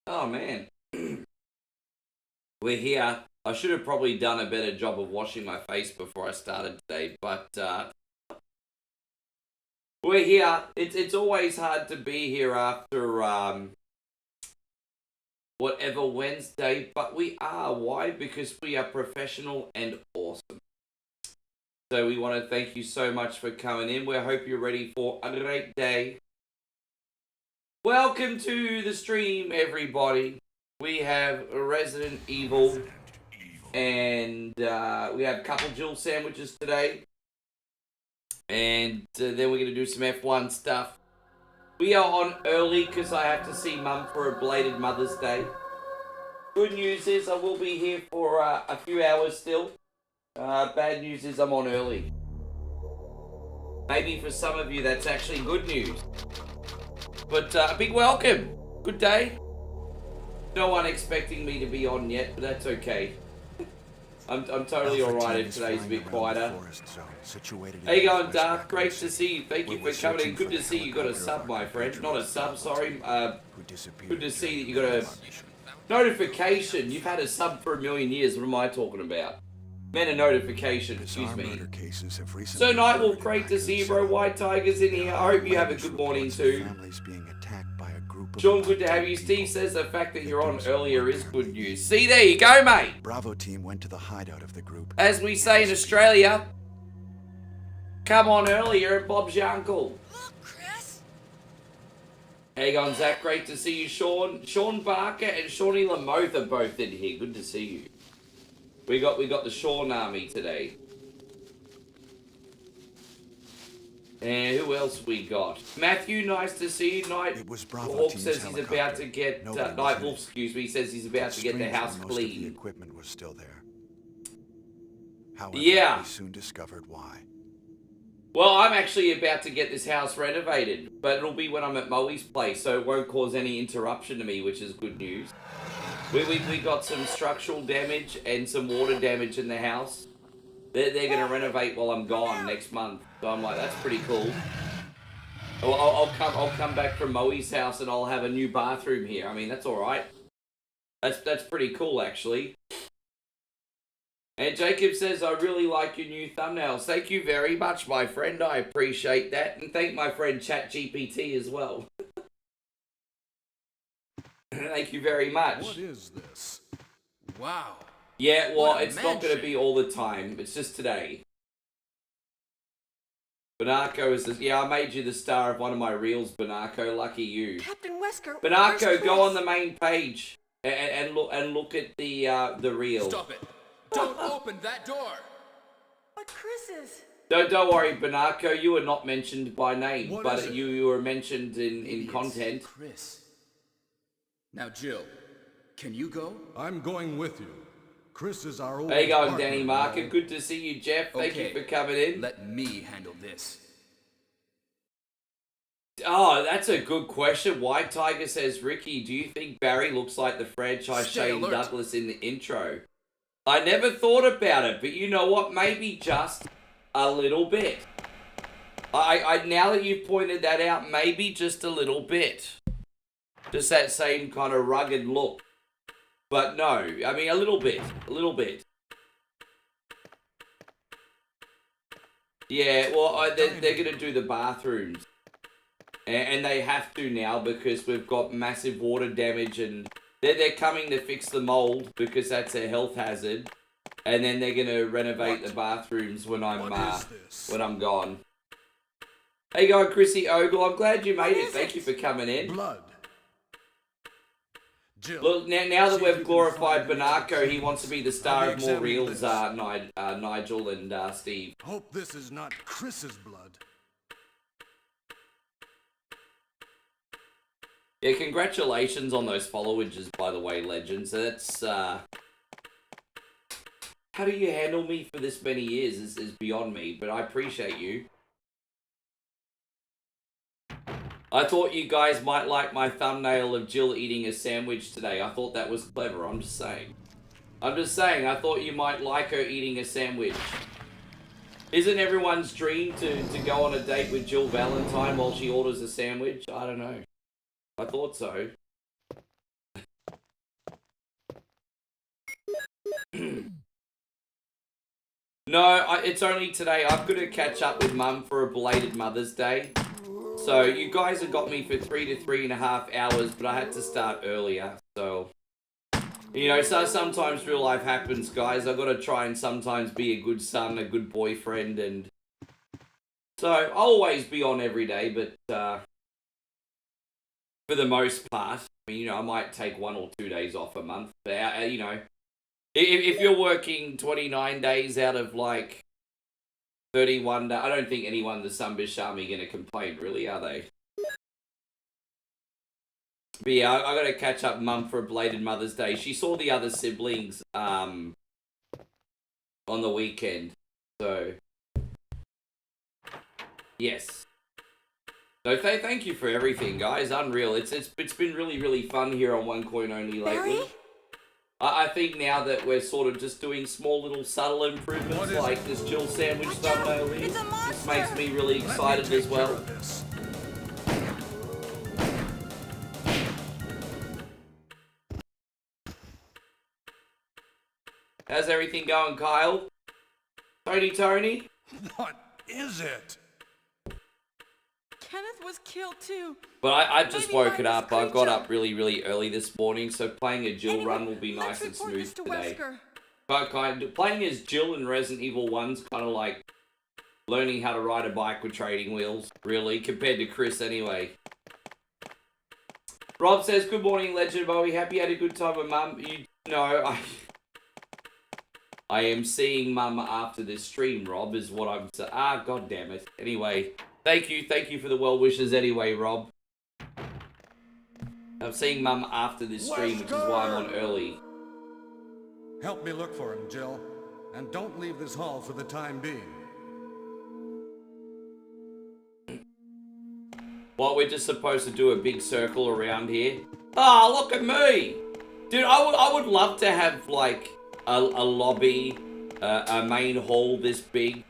Oh man, we're here. I should have probably done a better job of washing my face before I started today, but we're here. It's always hard to be here after whatever Wednesday, but we are. Why? Because we are professional and awesome. So we want to thank you so much for coming in. We hope you're ready for a great day. Welcome to the stream, everybody. We have Resident Evil, and we have a couple Jill sandwiches today. And then we're going to do some F1 stuff. We are on early because I have to see Mum for a belated Mother's Day. Good news is I will be here for a few hours still. Bad news is I'm on early. Maybe for some of you that's actually good news. But a big welcome. Good day. No one expecting me to be on yet, but that's okay. I'm totally alright if today's a bit quieter. How you going, Dark? Great to see you. Thank you for coming in. Good to see you got a sub, my friend. Not a sub, sorry. Good to see that you got a notification. You've had a sub for a million years. What am I talking about? Man, a notification, excuse me. So, Nightwolf, great to see you, bro. White Tiger's in here. I hope you have a good morning, too. Sean, good to have you. Steve says the fact that you're on earlier is good news. See, there you go, mate. Bravo team went to the hideout of the group. As we say in Australia, come on earlier and Bob's your uncle. Look, Chris. How you going, Zach? Great to see you, Sean. Sean Barker and Shawnee Lamoth are both in here. Good to see you. We got the Sean army today. And who else we got? Matthew, nice to see you. Hawk says he's about to get Nightwolf, excuse me, says he's about to get the house clean. The equipment was still there. However, yeah. we soon discovered why. Well, I'm actually about to get this house renovated, but it'll be when I'm at Moe's place, so it won't cause any interruption to me, which is good news. We got some structural damage and some water damage in the house. They're going to renovate while I'm gone next month. So I'm like, that's pretty cool. I'll come back from Moe's house and I'll have a new bathroom here. I mean, that's all right. That's pretty cool, actually. And Jacob says, I really like your new thumbnails. Thank you very much, my friend. I appreciate that. And thank my friend ChatGPT as well. Thank you very much. What is this? Wow. Yeah, well, it's not going to be all the time. It's just today. Banarco is the... Yeah, I made you the star of one of my reels, Banarco. Lucky you. Captain Wesker. Banarco, go on the main page and look at the reel. Stop it. Don't open that door. But Chris is... Don't worry, Banarco. You were not mentioned by name, What but is it? you were mentioned in It's content. Chris. Now, Jill, can you go? I'm going with you. Chris is our old There you go, partner, Danny Marker. Good to see you, Jeff. Thank you for coming in. Let me handle this. Oh, that's a good question. White Tiger says, Ricky, do you think Barry looks like the franchise Stay Shane alert. Douglas in the intro? I never thought about it, but you know what? Maybe just a little bit. I now that you've pointed that out, maybe just a little bit. Just that same kind of rugged look. But no, I mean, a little bit. A little bit. Yeah, well, they're going to do the bathrooms. And they have to now because we've got massive water damage and they're coming to fix the mold because that's a health hazard. And then they're going to renovate the bathrooms when I'm gone. How you going, Chrissy Ogle? I'm glad you made it. Thank you for coming in. Blood. Jill, Look, now that we've glorified Banarco, he wants to be the star of more reels, Nigel and Steve. hope this is not Chris's blood. Yeah, congratulations on those followages, by the way, legends. That's, how do you handle me for this many years is beyond me, but I appreciate you. I thought you guys might like my thumbnail of Jill eating a sandwich today. I thought that was clever, I'm just saying. I thought you might like her eating a sandwich. Isn't everyone's dream to go on a date with Jill Valentine while she orders a sandwich? I don't know. I thought so. No, it's only today. I've got to catch up with Mum for a belated Mother's Day. So you guys have got me for 3 to 3.5 hours, but I had to start earlier. So, you know, so sometimes real life happens, guys. I've got to try and sometimes be a good son, a good boyfriend, and so I'll always be on every day, but for the most part, I mean, you know, I might take 1 or 2 days off a month. But, you know, if you're working 29 days out of like 31 days, I don't think anyone in the Sunbish Army going to complain, really, are they? But yeah, I got to catch up Mum for a belated Mother's Day. She saw the other siblings on the weekend, so yes. So thank you for everything, guys. Unreal. It's been really fun here on One Coin Only lately. Barry? I think now that we're sort of just doing small little subtle improvements like this Jill sandwich thumbnail is, this makes me really excited as well. How's everything going, Kyle? Tony? What is it? Kenneth was killed too. But I just Maybe woke by it up. this I got creature. up really early this morning, so playing a Jill Anyway, run will be let's nice and report smooth this to today. Wesker. But playing as Jill in Resident Evil 1's kind of like learning how to ride a bike with trading wheels, really, compared to Chris anyway. Rob says, good morning, Legend Bobby. Happy you had a good time with Mum. You know, I am seeing Mum after this stream, Rob, is what I'm saying. Ah, god damn it. Anyway, thank you for the well wishes anyway, Rob. I'm seeing Mum after this stream, which is why I'm on early. Help me look for him, Jill. And don't leave this hall for the time being. What, we're just supposed to do a big circle around here? Ah, look at me! Dude, I would love to have, like, a lobby, a main hall this big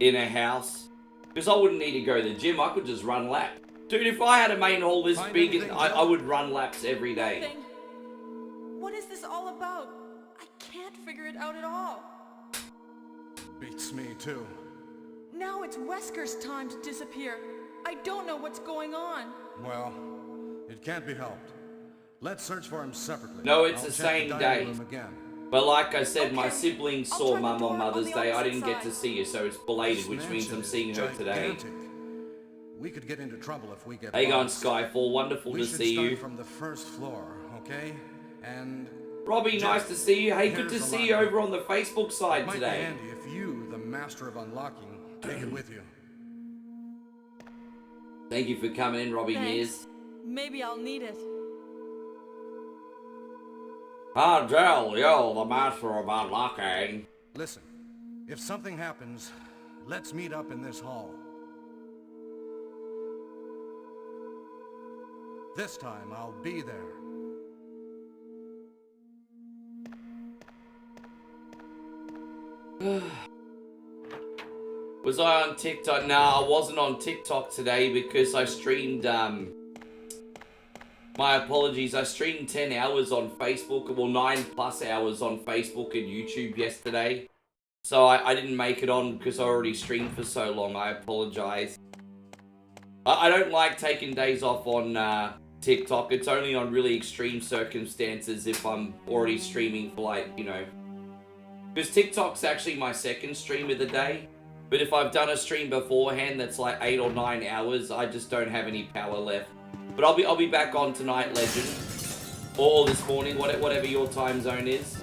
in a house. Because I wouldn't need to go to the gym, I could just run laps. Dude, if I had a main hall this big, I would run laps every day. Nothing. What is this all about? I can't figure it out at all. Beats me, too. Now it's Wesker's time to disappear. I don't know what's going on. Well, it can't be helped. Let's search for him separately. No, it's I'll the check same dining day. room again. But like I said, my Okay. siblings I'll saw try the Mum door on on Mother's the Day. I opposite didn't get to side. see you, so it's belated, This which means mansion I'm is seeing her today. gigantic. We could get into trouble if we get How you going, lost. Skyfall? Wonderful We to should see start you. from the first floor, okay? And Robbie, Jill, nice to see you. Hey, good here's to the see you locker. over on the Facebook it side might be today. handy if you, the master of unlocking, take it with you. Thank you for coming in, Robbie Thanks. Mears. Maybe I'll need it. Ah, Jill, you're the master of unlocking. Listen, if something happens, let's meet up in this hall. This time I'll be there. Was I on TikTok? No, I wasn't on TikTok today because I streamed, my apologies, I streamed 10 hours on Facebook, well 9+ hours on Facebook and YouTube yesterday. So I didn't make it on because I already streamed for so long, I apologize. I don't like taking days off on TikTok, it's only on really extreme circumstances if I'm already streaming for like, you know. Because TikTok's actually my second stream of the day. But if I've done a stream beforehand that's like 8 or 9 hours, I just don't have any power left. But I'll be back on tonight, Legend. Or this morning, whatever your time zone is.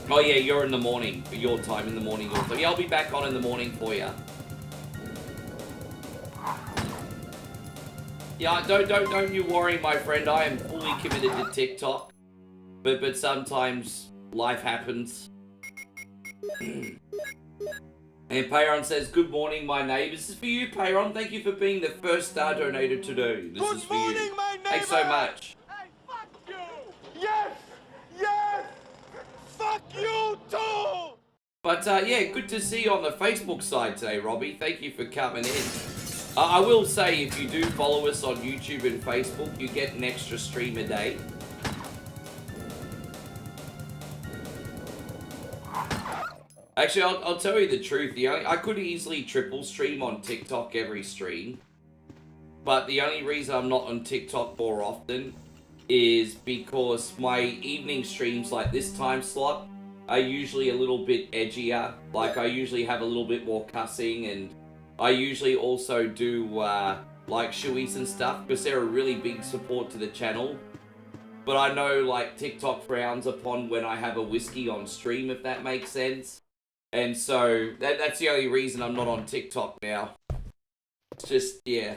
Oh yeah, you're in the morning. Your time in the morning. Your time. Yeah, I'll be back on in the morning for you. Yeah, don't you worry, my friend. I am fully committed to TikTok. But sometimes life happens. And Payron says, good morning, my neighbors. This is for you, Payron. Thank you for being the first star donator today. This is for you. Good morning, my neighbor! Thanks so much. Hey, fuck you! Yes! Yes! Fuck you too! But yeah, good to see you on the Facebook side today, Robbie. Thank you for coming in. I will say, if you do follow us on YouTube and Facebook, you get an extra stream a day. Actually, I'll tell you the truth. I could easily triple stream on TikTok every stream. But the only reason I'm not on TikTok more often is because my evening streams, like this time slot, are usually a little bit edgier. Like, I usually have a little bit more cussing, and I usually also do, like, shoeies and stuff, because they're a really big support to the channel. But I know, like, TikTok frowns upon when I have a whiskey on stream, if that makes sense. And so, that's the only reason I'm not on TikTok now. It's just, yeah.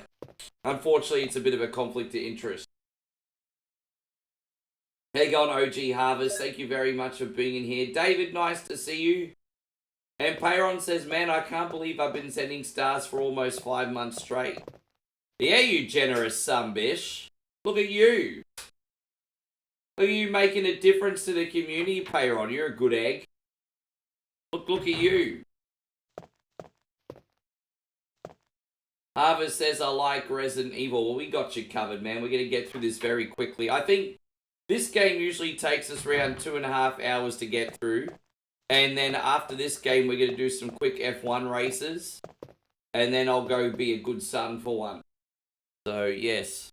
Unfortunately, it's a bit of a conflict of interest. How you going, OG Harvest? Thank you very much for being in here. David, nice to see you. And Payron says, man, I can't believe I've been sending stars for almost 5 months straight. Yeah, you generous son, bish. Look at you. Look at you making a difference to the community, Payron. You're a good egg. Look at you. Harvest says, I like Resident Evil. Well, we got you covered, man. We're going to get through this very quickly. I think this game usually takes us around 2.5 hours to get through. And then after this game, we're going to do some quick F1 races. And then I'll go be a good son for one. So, yes.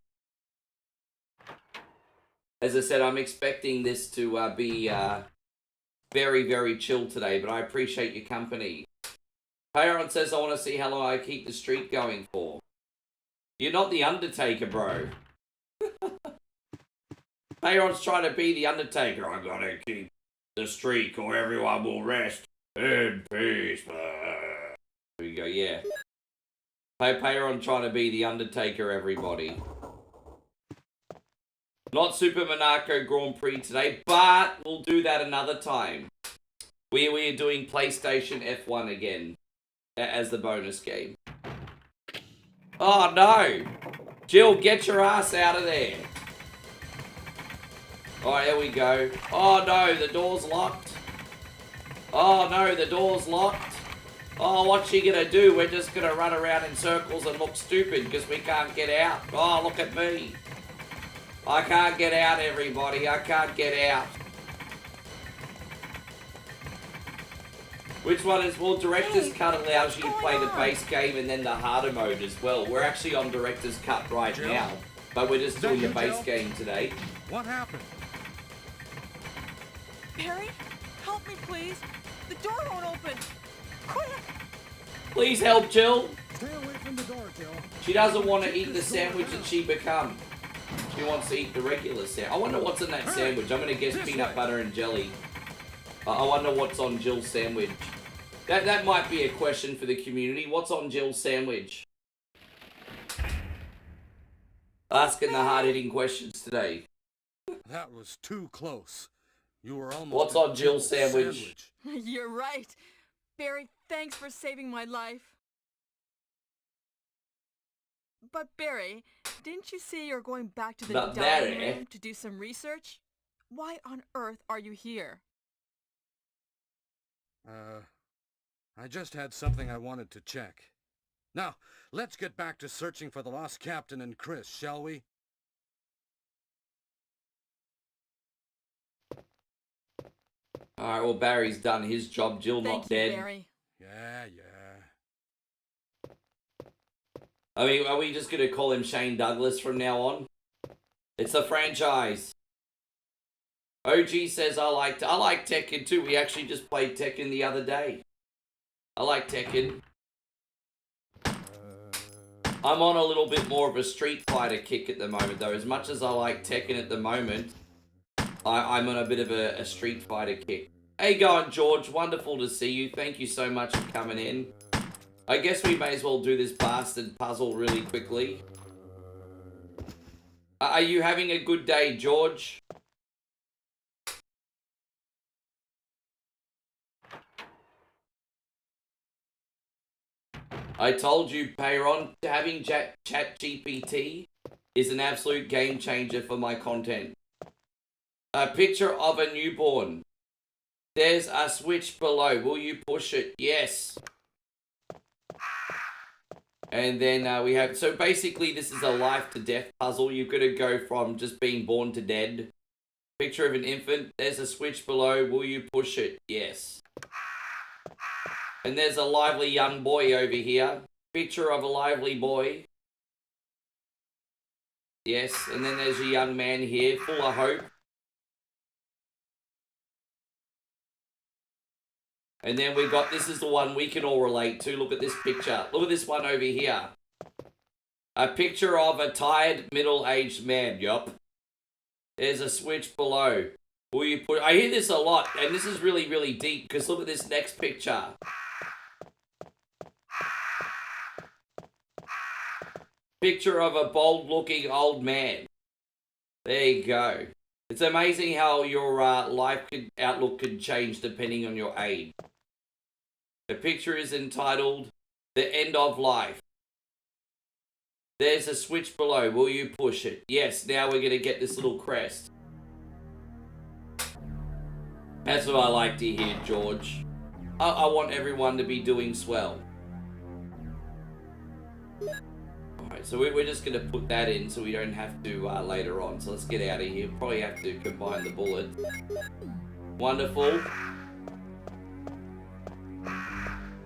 As I said, I'm expecting this to be very, very chill today. But I appreciate your company. Payron says, I want to see how long I keep the streak going for. You're not the Undertaker, bro. Payron's trying to be the Undertaker. I gotta keep the streak or everyone will rest in peace. There we go, yeah. Payron trying to be the Undertaker, everybody. Not Super Monaco Grand Prix today, but we'll do that another time. We are doing PlayStation F1 again. As the bonus game. Oh no! Jill, get your ass out of there. Alright, there we go. Oh no, the door's locked. Oh no, the door's locked. Oh, what's she gonna do? We're just gonna run around in circles and look stupid because we can't get out. Oh, look at me. I can't get out, everybody. I can't get out. Which one is, well, Director's Cut allows you to play the base game and then the harder mode as well. We're actually on Director's Cut right now, but we're just doing the base game today. What happened? Barry, help me, please. The door won't open. Quick! Please help, Jill. Stay away from the door, Jill. She doesn't want to eat the sandwich that she become. She wants to eat the regular sandwich. I wonder what's in that sandwich. I'm going to guess peanut butter and jelly. I wonder what's on Jill's sandwich. That might be a question for the community. What's on Jill's sandwich? Asking the hard-hitting questions today. That was too close. You were almost. What's on Jill's sandwich? You're right. Barry, thanks for saving my life. But Barry, didn't you say you're going back to the dining room to do some research? Why on earth are you here? I just had something I wanted to check. Now, let's get back to searching for the lost captain and Chris, shall we? Alright, well, Barry's done his job. Jill not dead. Barry. Yeah. I mean, are we just going to call him Shane Douglas from now on? It's a franchise. OG says, I like Tekken too. We actually just played Tekken the other day. I like Tekken. I'm on a little bit more of a Street Fighter kick at the moment, though. As much as I like Tekken at the moment, I'm on a bit of a Street Fighter kick. Hey, going, George. Wonderful to see you. Thank you so much for coming in. I guess we may as well do this bastard puzzle really quickly. Are you having a good day, George? I told you, Payron, having ChatGPT is an absolute game changer for my content. A picture of a newborn. There's a switch below. Will you push it? Yes. And then we have... So basically, this is a life to death puzzle. You've got to go from just being born to dead. Picture of an infant. There's a switch below. Will you push it? Yes. And there's a lively young boy over here. Picture of a lively boy. Yes, and then there's a young man here, full of hope. And then we got, this is the one we can all relate to. Look at this picture. Look at this one over here. A picture of a tired, middle-aged man. Yup. There's a switch below. Will you put... I hear this a lot, and this is really, really deep, because look at this next picture. Picture of a bold-looking old man. There you go. It's amazing how your outlook can change depending on your age. The picture is entitled, The End of Life. There's a switch below. Will you push it? Yes, now we're going to get this little crest. That's what I like to hear, George. I want everyone to be doing swell. Alright, so we're just going to put that in so we don't have to later on. So let's get out of here. Probably have to combine the bullet. Wonderful.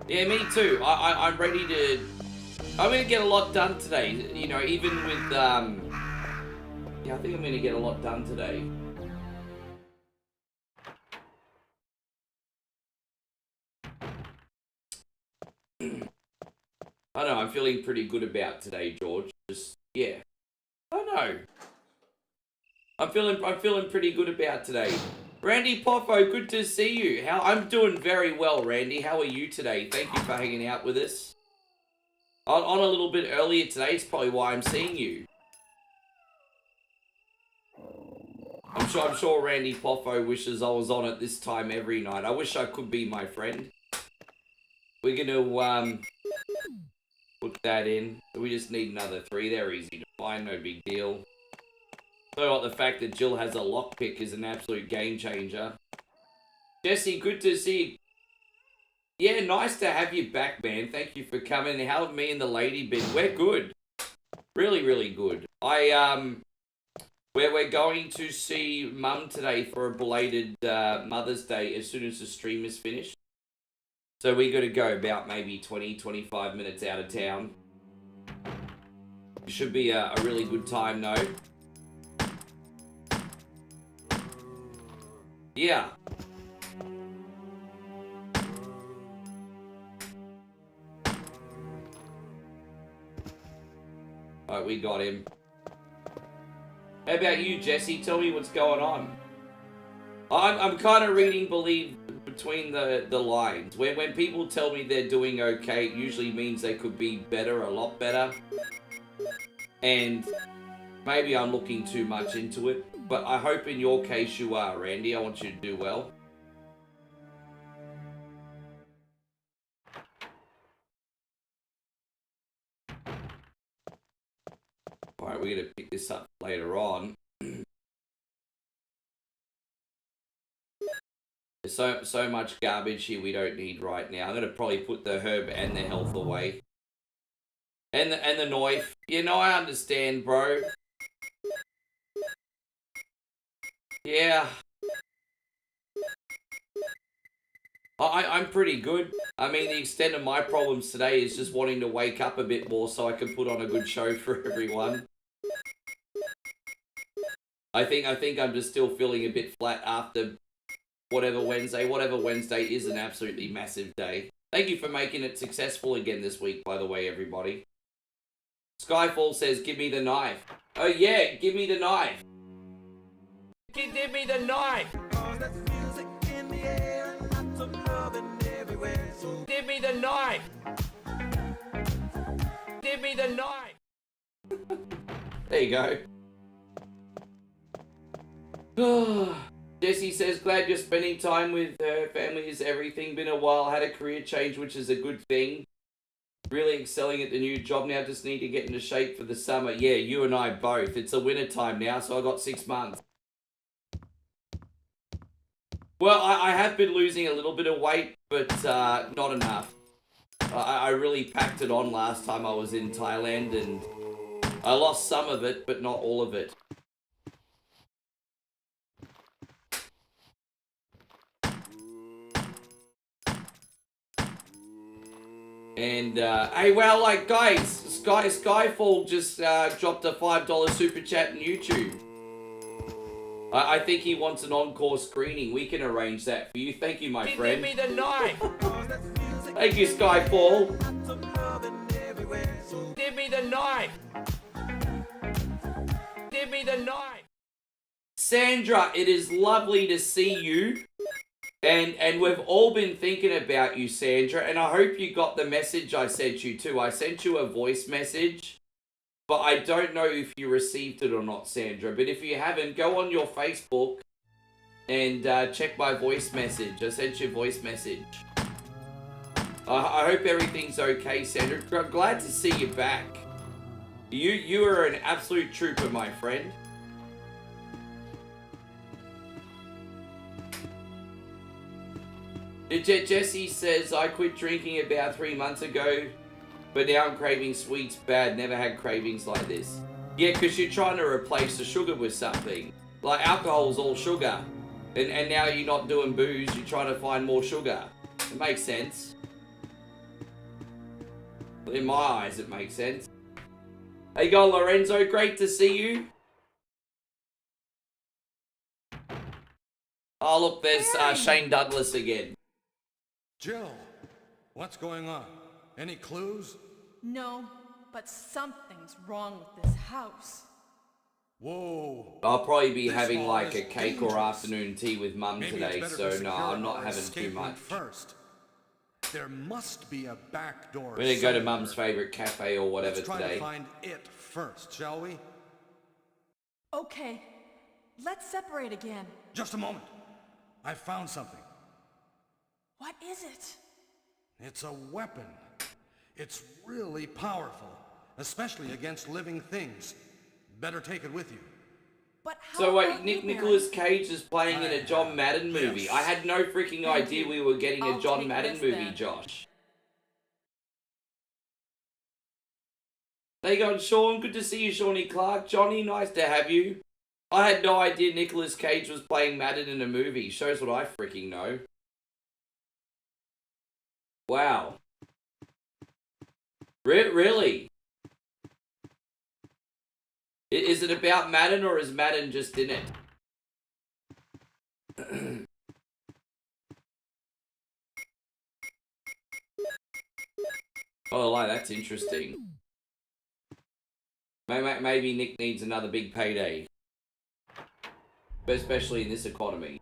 Yeah, me too. I'm ready to... I'm going to get a lot done today. You know, even with... Yeah, I think I'm going to get a lot done today. I know, I'm feeling pretty good about today, George. Just, yeah. I know. I'm feeling pretty good about today. Randy Poffo, good to see you. I'm doing very well, Randy. How are you today? Thank you for hanging out with us. On a little bit earlier today, it's probably why I'm seeing you. I'm sure Randy Poffo wishes I was on at this time every night. I wish I could be, my friend. We're gonna put that in. We just need another 3. They're easy to find, no big deal. So like the fact that Jill has a lockpick is an absolute game changer. Jesse, good to see you. Yeah, nice to have you back, man. Thank you for coming. How have me and the lady been? We're good. Really, really good. We're going to see Mum today for a belated Mother's Day as soon as the stream is finished. So we got to go about maybe 20, 25 minutes out of town. It should be a really good time, though. Yeah. Alright, we got him. How about you, Jesse? Tell me what's going on. I'm kind of reading between the lines. When people tell me they're doing okay, it usually means they could be better, a lot better. And maybe I'm looking too much into it. But I hope in your case you are, Randy. I want you to do well. Alright, we're going to pick this up later on. There's so much garbage here we don't need right now. I'm going to probably put the herb and the health away. And the knife. You know, I understand, bro. Yeah. I'm pretty good. I mean, the extent of my problems today is just wanting to wake up a bit more so I can put on a good show for everyone. I think I'm just still feeling a bit flat after whatever Wednesday is an absolutely massive day. Thank you for making it successful again this week, by the way, everybody. Skyfall says, give me the knife. Oh yeah, give me the knife. Give me the knife. Give me the knife. Give me the knife. There you go. Jesse says, glad you're spending time with her. Family is everything. Been a while. Had a career change, which is a good thing. Really excelling at the new job now. Just need to get into shape for the summer. Yeah, you and I both. It's a winter time now, so I got 6 months. Well, I have been losing a little bit of weight, but not enough. I really packed it on last time I was in Thailand, and I lost some of it, but not all of it. And, hey, well, like, guys, Skyfall just dropped a $5 super chat on YouTube. I think he wants an encore screening. We can arrange that for you. Thank you, my friend. Give me the knife. Thank you, Skyfall. Give me the knife. Give me the knife. Sandra, it is lovely to see you. And we've all been thinking about you, Sandra, and I hope you got the message I sent you too. I sent you a voice message, but I don't know if you received it or not, Sandra. But if you haven't, go on your Facebook and check my voice message. I sent you a voice message. I hope everything's okay, Sandra. Glad to see you back. You are an absolute trooper, my friend. Jesse says, I quit drinking about 3 months ago, but now I'm craving sweets bad. Never had cravings like this. Yeah, because you're trying to replace the sugar with something. Like alcohol's all sugar. And now you're not doing booze, you're trying to find more sugar. It makes sense. In my eyes, it makes sense. Hey, go Lorenzo, great to see you. Oh, look, there's Shane Douglas again. Jill, what's going on? Any clues? No, but something's wrong with this house. Whoa. I'll probably be This having hall like is a cake dangerous. or afternoon tea with Mum Maybe today, it's better so to no, secure I'm not our having escape too route much. first. There must be a back door. We're gonna go to somewhere. Mum's favourite cafe or whatever Let's try today. to find it first, shall we? Okay, let's separate again. Just a moment. I found something. What is it? It's a weapon. It's really powerful, especially against living things. Better take it with you. But how So wait, about you, Nicolas Barry? Cage is playing in a John Madden movie. Yes. I had no freaking idea we were getting a I'll John take Madden this movie, then. Josh. There you go, Sean. Good to see you, Shawnee Clark. Johnny, nice to have you. I had no idea Nicolas Cage was playing Madden in a movie. Shows what I freaking know. Wow. Really? Is it about Madden or is Madden just in it? Oh, like, that's interesting. Maybe Nick needs another big payday. But especially in this economy.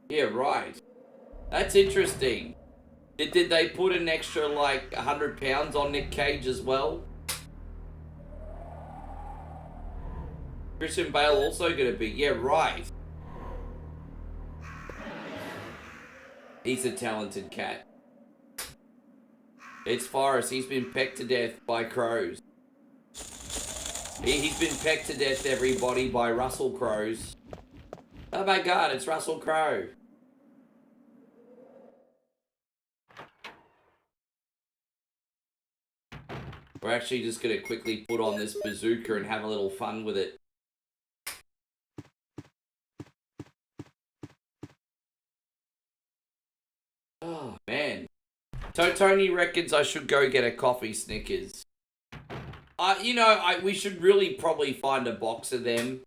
Yeah, right. That's interesting. Did they put an extra, like, 100 pounds on Nick Cage as well? Christian Bale also gonna be... Yeah, right. He's a talented cat. It's Forrest. He's been pecked to death by crows. He's been pecked to death, everybody, by Russell Crows. Oh my god, it's Russell Crowe. We're actually just gonna quickly put on this bazooka and have a little fun with it. Oh, man. Tony reckons I should go get a coffee Snickers. You know, we should really probably find a box of them.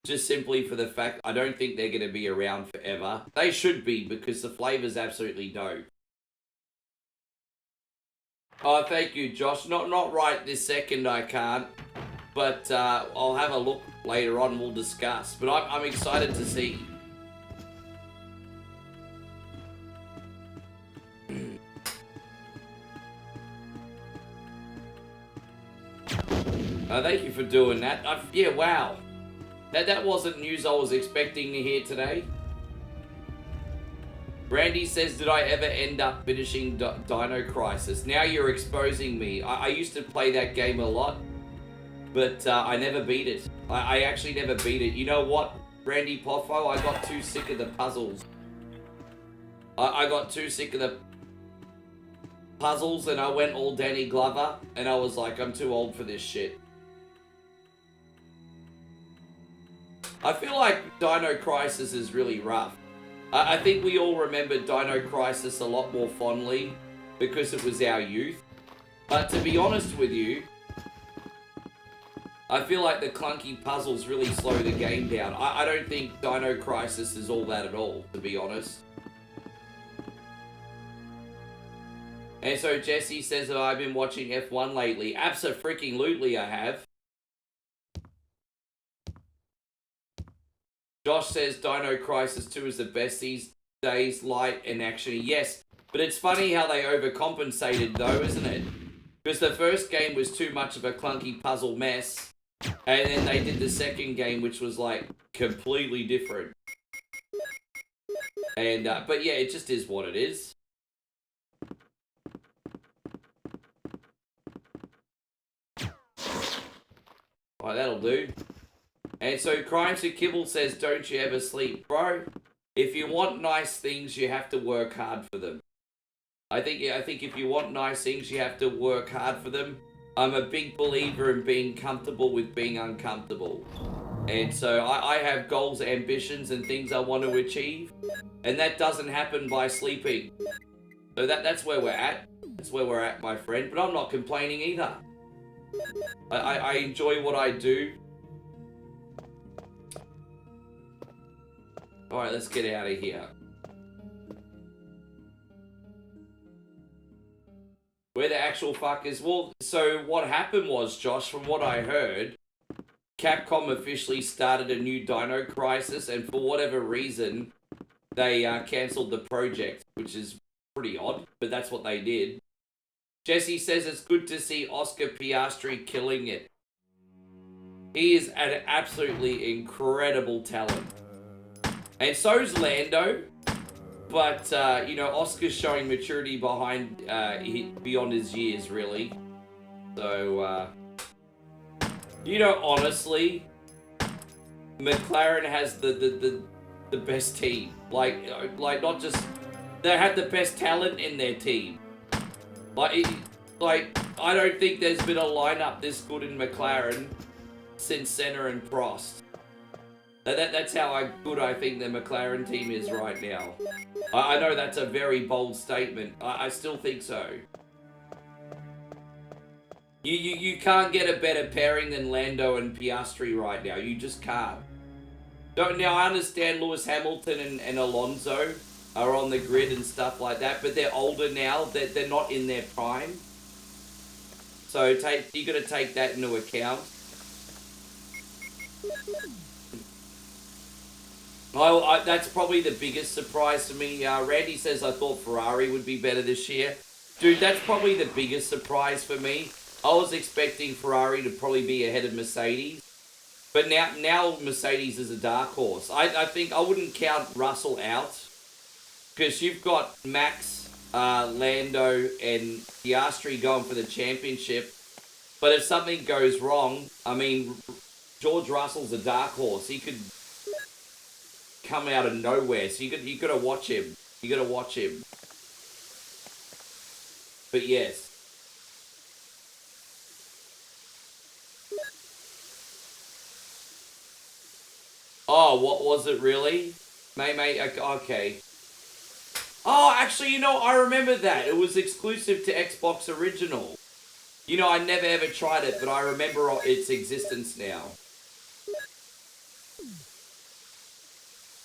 Just simply for the fact I don't think they're going to be around forever. They should be because the flavor's absolutely dope. Oh, thank you, Josh. Not right this second, I can't. But I'll have a look later on. We'll discuss. But I'm excited to see. Thank you for doing that. Yeah, wow. That wasn't news I was expecting to hear today. Randy says, did I ever end up finishing Dino Crisis? Now you're exposing me. I used to play that game a lot, but I never beat it. I actually never beat it. You know what, Randy Poffo? I got too sick of the puzzles. I got too sick of the puzzles and I went all Danny Glover and I was like, I'm too old for this shit. I feel like Dino Crisis is really rough. I think we all remember Dino Crisis a lot more fondly because it was our youth. But to be honest with you, I feel like the clunky puzzles really slow the game down. I don't think Dino Crisis is all that at all, to be honest. And so Jesse says that I've been watching F1 lately. Abso-freaking-lutely I have. Josh says Dino Crisis 2 is the best these days, light and actiony. Yes, but it's funny how they overcompensated though, isn't it? Because the first game was too much of a clunky puzzle mess. And then they did the second game, which was like completely different. And, but yeah, it just is what it is. Alright, that'll do. And so Crimes and Kibble says, don't you ever sleep. Bro, if you want nice things, you have to work hard for them. I think if you want nice things, you have to work hard for them. I'm a big believer in being comfortable with being uncomfortable. And so I have goals, ambitions, and things I want to achieve. And that doesn't happen by sleeping. So that's where we're at. That's where we're at, my friend. But I'm not complaining either. I enjoy what I do. Alright, let's get out of here. Where the actual fuck is... Well, so what happened was, Josh, from what I heard, Capcom officially started a new Dino Crisis, and for whatever reason, they cancelled the project, which is pretty odd, but that's what they did. Jesse says it's good to see Oscar Piastri killing it. He is an absolutely incredible talent. And so's Lando. But, you know, Oscar's showing maturity beyond his years, really. So, you know, honestly, McLaren has the best team. Like not just... They have the best talent in their team. Like, I don't think there's been a lineup this good in McLaren since Senna and Prost. That's how good I think the McLaren team is right now. I know that's a very bold statement. I still think so. You can't get a better pairing than Lando and Piastri right now. You just can't. Now, I understand Lewis Hamilton and Alonso are on the grid and stuff like that, but they're older now. They're not in their prime. So you got to take that into account. That's probably the biggest surprise to me. Randy says, I thought Ferrari would be better this year. Dude, that's probably the biggest surprise for me. I was expecting Ferrari to probably be ahead of Mercedes. But now Mercedes is a dark horse. I think I wouldn't count Russell out. Because you've got Max, Lando, and Piastri going for the championship. But if something goes wrong, I mean, George Russell's a dark horse. He could come out of nowhere. So you got to watch him. You got to watch him. But yes. Oh, what was it really? Mate, okay. Oh, actually, you know, I remember that. It was exclusive to Xbox Original. You know, I never ever tried it, but I remember its existence now.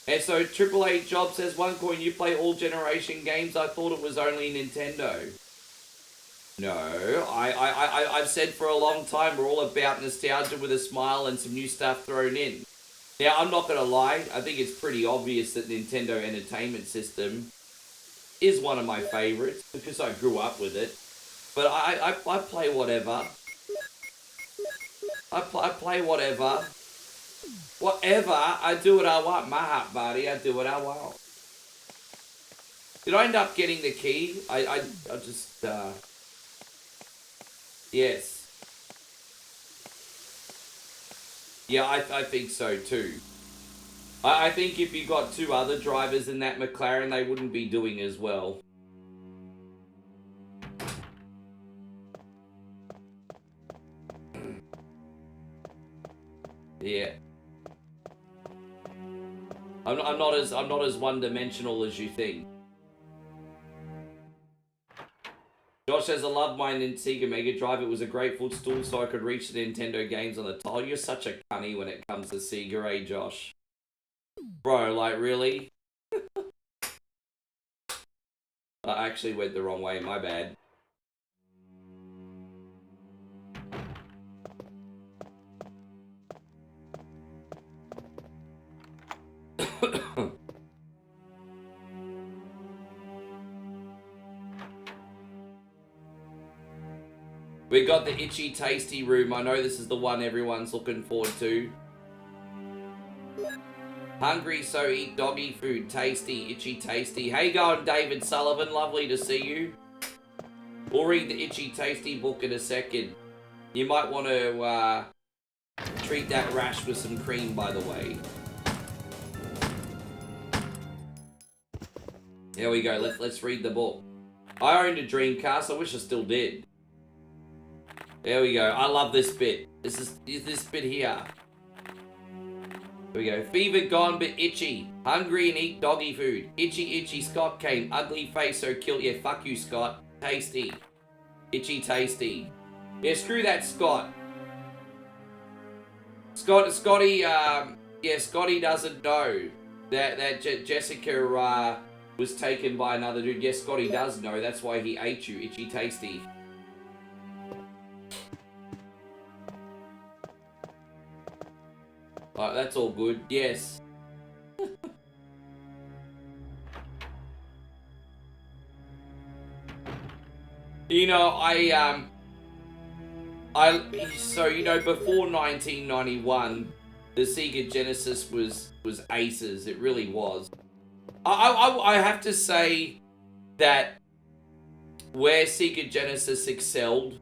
And so, Triple H Job says, OneCoin, you play all generation games? I thought it was only Nintendo. No, I've said for a long time, we're all about nostalgia with a smile and some new stuff thrown in. Now, I'm not going to lie, I think it's pretty obvious that Nintendo Entertainment System is one of my favorites, because I grew up with it. But I play whatever. I play whatever. Whatever, I do what I want. My hot body, I do what I want. Did I end up getting the key? I just, yes. Yeah, I think so too. I think if you got two other drivers in that McLaren, they wouldn't be doing as well. Yeah. I'm not as one-dimensional as you think. Josh says, I love my Sega Mega Drive. It was a great footstool so I could reach the Nintendo games on the tile. You're such a cunny when it comes to Sega, eh, Josh? Bro, like, really? I actually went the wrong way, my bad. We got the Itchy Tasty room. I know this is the one everyone's looking forward to. Hungry, so eat doggy food. Tasty, Itchy Tasty. How you going, David Sullivan? Lovely to see you. We'll read the Itchy Tasty book in a second. You might want to treat that rash with some cream, by the way. There we go. Let's read the book. I owned a Dreamcast. I wish I still did. There we go. I love this bit. This bit here. Here we go. Fever gone but itchy. Hungry and eat doggy food. Itchy, itchy. Scott came. Ugly face, so kill. Yeah, fuck you, Scott. Tasty. Itchy, tasty. Yeah, screw that, Scott. Scotty, yeah, Scotty doesn't know that Jessica, was taken by another dude. Yes, Scotty does know. That's why he ate you. Itchy, tasty. Alright, that's all good. Yes. You know, so, you know, before 1991, the Sega Genesis was aces. It really was. I have to say that where Sega Genesis excelled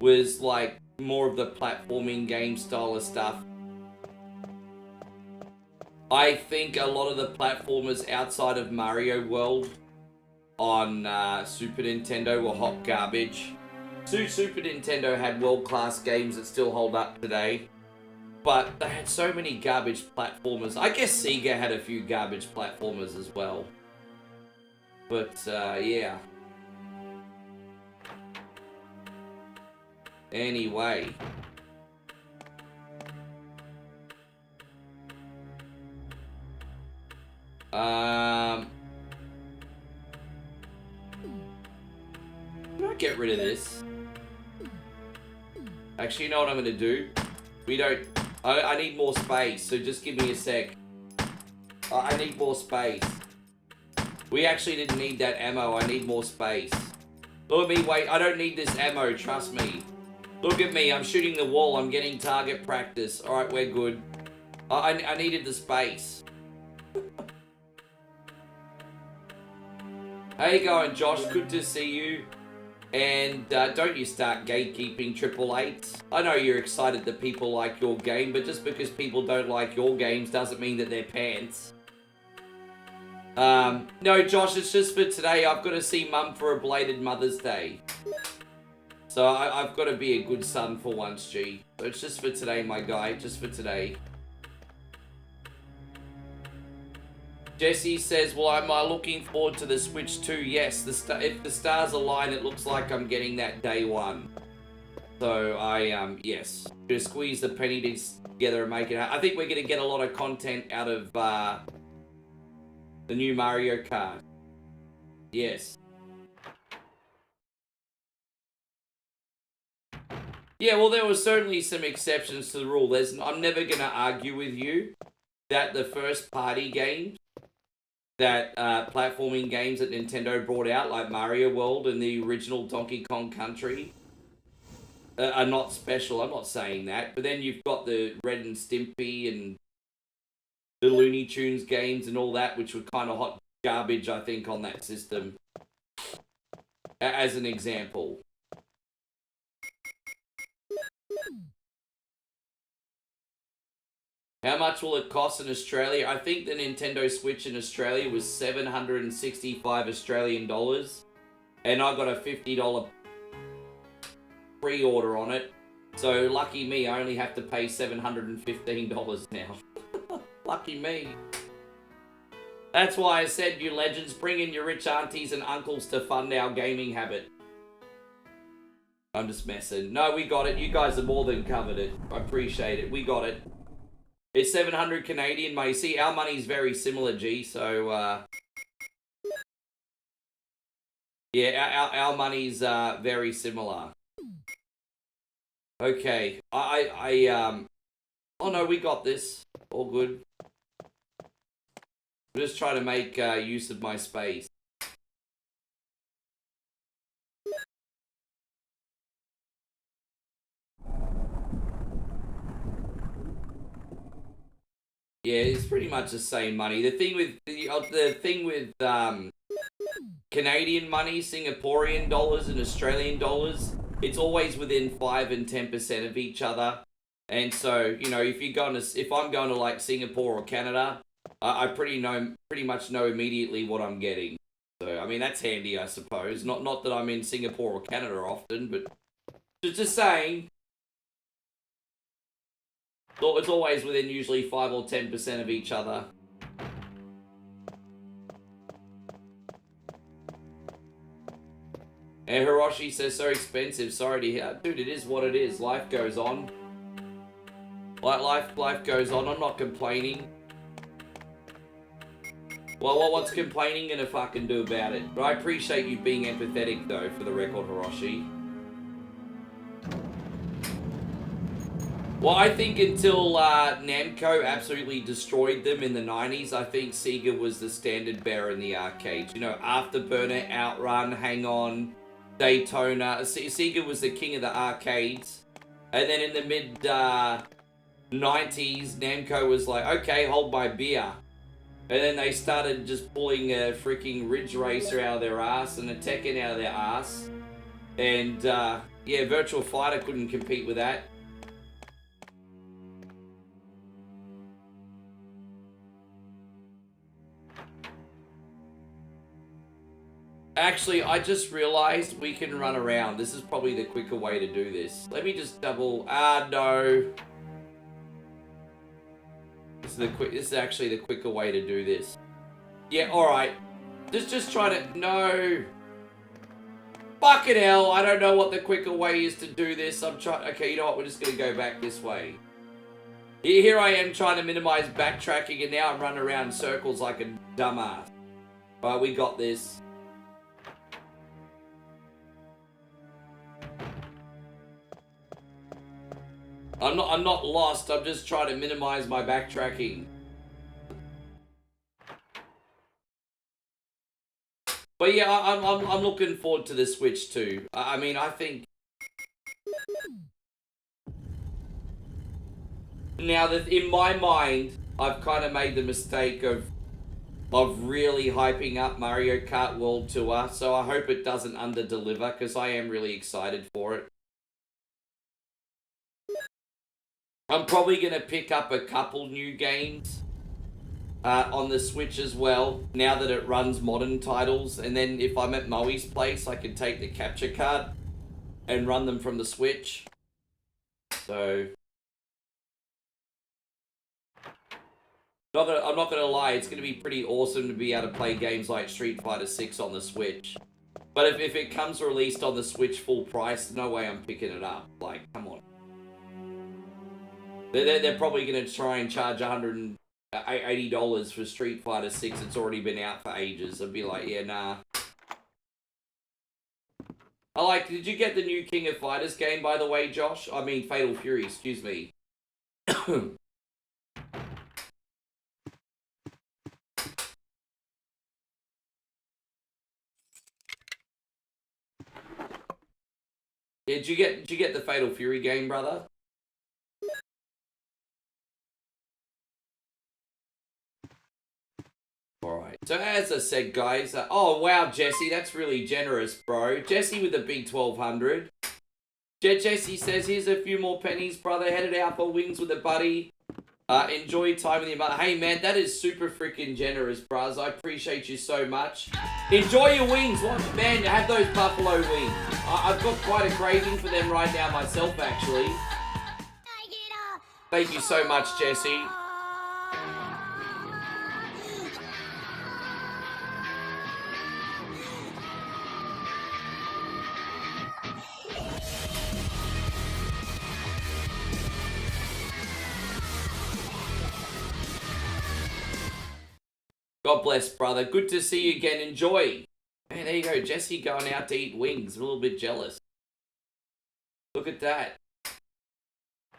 was, like, more of the platforming game style of stuff. I think a lot of the platformers outside of Mario World on Super Nintendo were hot garbage. Super Nintendo had world-class games that still hold up today, but they had so many garbage platformers. I guess Sega had a few garbage platformers as well. But, yeah. Anyway. Can I get rid of this? Actually, you know what I'm gonna do? I need more space, so just give me a sec. I need more space. We actually didn't need that ammo, I need more space. Look at me, wait, I don't need this ammo, trust me. Look at me, I'm shooting the wall, I'm getting target practice. Alright, we're good. I needed the space. How you going, Josh? Good to see you. And don't you start gatekeeping 888s. I know you're excited that people like your game, but just because people don't like your games doesn't mean that they're pants. No, Josh, it's just for today. I've got to see Mum for a belated Mother's Day. So I've got to be a good son for once, G. So it's just for today, my guy. Just for today. Jesse says, well, am I looking forward to the Switch 2? Yes, if the stars align, it looks like I'm getting that day one. So yes. Just squeeze the penny together and make it happen. I think we're going to get a lot of content out of the new Mario Kart. Yes. Yeah, well, there were certainly some exceptions to the rule. I'm never going to argue with you that the first party games, that platforming games that Nintendo brought out, like Mario World and the original Donkey Kong Country, are not special. I'm not saying that. But then you've got the Red and Stimpy and the Looney Tunes games and all that, which were kind of hot garbage, I think, on that system. As an example. How much will it cost in Australia? I think the Nintendo Switch in Australia was 765 Australian dollars. And I got a $50 pre-order on it. So lucky me, I only have to pay $715 now. Lucky me. That's why I said, you legends, bring in your rich aunties and uncles to fund our gaming habit. I'm just messing. No, we got it. You guys have more than covered it. I appreciate it. We got it. It's 700 Canadian, mate. See, our money's very similar, G. So, yeah, our money's very similar. Okay. Oh no, we got this. All good. I'm just trying to make use of my space. Yeah, it's pretty much the same money. The thing with Canadian money, Singaporean dollars, and Australian dollars, it's always within 5 and 10% of each other. And so, you know, if I'm going to like Singapore or Canada, I pretty much know immediately what I'm getting. So, I mean, that's handy, I suppose. Not that I'm in Singapore or Canada often, but just saying. It's always within usually 5 or 10% of each other. And Hiroshi says, so expensive. Sorry to hear. Dude, it is what it is. Life goes on. Life goes on. I'm not complaining. Well, what's complaining gonna fucking do about it? But I appreciate you being empathetic, though, for the record, Hiroshi. Well, I think until Namco absolutely destroyed them in the 90s, I think Sega was the standard bearer in the arcades. You know, Afterburner, Outrun, Hang On, Daytona. Sega was the king of the arcades. And then in the mid-90s, Namco was like, okay, hold my beer. And then they started just pulling a freaking Ridge Racer out of their ass and a Tekken out of their ass. And, yeah, Virtual Fighter couldn't compete with that. Actually, I just realized we can run around. This is probably the quicker way to do this. Let me just double... no. This is actually the quicker way to do this. Yeah, alright. Just try to... No. Fucking hell, I don't know what the quicker way is to do this. I'm trying... Okay, you know what? We're just gonna go back this way. Here I am trying to minimize backtracking, and now I'm running around in circles like a dumbass. Alright, we got this. I'm not lost. I'm just trying to minimize my backtracking. But yeah, I'm looking forward to the Switch too. I mean, I think now that in my mind, I've kind of made the mistake of really hyping up Mario Kart World Tour, so I hope it doesn't underdeliver because I am really excited for it. I'm probably going to pick up a couple new games on the Switch as well, now that it runs modern titles. And then if I'm at Moe's place, I can take the capture card and run them from the Switch. So... I'm not going to lie, it's going to be pretty awesome to be able to play games like Street Fighter 6 on the Switch. But if it comes released on the Switch full price, no way I'm picking it up. Like, come on. They're probably going to try and charge $180 for Street Fighter 6. It's already been out for ages. I'd be like, yeah, nah. Did you get the new King of Fighters game, by the way, Josh? I mean, Fatal Fury, excuse me. Yeah, did you get the Fatal Fury game, brother? Alright, so as I said, guys, oh wow, Jesse, that's really generous, bro. Jesse with the big 1200. Jesse says, here's a few more pennies, brother. Headed out for wings with a buddy. Enjoy time with your mother. Hey, man, that is super freaking generous, bros. I appreciate you so much. Enjoy your wings. Man, have those buffalo wings. I've got quite a craving for them right now myself, actually. Thank you so much, Jesse. God bless, brother. Good to see you again. Enjoy. Man, there you go. Jesse going out to eat wings. A little bit jealous. Look at that.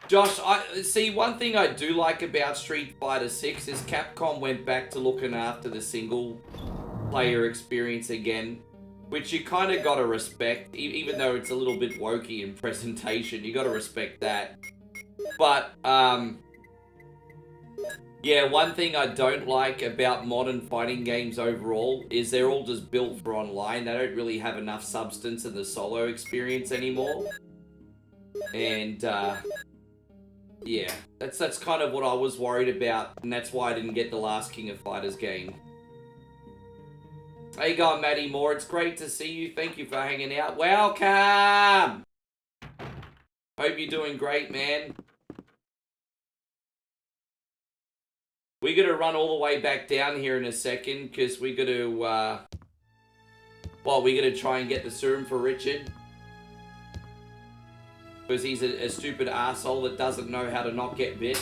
Josh, see, one thing I do like about Street Fighter 6 is Capcom went back to looking after the single player experience again, which you kind of got to respect, even though it's a little bit wokey in presentation. You got to respect that. But, yeah, one thing I don't like about modern fighting games overall is they're all just built for online. They don't really have enough substance in the solo experience anymore. And, yeah, that's kind of what I was worried about, and that's why I didn't get the last King of Fighters game. How you going, Matty Moore? It's great to see you. Thank you for hanging out. Welcome! Hope you're doing great, man. We're going to run all the way back down here in a second, because we're going to, well, we're going to try and get the serum for Richard. Because he's a stupid asshole that doesn't know how to not get bit.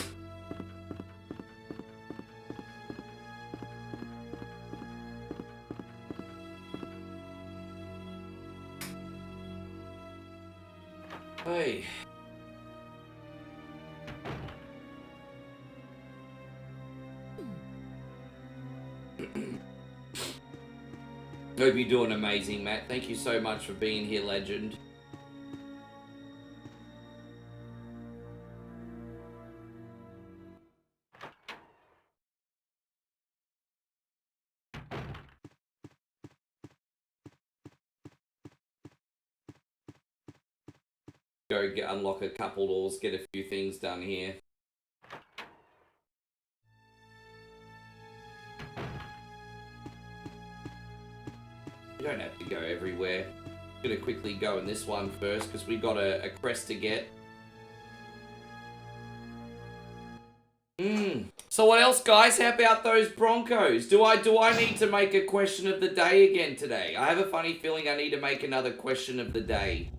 Hey. Hope you're doing amazing, Matt. Thank you so much for being here, legend. Go unlock a couple doors, get a few things done here. You don't have to go everywhere. I'm gonna quickly go in this one first because we got a crest to get. So what else, guys? How about those Broncos? Do I need to make a question of the day again today? I have a funny feeling I need to make another question of the day.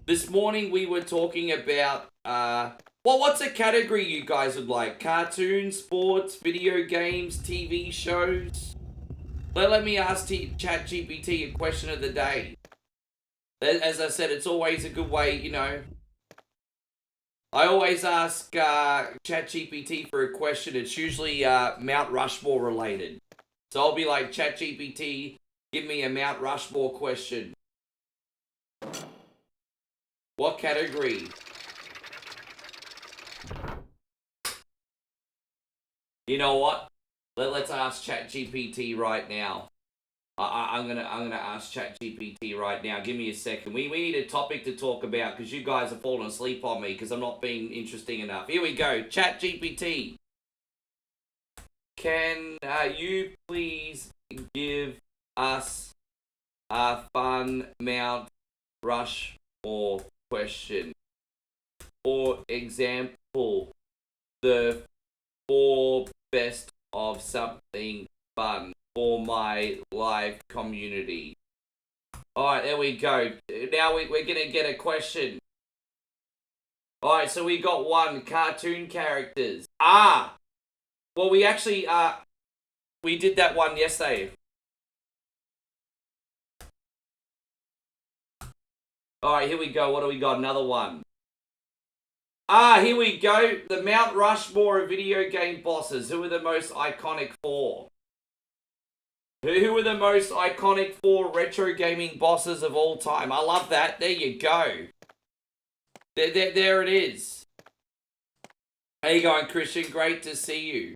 This morning we were talking about, well, what's a category you guys would like? Cartoons, sports, video games, TV shows? Let me ask ChatGPT a question of the day. As I said, it's always a good way, you know. I always ask ChatGPT for a question. It's usually Mount Rushmore related. So I'll be like, ChatGPT, give me a Mount Rushmore question. What category? You know what? Let's ask ChatGPT right now. I'm gonna ask ChatGPT right now. Give me a second. We need a topic to talk about because you guys are falling asleep on me because I'm not being interesting enough. Here we go. ChatGPT. Can you please give us a fun Mount Rushmore question? For example, the 4 best of something fun for my live community. Alright, there we go. Now we're gonna get a question. Alright, so we got one. Cartoon characters. Well, we actually, we did that one yesterday. Alright, here we go. What do we got? Another one. Here we go. The Mount Rushmore of video game bosses. Who are the most iconic 4? Who are the most iconic 4 retro gaming bosses of all time? I love that. There you go. There it is. How you going, Christian? Great to see you.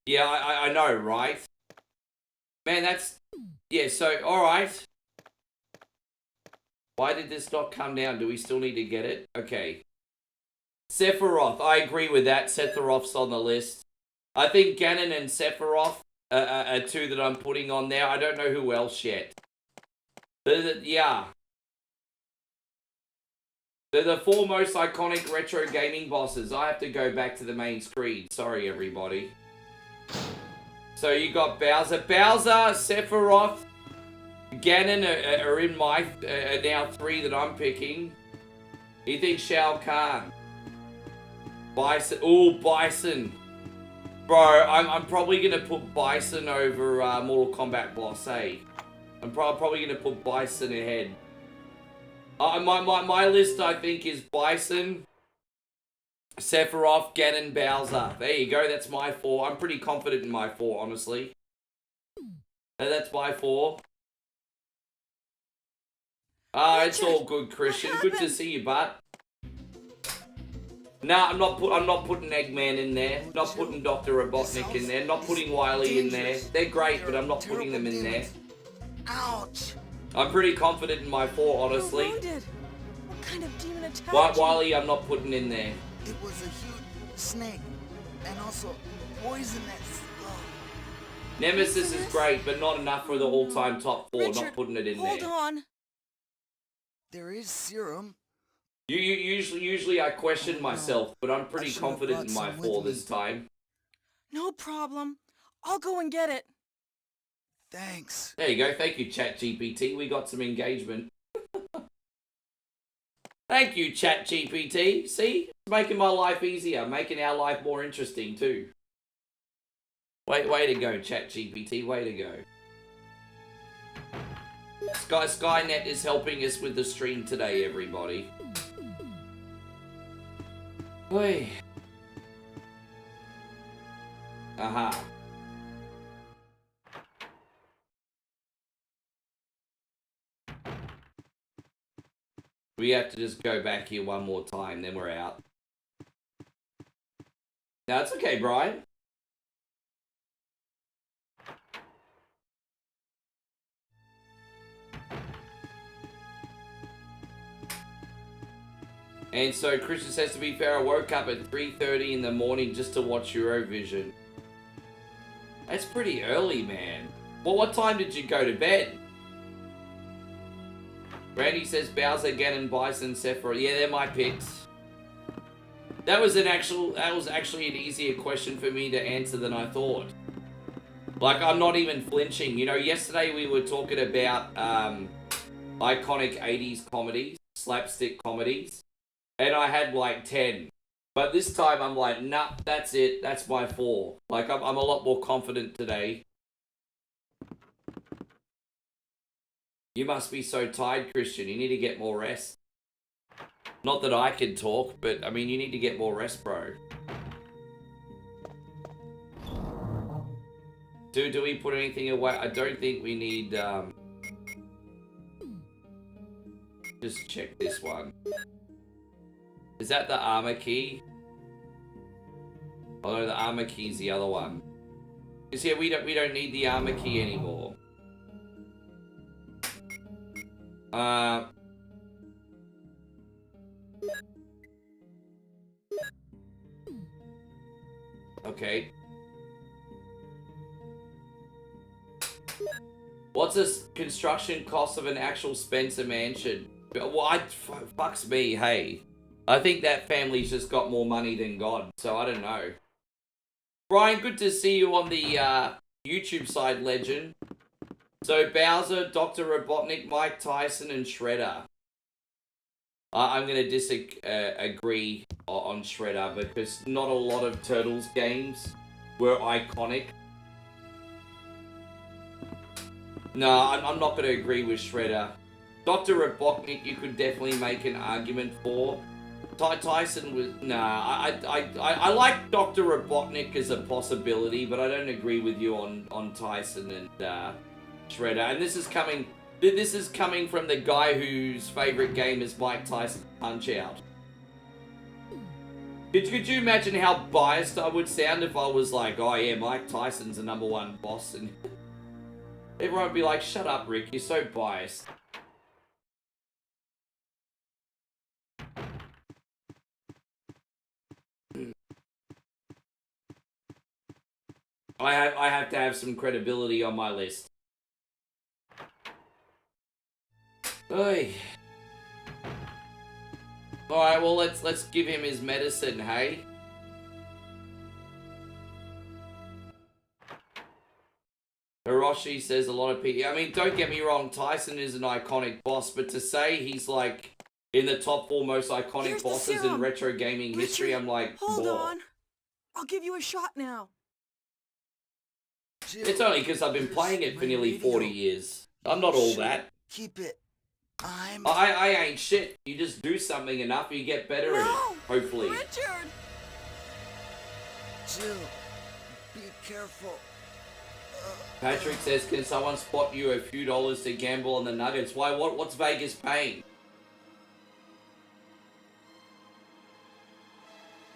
Yeah, I know, right? Man, that's... Yeah, so, alright. Why did this not come down? Do we still need to get it? Okay. Sephiroth. I agree with that. Sephiroth's on the list. I think Ganon and Sephiroth are 2 that I'm putting on there. I don't know who else yet. Yeah. They're the 4 most iconic retro gaming bosses. I have to go back to the main screen. Sorry, everybody. So you got Bowser. Bowser, Sephiroth, Ganon are in my now 3 that I'm picking. You think Shao Kahn? Bison. Ooh, Bison. Bro, I'm probably gonna put Bison over Mortal Kombat Boss, hey? I'm probably gonna put Bison ahead. My list, I think, is Bison, Sephiroth, Ganon, Bowser. There you go, that's my 4. I'm pretty confident in my 4, honestly. And that's my 4. It's all good, Christian. Good to see you, bud. Nah, I'm not putting Eggman in there. Not putting Dr. Robotnik in there. Not putting Wily in there. They're great, but I'm not putting them in there. Ouch! I'm pretty confident in my 4, honestly. You're wounded. What kind of demon attacked you? Wily, I'm not putting in there. It was a huge snake, and also poisonous. Oh. Nemesis is great, but not enough for the all-time top 4. Richard, Not putting it in hold there. on. There is serum. Usually I question myself, but I'm pretty confident in my 4 this time. No problem. I'll go and get it. Thanks. There you go. Thank you, ChatGPT. We got some engagement. Thank you, ChatGPT. See? It's making my life easier. Making our life more interesting, too. Way to go, ChatGPT. Way to go. Skynet is helping us with the stream today, everybody. Oi. Aha. We have to just go back here one more time, then we're out. No, it's okay, Brian. And so Christian says, to be fair, I woke up at 3:30 in the morning just to watch Eurovision. That's pretty early, man. Well, what time did you go to bed? Randy says Bowser, Ganon, Bison, Sephiroth. Yeah, they're my picks. That was actually an easier question for me to answer than I thought. Like, I'm not even flinching. You know, yesterday we were talking about iconic 80s comedies, slapstick comedies. And I had like 10. But this time I'm like, nah, that's it. That's my 4. Like, I'm a lot more confident today. You must be so tired, Christian. You need to get more rest. Not that I can talk, but I mean, you need to get more rest, bro. Do we put anything away? I don't think we need, just check this one. Is that the armor key? Oh no, the armor key's the other one. Cause yeah, we don't need the armor key anymore. Okay. What's the construction cost of an actual Spencer mansion? Well, fucks me, hey. I think that family's just got more money than God, so I don't know. Brian, good to see you on the YouTube side, legend. So Bowser, Dr. Robotnik, Mike Tyson, and Shredder. I'm going to disagree on Shredder because not a lot of Turtles games were iconic. No, I'm not going to agree with Shredder. Dr. Robotnik, you could definitely make an argument for. Tyson was... Nah, I like Dr. Robotnik as a possibility, but I don't agree with you on Tyson and Shredder. And this is coming from the guy whose favorite game is Mike Tyson Punch-Out. Could you imagine how biased I would sound if I was like, oh yeah, Mike Tyson's the #1 boss, and everyone would be like, shut up, Rick, you're so biased. I have to have some credibility on my list. Oy. Alright, well let's give him his medicine, hey? Hiroshi says a lot of people... I mean, don't get me wrong, Tyson is an iconic boss, but to say he's like in the top 4 most iconic bosses in retro gaming history, I'm like, hold on. I'll give you a shot now. Jill, It's only because I've been playing it for nearly 40 years. I'm not all that. Keep it. I ain't shit. You just do something enough, you get better at it. Hopefully. Richard! Jill, be careful. Patrick says, can someone spot you a few dollars to gamble on the Nuggets? Why? What's Vegas paying?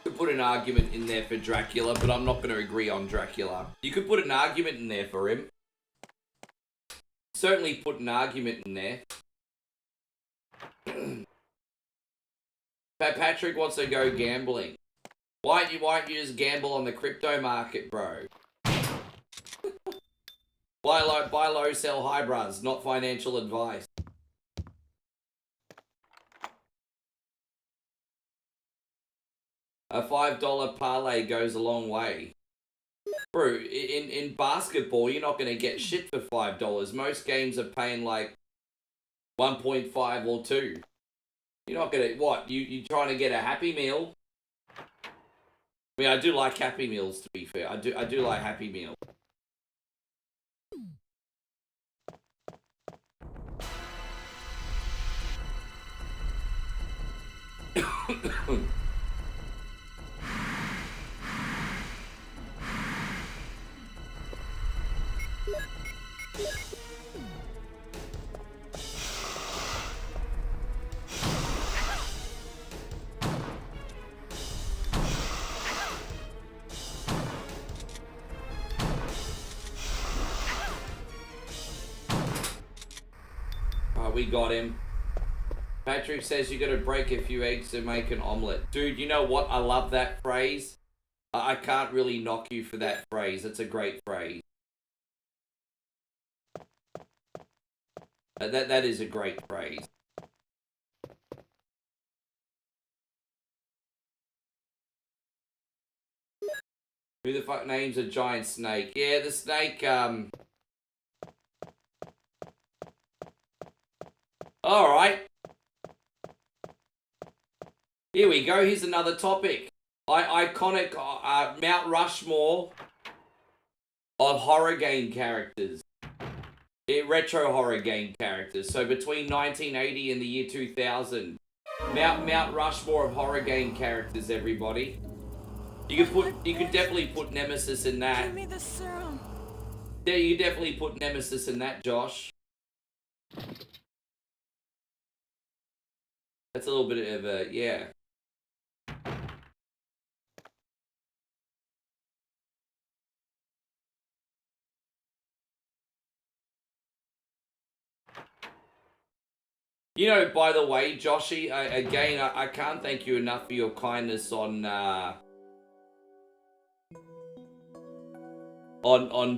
Could put an argument in there for Dracula, but I'm not going to agree on Dracula. You could put an argument in there for him. Certainly put an argument in there. Patrick wants to go gambling. Why don't you just gamble on the crypto market, bro? Buy low, sell high, bros. Not financial advice. A $5 parlay goes a long way. Bro, in basketball, you're not going to get shit for $5. Most games are paying like 1.5 or 2. You're not going to... What? You trying to get a Happy Meal? I mean, I do like Happy Meals, to be fair. I do like Happy Meal. We got him. Patrick says you gotta break a few eggs to make an omelette. Dude, you know what? I love that phrase. I can't really knock you for that phrase. It's a great phrase. That is a great phrase. Who the fuck names a giant snake? Yeah, the snake, Alright. Here we go. Here's another topic. Iconic Mount Rushmore of horror game characters. Retro horror game characters. So between 1980 and the year 2000. Mount Rushmore of horror game characters, everybody. You could definitely put Nemesis in that. Give me the serum. Yeah, you could definitely put Nemesis in that, Josh. That's a little bit of a, yeah. You know, by the way, Joshy, again, I can't thank you enough for your kindness on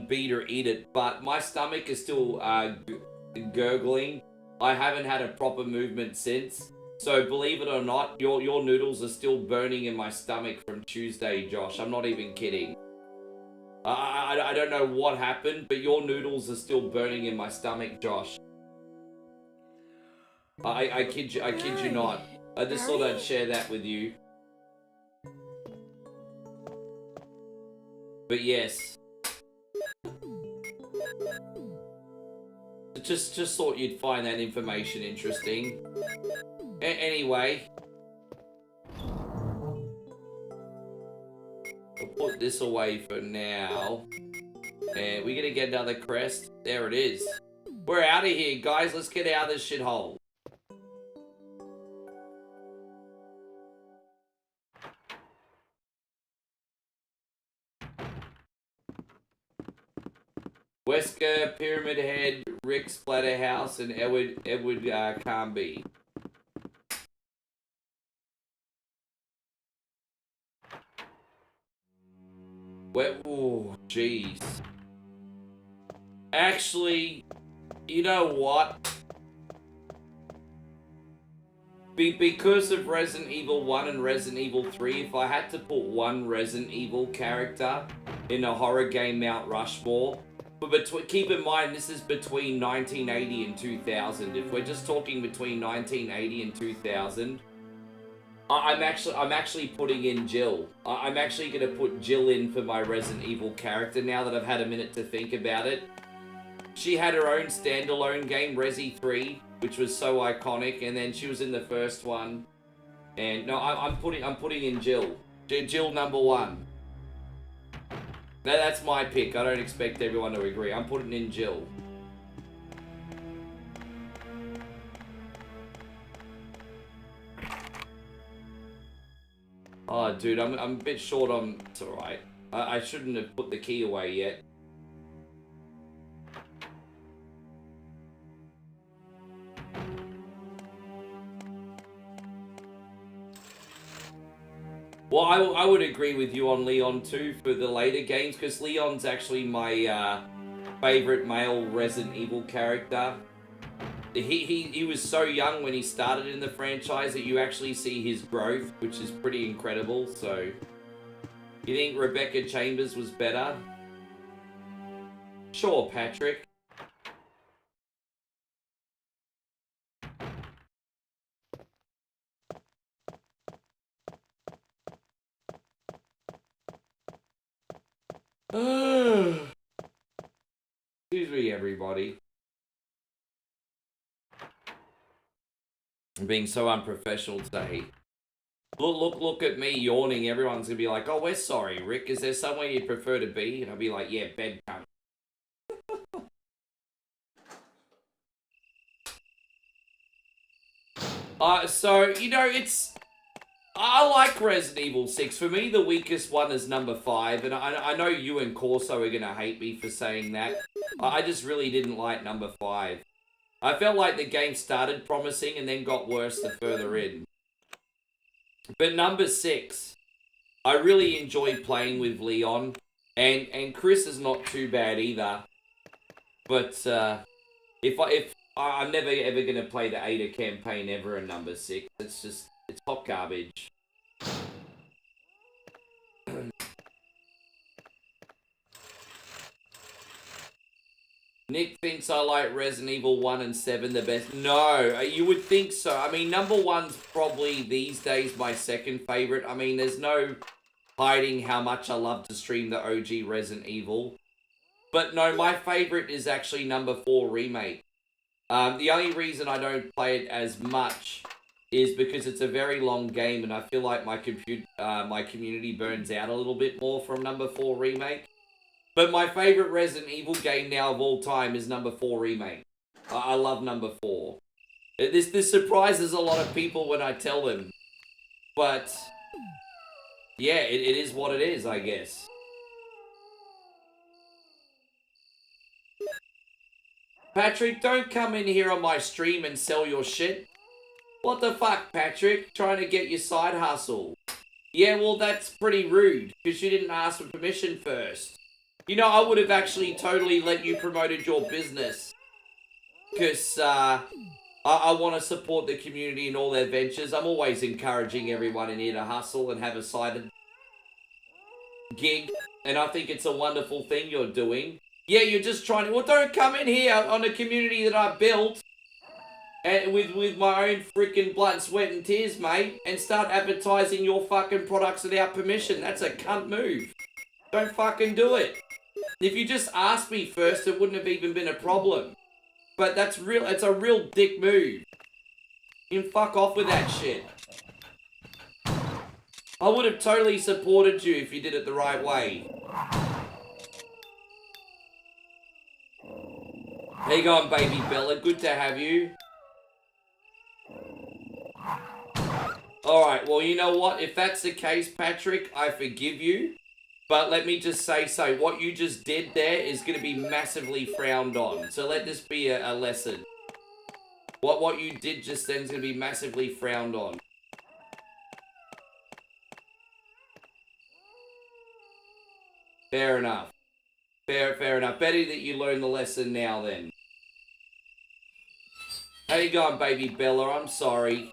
Beat or Eat It, but my stomach is still gurgling. I haven't had a proper movement since. So believe it or not, your noodles are still burning in my stomach from Tuesday, Josh. I'm not even kidding. I don't know what happened, but your noodles are still burning in my stomach, Josh. I kid you not. I just thought I'd share that with you. But yes. Just thought you'd find that information interesting. Anyway. We'll put this away for now. And we're gonna get another crest. There it is. We're out of here, guys. Let's get out of this shithole. Wesker, Pyramid Head, Rick Splatterhouse, and Edward Carnby. Oh, jeez. Actually, you know what? Because of Resident Evil 1 and Resident Evil 3, if I had to put one Resident Evil character in a horror game Mount Rushmore, but keep in mind, this is between 1980 and 2000. If we're just talking between 1980 and 2000, I'm actually putting in Jill. I'm actually going to put Jill in for my Resident Evil character now that I've had a minute to think about it. She had her own standalone game, Resi 3, which was so iconic, and then she was in the first one. And no, I'm putting in Jill. Jill number 1. That's my pick. I don't expect everyone to agree. I'm putting in Jill. Oh, dude, I'm a bit short on... It's alright. I shouldn't have put the key away yet. Well, I would agree with you on Leon too for the later games, because Leon's actually my favorite male Resident Evil character. He was so young when he started in the franchise that you actually see his growth, which is pretty incredible. So, you think Rebecca Chambers was better? Sure, Patrick. Excuse me, everybody. I'm being so unprofessional today. Look at me yawning. Everyone's gonna be like, "Oh, we're sorry, Rick. Is there somewhere you'd prefer to be?" And I'll be like, "Yeah, bed, cunt." So you know, I like Resident Evil 6. For me, the weakest one is number 5, and I know you and Corso are gonna hate me for saying that. I just really didn't like number 5. I felt like the game started promising and then got worse the further in. But number 6, I really enjoyed playing with Leon, and Chris is not too bad either. But if I'm never ever gonna play the Ada campaign ever in number 6. It's hot garbage. Nick thinks I like Resident Evil 1 and 7 the best. No, you would think so. I mean, number 1's probably these days my second favorite. I mean, there's no hiding how much I love to stream the OG Resident Evil. But no, my favorite is actually number 4 Remake. The only reason I don't play it as much is because it's a very long game, and I feel like my community burns out a little bit more from number 4 Remake. But my favorite Resident Evil game now of all time is number 4 Remake. I love number 4. This surprises a lot of people when I tell them. But, yeah, it is what it is, I guess. Patrick, don't come in here on my stream and sell your shit. What the fuck, Patrick? Trying to get your side hustle. Yeah, well, that's pretty rude, because you didn't ask for permission first. You know, I would have actually totally let you promoted your business. Because I want to support the community in all their ventures. I'm always encouraging everyone in here to hustle and have a side gig. And I think it's a wonderful thing you're doing. Yeah, you're just trying to... Well, don't come in here on a community that I built and with my own freaking blood, sweat, and tears, mate, and start advertising your fucking products without permission. That's a cunt move. Don't fucking do it. If you just asked me first, it wouldn't have even been a problem. But it's a real dick move. You can fuck off with that shit. I would have totally supported you if you did it the right way. How you going, baby Bella? Good to have you. Alright, well, you know what? If that's the case, Patrick, I forgive you. But let me just say so. What you just did there is going to be massively frowned on. So let this be a lesson. What you did just then is going to be massively frowned on. Fair enough. Fair enough. Better that you learn the lesson now then. How you going, baby Bella? I'm sorry.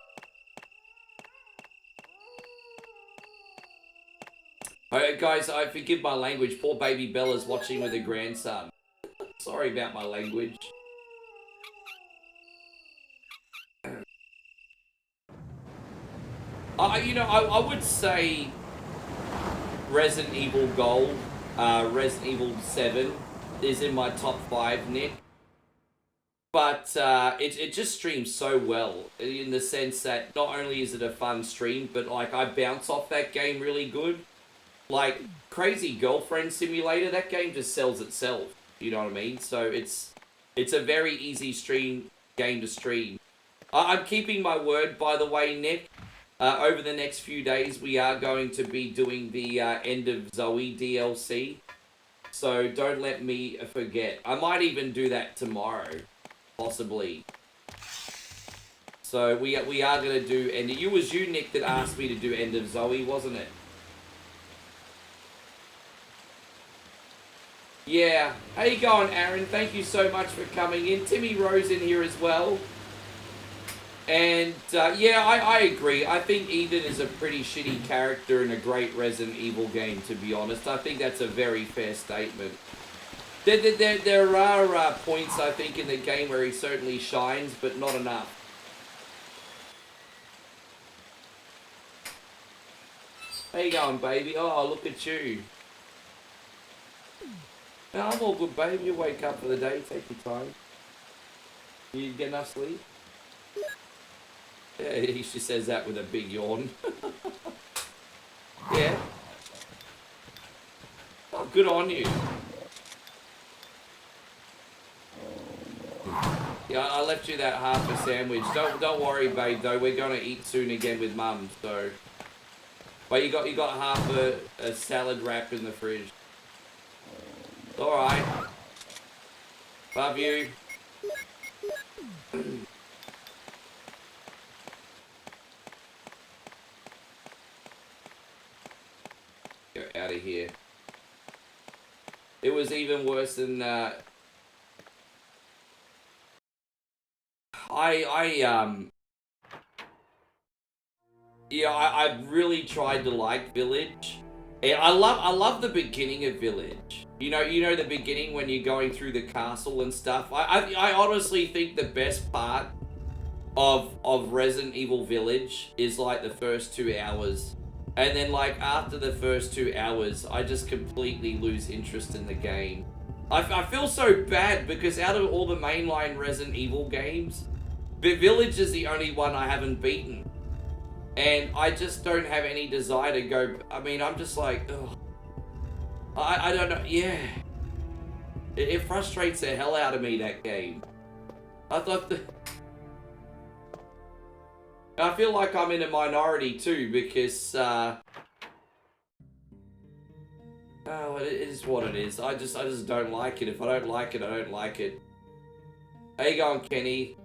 Alright, guys, I forgive my language. Poor baby Bella's watching with her grandson. Sorry about my language. I would say Resident Evil Gold, Resident Evil 7 is in my top 5, Nick. But it just streams so well in the sense that not only is it a fun stream, but like I bounce off that game really good. Like Crazy Girlfriend Simulator, that game just sells itself. You know what I mean? So it's a very easy game to stream. I'm keeping my word, by the way, Nick. Over the next few days, we are going to be doing the End of Zoe DLC. So don't let me forget. I might even do that tomorrow, possibly. So we are going to do... And it was you, Nick, that asked me to do End of Zoe, wasn't it? Yeah. How you going, Aaron? Thank you so much for coming in. Timmy Rose in here as well. And, yeah, I agree. I think Ethan is a pretty shitty character in a great Resident Evil game, to be honest. I think that's a very fair statement. There are points, I think, in the game where he certainly shines, but not enough. How you going, baby? Oh, look at you. No, I'm all good, babe. You wake up for the day. Take your time. You get enough sleep? Yeah, he just says that with a big yawn. Yeah. Oh, good on you. Yeah, I left you that half a sandwich. Don't worry, babe. Though we're gonna eat soon again with Mum. So, but you got half a salad wrap in the fridge. All right. Love you. Get out of here. It was even worse than I really tried to like Village. And I love the beginning of Village. You know the beginning when you're going through the castle and stuff. I honestly think the best part of Resident Evil Village is like the first 2 hours. And then, like, after the first 2 hours, I just completely lose interest in the game. I feel so bad because out of all the mainline Resident Evil games, the Village is the only one I haven't beaten. And I just don't have any desire to go... I mean, I'm just like, ugh. I don't know, yeah. It frustrates the hell out of me, that game. I feel like I'm in a minority too, because, oh, it is what it is. I just don't like it. If I don't like it, I don't like it. How you going, Kenny?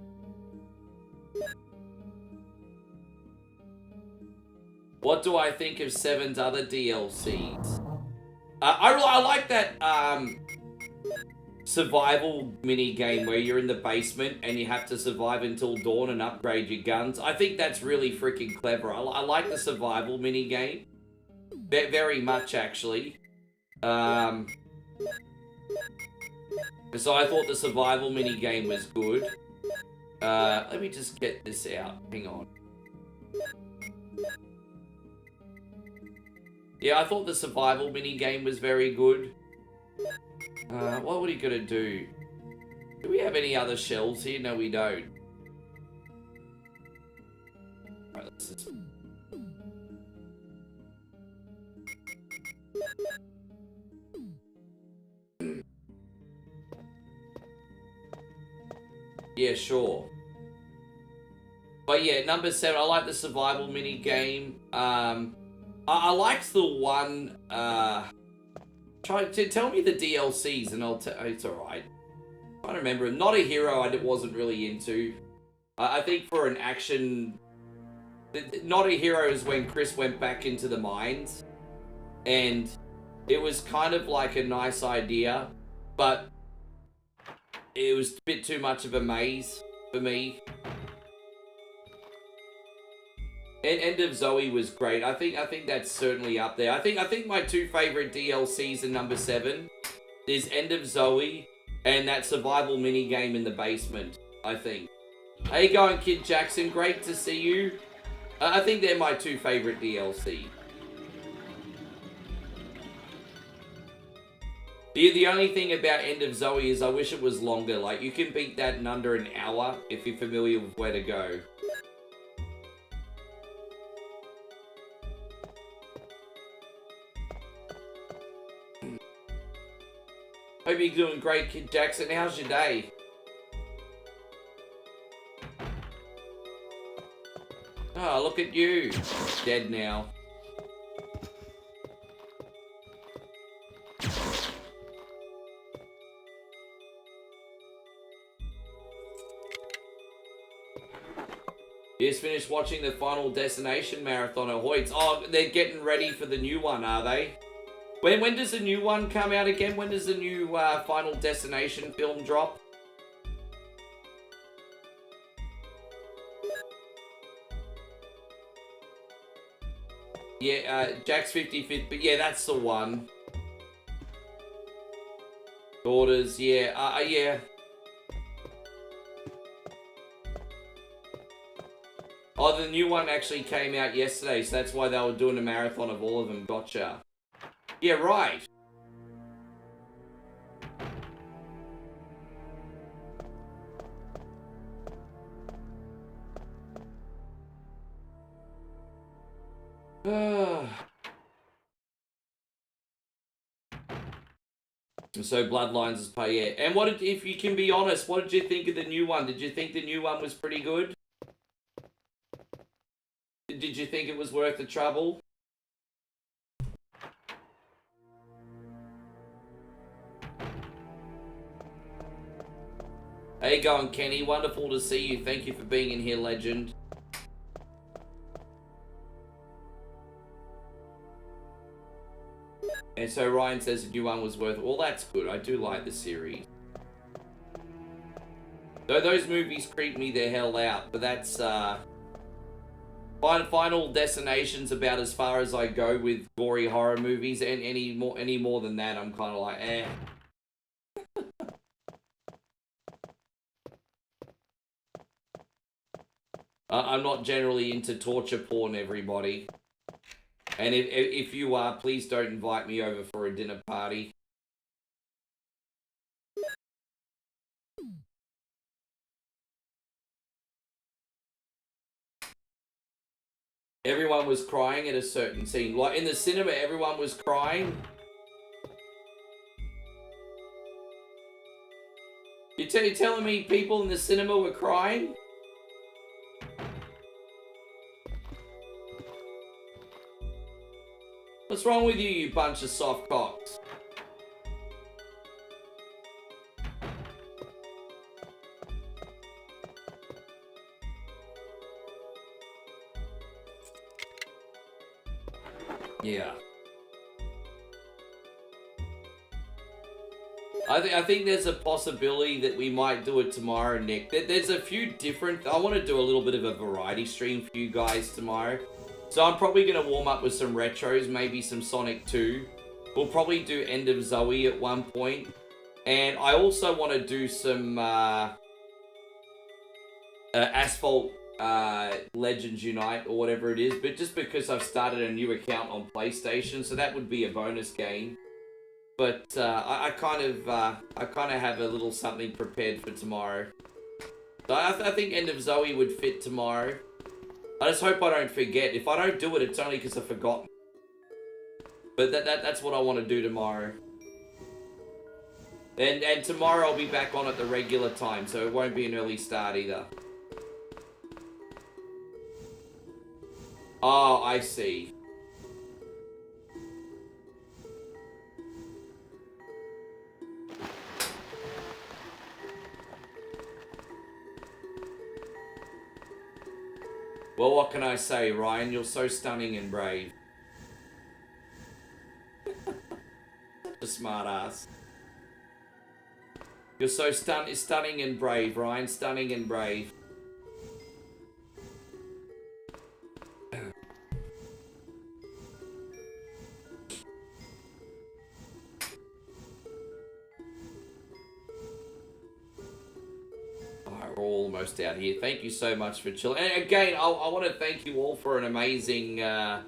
What do I think of 7's other DLCs? I like that, survival mini game where you're in the basement and you have to survive until dawn and upgrade your guns. I think that's really freaking clever. I like the survival mini game very much, actually. So I thought the survival mini game was good. Let me just get this out. Hang on. Yeah, I thought the survival mini game was very good. What are you gonna do? Do we have any other shells here? No, we don't. Alright, let's just... Yeah, sure. But yeah, number 7, I like the survival mini game. I liked the one, try to tell me the DLCs and I'll tell. It's alright. I don't remember. Not a Hero I wasn't really into. I think for an action... Not a Hero is when Chris went back into the mines. And it was kind of like a nice idea. But it was a bit too much of a maze for me. And End of Zoe was great. I think that's certainly up there. I think my 2 favorite DLCs in number 7 is End of Zoe and that survival mini game in the basement, I think. How you going, Kid Jackson? Great to see you. I think they're my two favorite DLC. The only thing about End of Zoe is I wish it was longer. Like, you can beat that in under an hour if you're familiar with where to go. Hope you're doing great, Kid Jackson. How's your day? Oh, look at you. Dead now. Just finished watching the Final Destination marathon at Hoyt's. Oh, they're getting ready for the new one, are they? When does the new one come out again? When does the new Final Destination film drop? Yeah, Jack's 55th, but yeah, that's the one. Daughters, yeah, yeah. Oh, the new one actually came out yesterday, so that's why they were doing a marathon of all of them. Gotcha. Yeah, right. So Bloodlines is pay, yeah. And what did, if you can be honest, what did you think of the new one? Did you think the new one was pretty good? Did you think it was worth the trouble? How you going, Kenny? Wonderful to see you. Thank you for being in here, legend. And so Ryan says the new one was worth it. Well, that's good. I do like the series. Though those movies creep me the hell out, but that's Final Destination's about as far as I go with gory horror movies, and any more than that, I'm kind of like, eh. I'm not generally into torture porn, everybody. And if you are, please don't invite me over for a dinner party. Everyone was crying at a certain scene. Like in the cinema, everyone was crying. You're telling me people in the cinema were crying? What's wrong with you, you bunch of soft cocks? Yeah. I think there's a possibility that we might do it tomorrow, Nick. There's a few different... I want to do a little bit of a variety stream for you guys tomorrow. So I'm probably going to warm up with some retros, maybe some Sonic 2. We'll probably do End of Zoe at one point. And I also want to do some Asphalt Legends Unite or whatever it is. But just because I've started a new account on PlayStation, so that would be a bonus game. But I kind of have a little something prepared for tomorrow. So I think End of Zoe would fit tomorrow. I just hope I don't forget. If I don't do it, it's only because I've forgotten. But that's what I want to do tomorrow. And tomorrow I'll be back on at the regular time, so it won't be an early start either. Oh, I see. Well, what can I say, Ryan? You're so stunning and brave. Such a smart ass. You're so stunning and brave, Ryan. Stunning and brave. Alright, we're almost almost out here. Thank you so much for chilling. And again, I want to thank you all for an amazing, I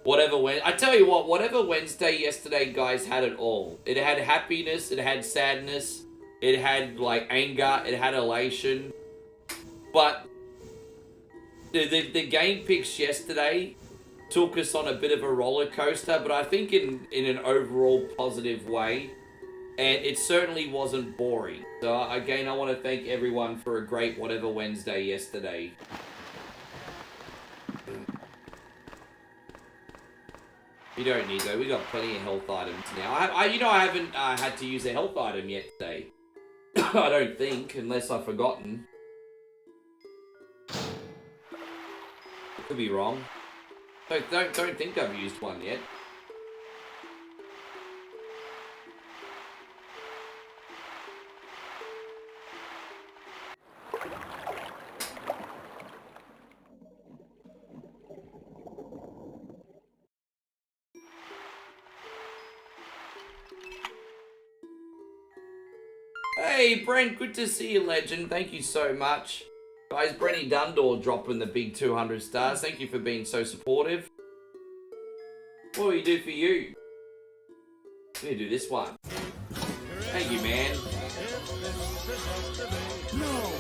tell you what, whatever Wednesday yesterday, guys, had it all. It had happiness, it had sadness, it had, like, anger, it had elation. But the game picks yesterday took us on a bit of a roller coaster, but I think in an overall positive way. And it certainly wasn't boring. So again, I want to thank everyone for a great whatever Wednesday yesterday. You don't need though. We got plenty of health items now. I haven't had to use a health item yet today. I don't think, unless I've forgotten. Could be wrong. Don't think I've used one yet. Hey, Brent, good to see you, legend. Thank you so much. Guys, Brenny Dundor dropping the big 200 stars. Thank you for being so supportive. What do we do for you? I'm gonna do this one. Thank you, man. No.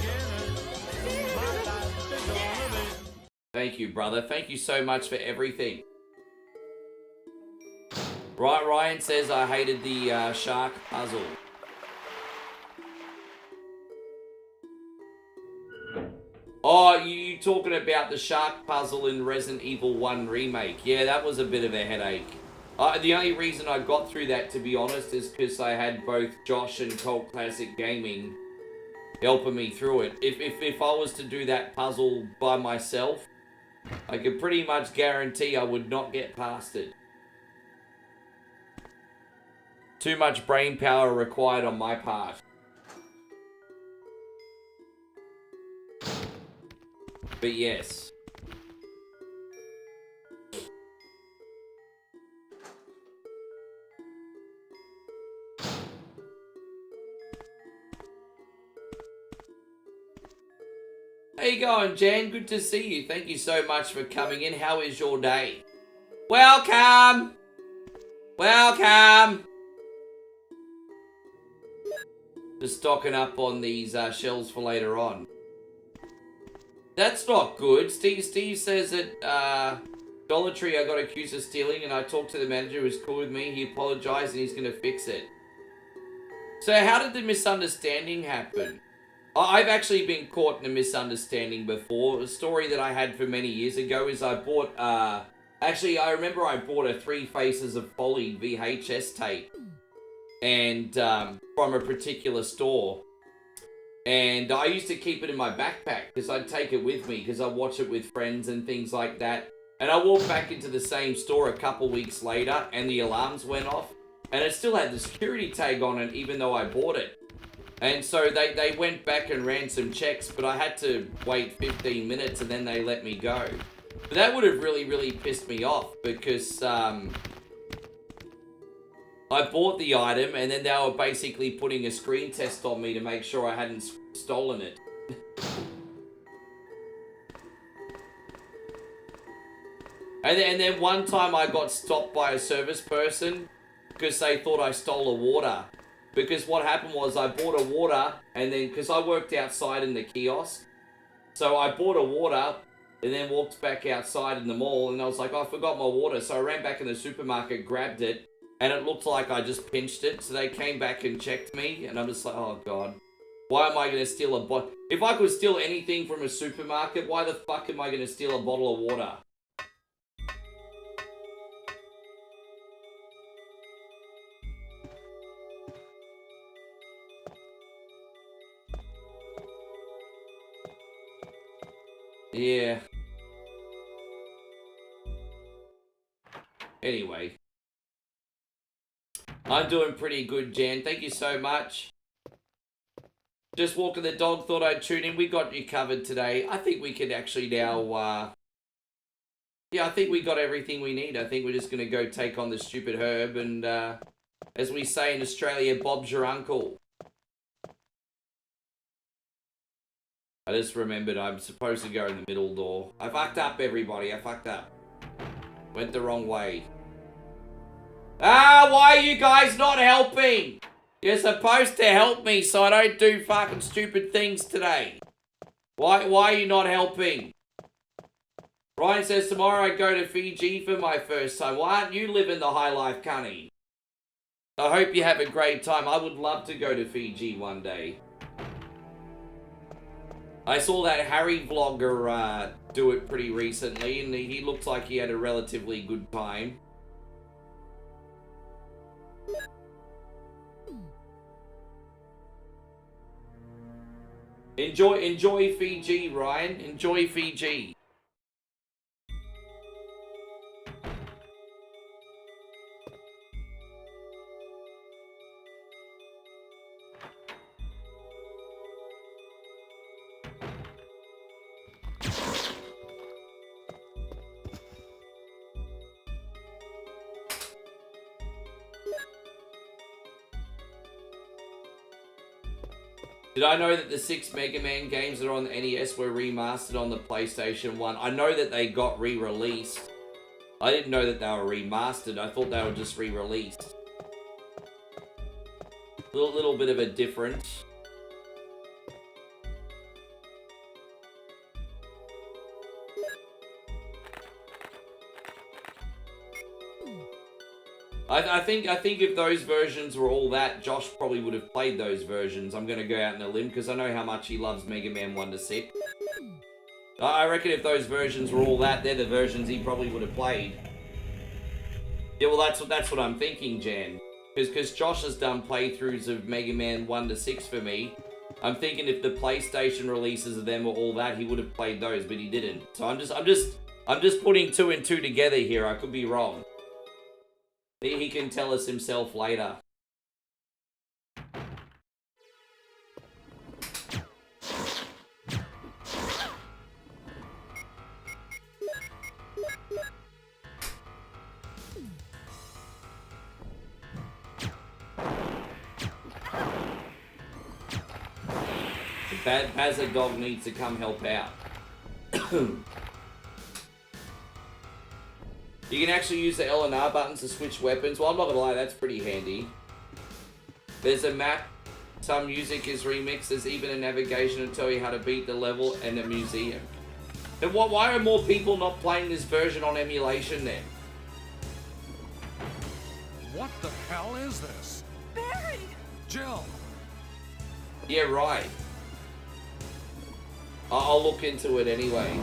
Thank you, brother. Thank you so much for everything. Right, Ryan says I hated the shark puzzle. Oh, you talking about the shark puzzle in Resident Evil 1 Remake. Yeah, that was a bit of a headache. The only reason I got through that, to be honest, is because I had both Josh and Cult Classic Gaming helping me through it. If I was to do that puzzle by myself, I could pretty much guarantee I would not get past it. Too much brain power required on my part. But yes. How you going, Jan? Good to see you. Thank you so much for coming in. How is your day? Welcome! Welcome! Just stocking up on these shells for later on. That's not good. Steve says that Dollar Tree I got accused of stealing and I talked to the manager who was cool with me. He apologized and he's going to fix it. So how did the misunderstanding happen? I've actually been caught in a misunderstanding before. A story that I had for many years ago is I bought... actually, I remember I bought a Three Faces of Folly VHS tape. And from a particular store. And I used to keep it in my backpack because I'd take it with me because I'd watch it with friends and things like that. And I walked back into the same store a couple weeks later and the alarms went off. And it still had the security tag on it even though I bought it. And so they went back and ran some checks, but I had to wait 15 minutes and then they let me go. But that would have really, really pissed me off because... I bought the item, and then they were basically putting a screen test on me to make sure I hadn't stolen it. and then one time I got stopped by a service person because they thought I stole a water. Because what happened was I bought a water, and then, because I worked outside in the kiosk, so I bought a water, and then walked back outside in the mall, and I was like, oh, I forgot my water. So I ran back in the supermarket, grabbed it, and it looked like I just pinched it. So they came back and checked me. And I'm just like, oh, God. Why am I going to steal a bottle? If I could steal anything from a supermarket, why the fuck am I going to steal a bottle of water? Yeah. Anyway. I'm doing pretty good, Jan. Thank you so much. Just walking the dog, thought I'd tune in. We got you covered today. I think we can actually now, yeah, I think we got everything we need. I think we're just going to go take on the stupid herb and, as we say in Australia, Bob's your uncle. I just remembered I'm supposed to go in the middle door. I fucked up, everybody. I fucked up. Went the wrong way. Ah, why are you guys not helping? You're supposed to help me so I don't do fucking stupid things today. Why are you not helping? Ryan says tomorrow I go to Fiji for my first time. Why aren't you living the high life, Cunny? I hope you have a great time. I would love to go to Fiji one day. I saw that Harry vlogger do it pretty recently, and he looked like he had a relatively good time. Enjoy Fiji, Ryan. Enjoy Fiji. Did I know that the 6 Mega Man games that are on the NES were remastered on the PlayStation 1? I know that they got re-released. I didn't know that they were remastered. I thought they were just re-released. Little bit of a difference. I think if those versions were all that, Josh probably would have played those versions. I'm going to go out on a limb because I know how much he loves Mega Man 1 to 6. I reckon if those versions were all that, they're the versions he probably would have played. Yeah, well, that's what I'm thinking, Jan. Because Josh has done playthroughs of Mega Man 1 to 6 for me. I'm thinking if the PlayStation releases of them were all that, he would have played those, but he didn't. So I'm just putting 2 and 2 together here. I could be wrong. He can tell us himself later. Bazza Dog needs to come help out. You can actually use the L and R buttons to switch weapons. Well, I'm not gonna lie, that's pretty handy. There's a map. Some music is remixed. There's even a navigation to tell you how to beat the level and a museum. Then why are more people not playing this version on emulation then? What the hell is this? Barry! Jill! Yeah, right. I'll look into it anyway.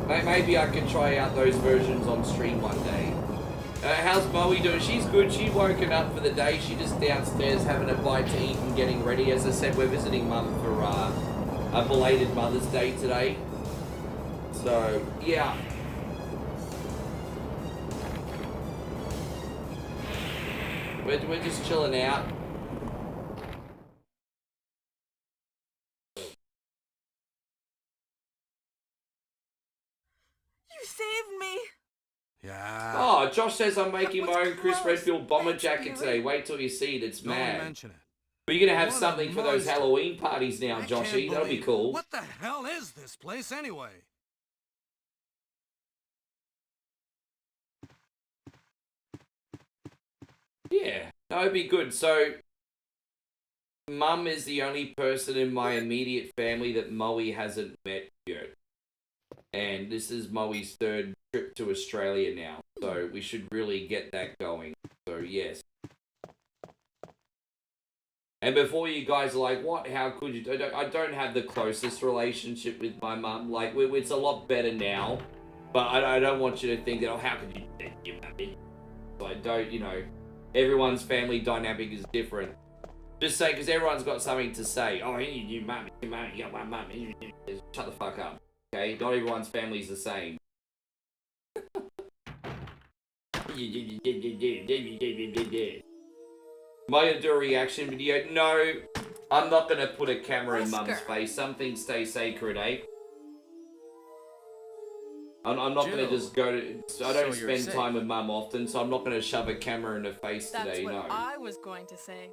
Maybe I can try out those versions on stream one day. How's Moe doing? She's good. She's woken up for the day. She's just downstairs having a bite to eat and getting ready. As I said, we're visiting Mum for a belated Mother's Day today. So, yeah. We're just chilling out. Saved me. Yeah. Oh, Josh says I'm making my own Chris Redfield bomber jacket today. Wait till you see it. It's mad. Don't mention it. We're gonna have something for those Halloween parties now, Joshy. That'll be cool. What the hell is this place anyway? Yeah, that would be good. So, Mum is the only person in my immediate family that Moe hasn't met yet. And this is Moe's 3rd trip to Australia now. So we should really get that going. So yes. And before you guys are like, what? How could you? I don't have the closest relationship with my mum. Like, it's a lot better now. But I don't want you to think that, oh, how could you? So I don't, everyone's family dynamic is different. Just say, because everyone's got something to say. Oh, you mum, you got my mum. Shut the fuck up. Okay, not everyone's family's the same. Am I gonna do a reaction video? No, I'm not gonna put a camera in Mum's face. Some things stay sacred, eh? I'm not gonna just go to. I don't spend time with Mum often, so I'm not gonna shove a camera in her face today. That's No. what I was going to say.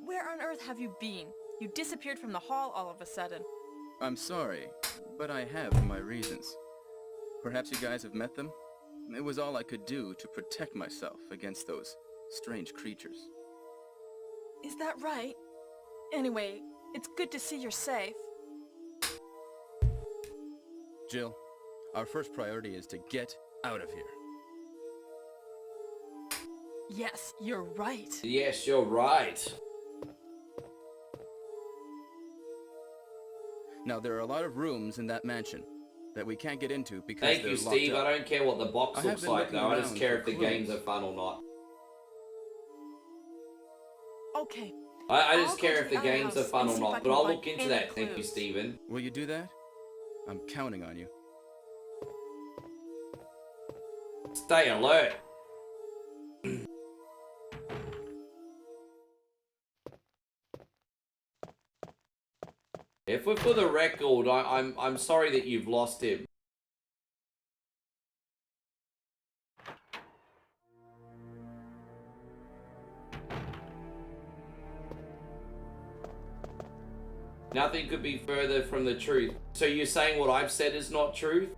Where on earth have you been? You disappeared from the hall all of a sudden. I'm sorry, but I have my reasons. Perhaps you guys have met them? It was all I could do to protect myself against those strange creatures. Is that right? Anyway, it's good to see you're safe. Jill, our first priority is to get out of here. Yes, you're right. Yes, you're right. Now, there are a lot of rooms in that mansion that we can't get into because Thank they're you, locked Steve. up. I don't care what the box I have looks been like, looking though. I just around care for if the clues. games are fun or not. Okay. I I'll just go care to if the the games are outhouse fun and or see if I not, can but I'll find look into any that. Thank you, clues. Steven. Will you do that? I'm counting on you. Stay alert. If we're for the record, I'm sorry that you've lost him. Nothing could be further from the truth. So you're saying what I've said is not truth?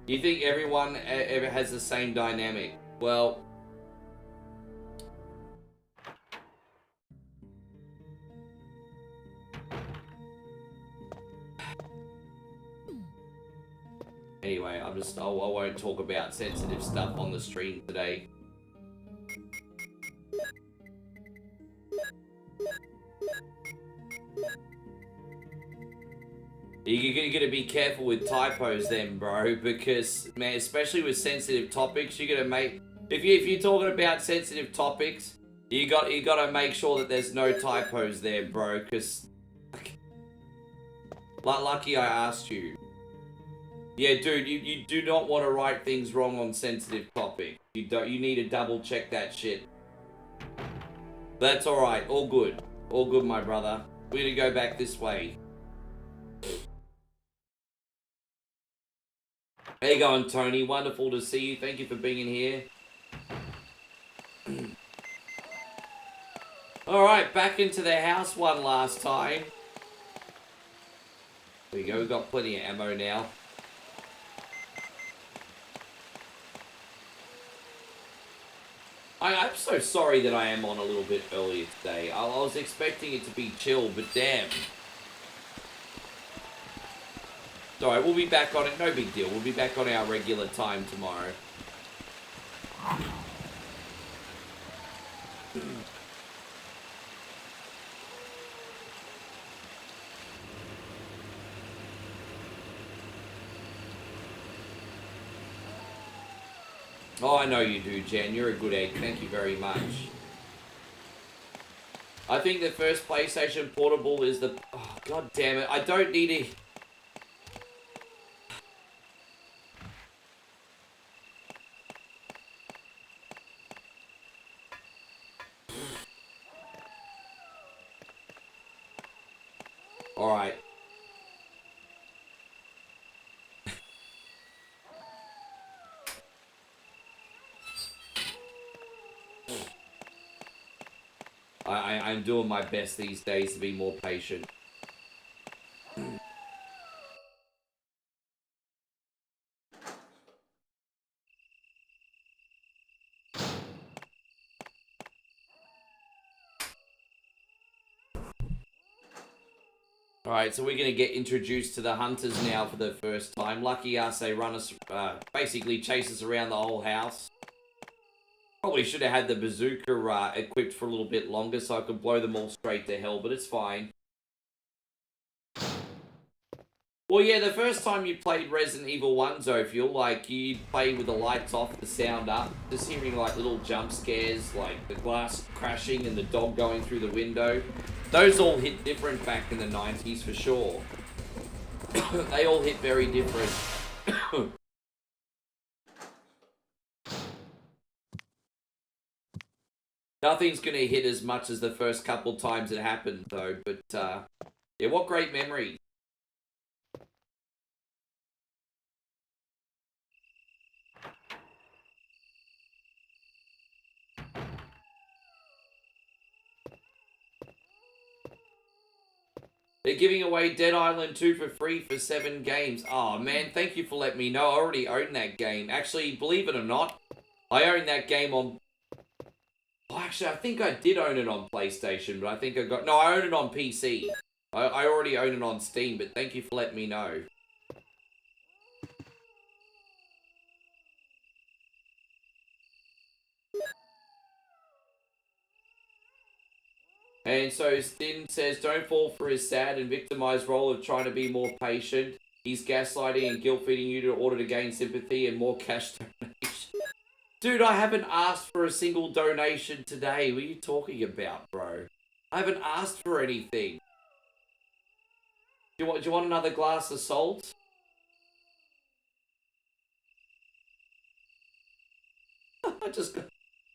You think everyone ever has the same dynamic? Well... Anyway, I won't talk about sensitive stuff on the stream today. You're gonna be careful with typos then, bro, because, man, especially with sensitive topics, you're gonna make... If you're talking about sensitive topics, you gotta make sure that there's no typos there, bro, because... Lucky I asked you. Yeah, dude, you do not want to write things wrong on sensitive topics. You need to double check that shit. That's alright, all good. All good, my brother. We're gonna go back this way. How you going, Tony? Wonderful to see you. Thank you for being in here. Alright, back into the house one last time. There we go, we've got plenty of ammo now. I'm so sorry that I am on a little bit earlier today. I was expecting it to be chill, but damn. Alright, we'll be back on it. No big deal. We'll be back on our regular time tomorrow. Oh, I know you do, Jen. You're a good egg. Thank you very much. I think the first PlayStation Portable is the... Oh, God damn it. I don't need to... Alright. I'm doing my best these days to be more patient. Alright, so we're going to get introduced to the hunters now for the first time. Lucky us, they run us, basically chase us around the whole house. Probably should have had the bazooka equipped for a little bit longer so I could blow them all straight to hell, but it's fine. Well, yeah, the first time you played Resident Evil 1, Zophiel, like, you played with the lights off, the sound up, just hearing, like, little jump scares, like the glass crashing and the dog going through the window. Those all hit different back in the 90s, for sure. They all hit very different. Nothing's going to hit as much as the first couple times it happened, though, but, yeah, what great memory. They're giving away Dead Island 2 for free for 7 games. Oh man, thank you for letting me know. I already own that game. Actually, believe it or not, I own that game on... Oh, actually, I think I did own it on PlayStation, but I think I got... No, I own it on PC. I already own it on Steam, but thank you for letting me know. And so Stin says, don't fall for his sad and victimized role of trying to be more patient. He's gaslighting and guilt-feeding you in order to gain sympathy and more cash donation. Dude, I haven't asked for a single donation today. What are you talking about, bro? I haven't asked for anything. Do you want another glass of salt?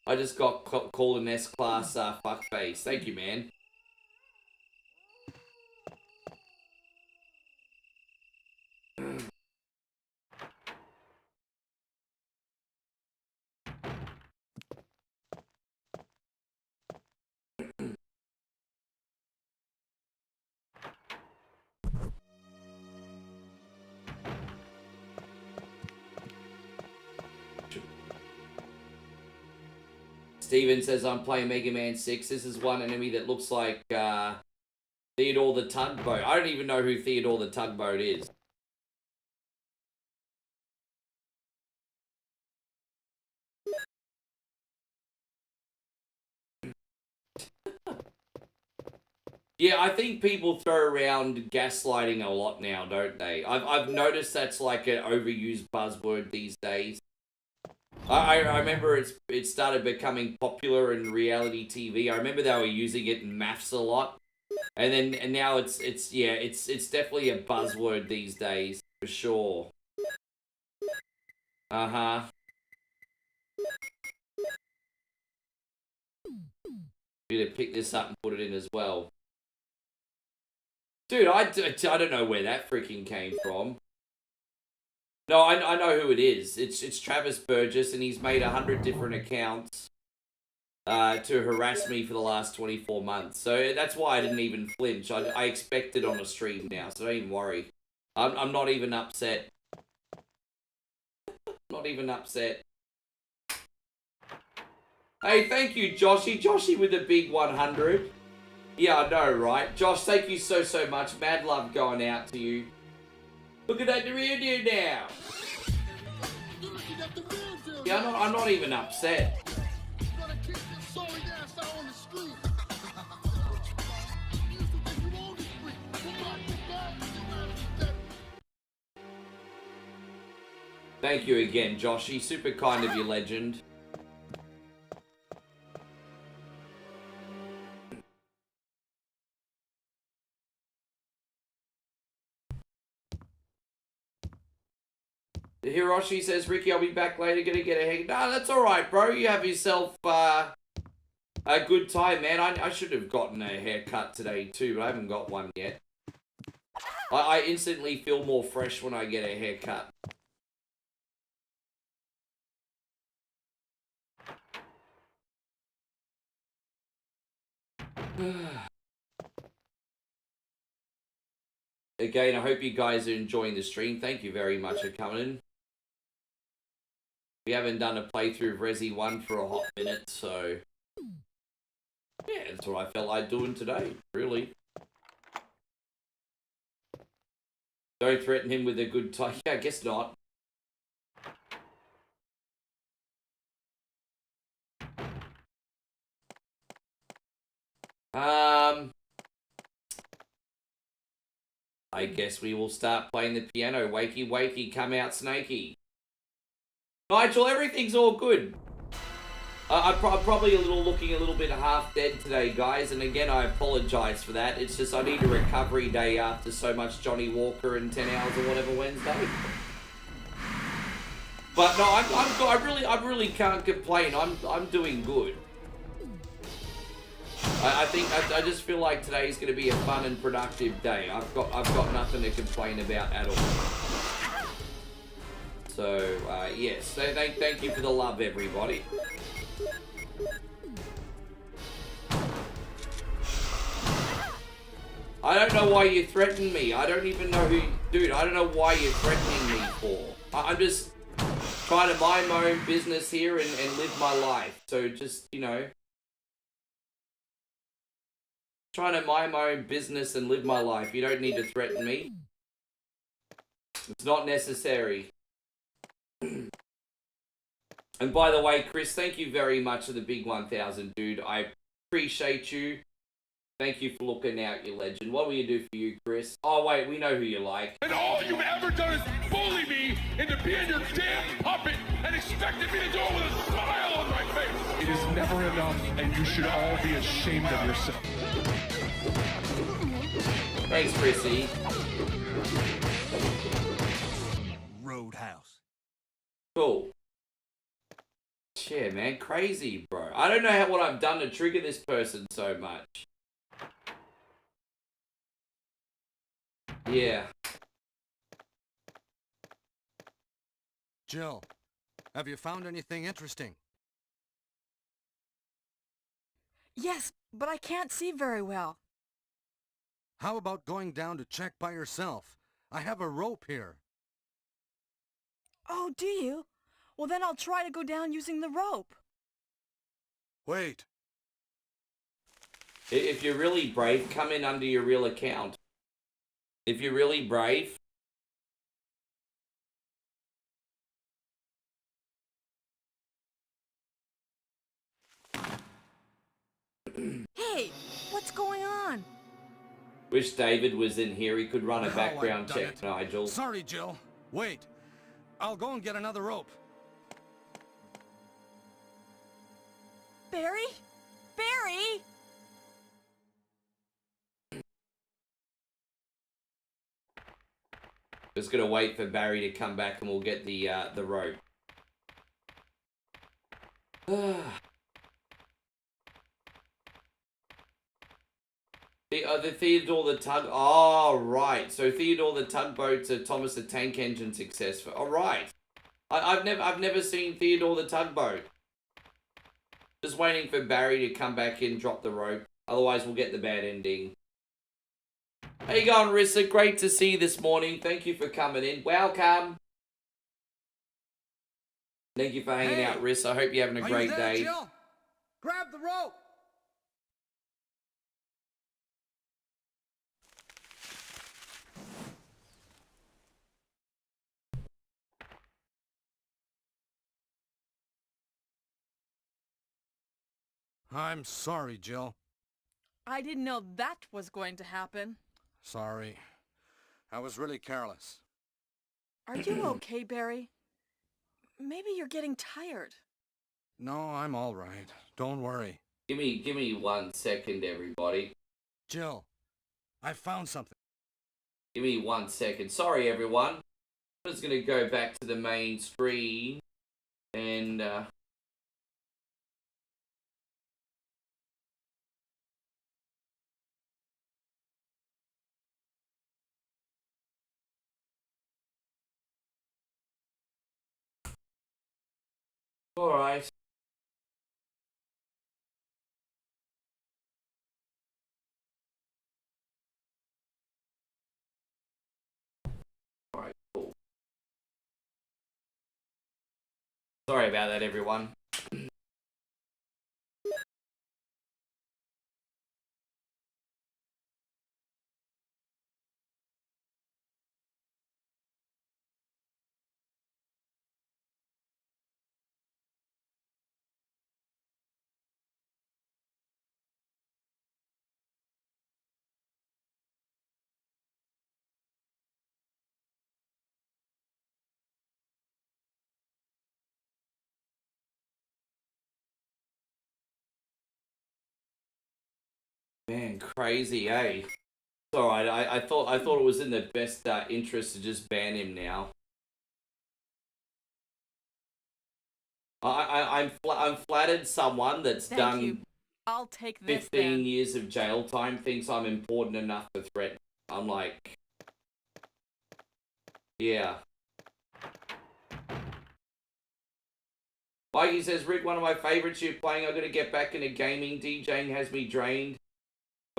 I just got called an S-class fuckface. Thank you, man. Steven says, I'm playing Mega Man 6. This is one enemy that looks like Theodore the Tugboat. I don't even know who Theodore the Tugboat is. Yeah, I think people throw around gaslighting a lot now, don't they? I've noticed that's like an overused buzzword these days. I remember it started becoming popular in reality TV. I remember they were using it in maths a lot, and now it's definitely a buzzword these days for sure. Gonna pick this up and put it in as well. Dude, I don't know where that freaking came from. No, I know who it is. It's Travis Burgess, and he's made 100 different accounts to harass me for the last 24 months. So that's why I didn't even flinch. I expect it on a stream now, so don't even worry. I'm not even upset. Not even upset. Hey, thank you, Joshy. Joshy with a big 100. Yeah, I know, right? Josh, thank you so much. Mad love going out to you. Look at that reunion now. Yeah, I'm not even upset. Thank you again, Joshy. Super kind of you, legend. Hiroshi says, Ricky, I'll be back later, gonna get a haircut. No, that's alright, bro. You have yourself a good time, man. I should have gotten a haircut today too, but I haven't got one yet. I instantly feel more fresh when I get a haircut. Again, I hope you guys are enjoying the stream. Thank you very much for coming in. We haven't done a playthrough of Resi 1 for a hot minute, so... yeah, that's what I felt like doing today, really. Don't threaten him with a good time. Yeah, I guess not. I guess we will start playing the piano. Wakey, wakey, come out, snakey. Nigel, everything's all good. I'm probably looking a little bit half dead today, guys, and again, I apologize for that. It's just I need a recovery day after so much Johnny Walker and 10 hours or whatever Wednesday. But no, I really can't complain. I'm doing good. I just feel like today is going to be a fun and productive day. I've got nothing to complain about at all. So yes, so thank you for the love, everybody. I don't know why you threatened me. I don't even know who... Dude, I don't know why you're threatening me for. I'm just trying to mind my own business here and live my life. So just, you know... Trying to mind my own business and live my life. You don't need to threaten me. It's not necessary. And by the way, Chris, thank you very much for the big 1,000, dude. I appreciate you. Thank you for looking out, you legend. What will you do for you, Chris? Oh, wait, we know who you like. And all you've ever done is bully me into being your damn puppet and expected me to do it with a smile on my face. It is never enough, and you should all be ashamed of yourself. Thanks, Chrissy. Roadhouse. Cool. Yeah, man, crazy, bro. I don't know what I've done to trigger this person so much. Yeah. Jill, have you found anything interesting? Yes, but I can't see very well. How about going down to check by yourself? I have a rope here. Oh, do you? Well, then I'll try to go down using the rope. Wait. If you're really brave, come in under your real account. If you're really brave. Hey, what's going on? Wish David was in here. He could run a Now background I've done check, it. Nigel. Sorry, Jill. Wait. I'll go and get another rope. Barry? Barry? Just gonna wait for Barry to come back and we'll get the rope. The Theodore the Tug... Oh, right. So Theodore the Tugboat's a Thomas the Tank Engine success. All right. I've never seen Theodore the Tugboat. Just waiting for Barry to come back in, drop the rope. Otherwise, we'll get the bad ending. How you going, Rissa? Great to see you this morning. Thank you for coming in. Welcome. Thank you for hanging out, Rissa. I hope you're having a great Are you there, day. Jill? Grab the rope. I'm sorry, Jill. I didn't know that was going to happen. Sorry. I was really careless. Are you okay, Barry? Maybe you're getting tired. No, I'm all right. Don't worry. Give me 1 second, everybody. Jill, I found something. Give me 1 second. Sorry, everyone. I'm just gonna go back to the main screen and all right. All right, cool. Sorry about that, everyone. Man, crazy, eh? It's alright, I thought it was in the best interest to just ban him now. I'm flattered someone that's Thank done you. I'll take this 15 then. years of jail time thinks I'm important enough to threaten. I'm like, yeah. Mikey says, Rick, one of my favorites you're playing. I'm gonna get back into gaming. DJing has me drained.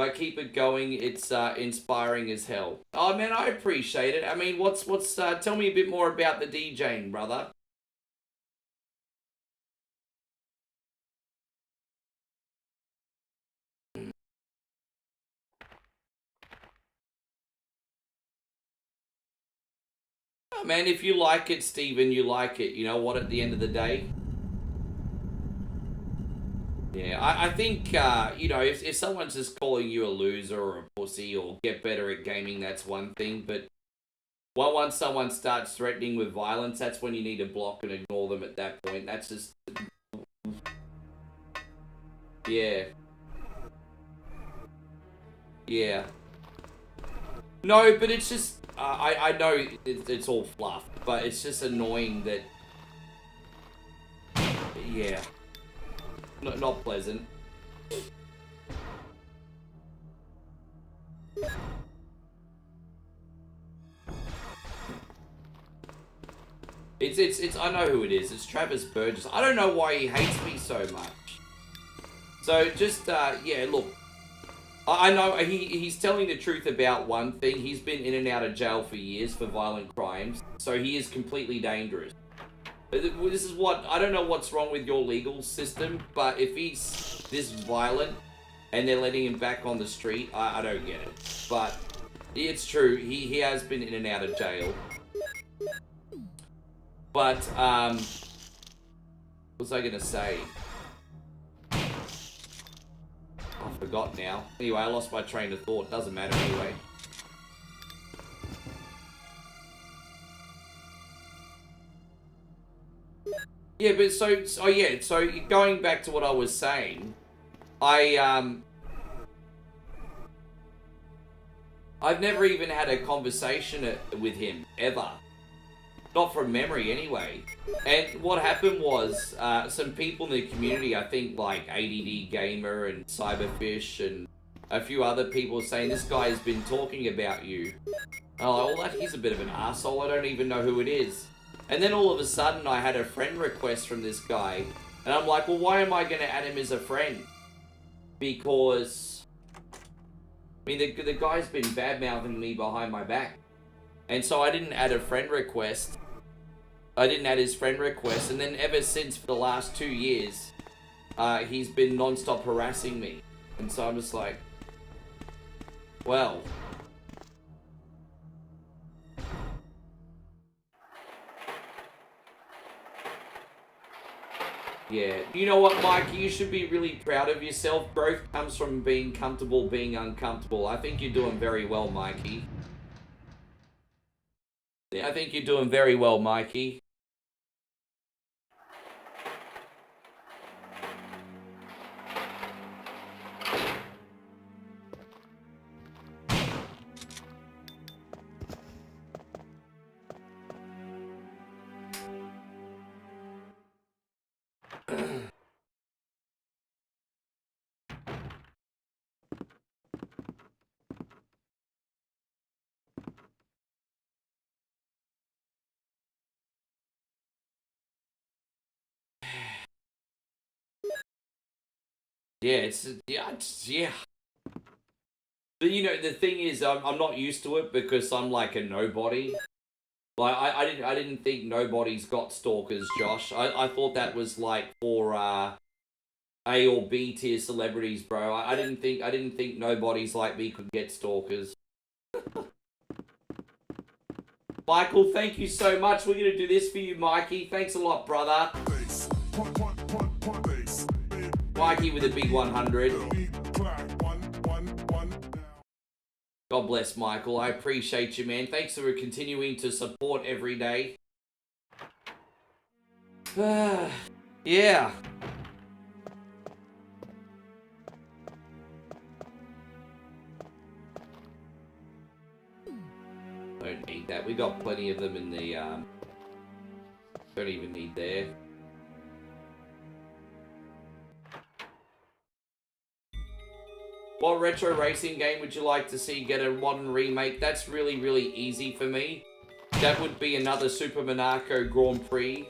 But keep it going. It's inspiring as hell. Oh man, I appreciate it. I mean, what's tell me a bit more about the DJing, brother. Oh, man, if you like it, Steven, you like it. You know what, at the end of the day? Yeah, I think, you know, if someone's just calling you a loser or a pussy or get better at gaming, that's one thing. But once someone starts threatening with violence, that's when you need to block and ignore them at that point. That's just... Yeah. Yeah. No, but it's just... I know it's all fluff, but it's just annoying that... Yeah. Not pleasant. It's I know who it is. It's Travis Burgess. I don't know why he hates me so much. So just yeah, look. I know he's telling the truth about one thing. He's been in and out of jail for years for violent crimes. So he is completely dangerous. This is what, I don't know what's wrong with your legal system, but if he's this violent and they're letting him back on the street, I don't get it. But it's true, he has been in and out of jail. But, what was I gonna say? I forgot now. Anyway, I lost my train of thought, doesn't matter anyway. Yeah, but so going back to what I was saying, I've never even had a conversation with him, ever. Not from memory, anyway. And what happened was, some people in the community, I think like ADD Gamer and Cyberfish and a few other people saying, this guy has been talking about you. And I'm like, well, he's a bit of an asshole, I don't even know who it is. And then all of a sudden, I had a friend request from this guy. And I'm like, well, why am I going to add him as a friend? Because, I mean, the guy's been bad-mouthing me behind my back. And so I didn't add a friend request. I didn't add his friend request. And then ever since, for the last 2 years, he's been non-stop harassing me. And so I'm just like, well... Yeah, you know what, Mike? You should be really proud of yourself. Growth comes from being comfortable, being uncomfortable. I think you're doing very well, Mikey. Yeah, I think you're doing very well, Mikey. Yeah, yeah. But you know, the thing is, I'm not used to it because I'm like a nobody. Like I didn't think nobody's got stalkers, Josh. I thought that was like for A or B tier celebrities, bro. I didn't think nobodies like me could get stalkers. Michael, thank you so much. We're gonna do this for you, Mikey. Thanks a lot, brother. Mikey with a big 100. God bless, Michael. I appreciate you, man. Thanks for continuing to support every day. Yeah. Don't need that. We got plenty of them in the, don't even need there. What retro racing game would you like to see get a modern remake? That's really, really easy for me. That would be another Super Monaco Grand Prix.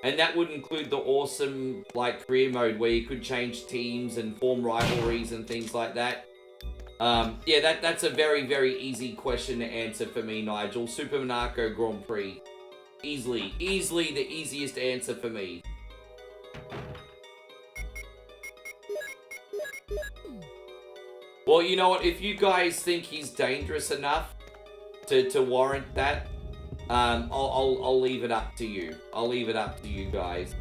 And that would include the awesome, like, career mode where you could change teams and form rivalries and things like that. Yeah, that's a very, very easy question to answer for me, Nigel. Super Monaco Grand Prix. Easily the easiest answer for me. Well, you know what? If you guys think he's dangerous enough to warrant that, I'll leave it up to you. I'll leave it up to you guys.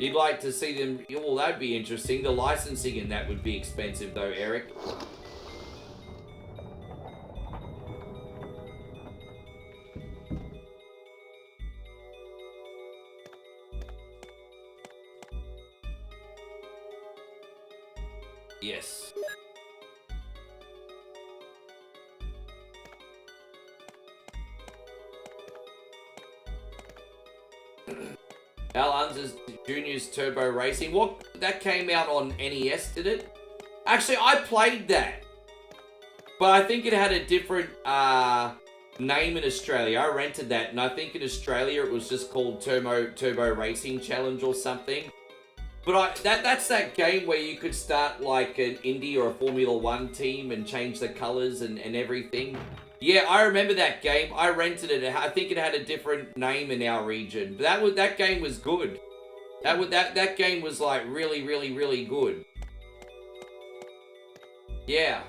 You'd like to see them... Well, that'd be interesting. The licensing in that would be expensive, though, Eric. Yes. Al Unser's Junior's Turbo Racing. What? That came out on NES, did it? Actually, I played that. But I think it had a different name in Australia. I rented that, and I think in Australia it was just called Turbo Racing Challenge or something. But that's that game where you could start like an Indy or a Formula 1 team and change the colours and everything. Yeah, I remember that game. I rented it. I think it had a different name in our region. But that game was good. That game was like really, really, really good. Yeah.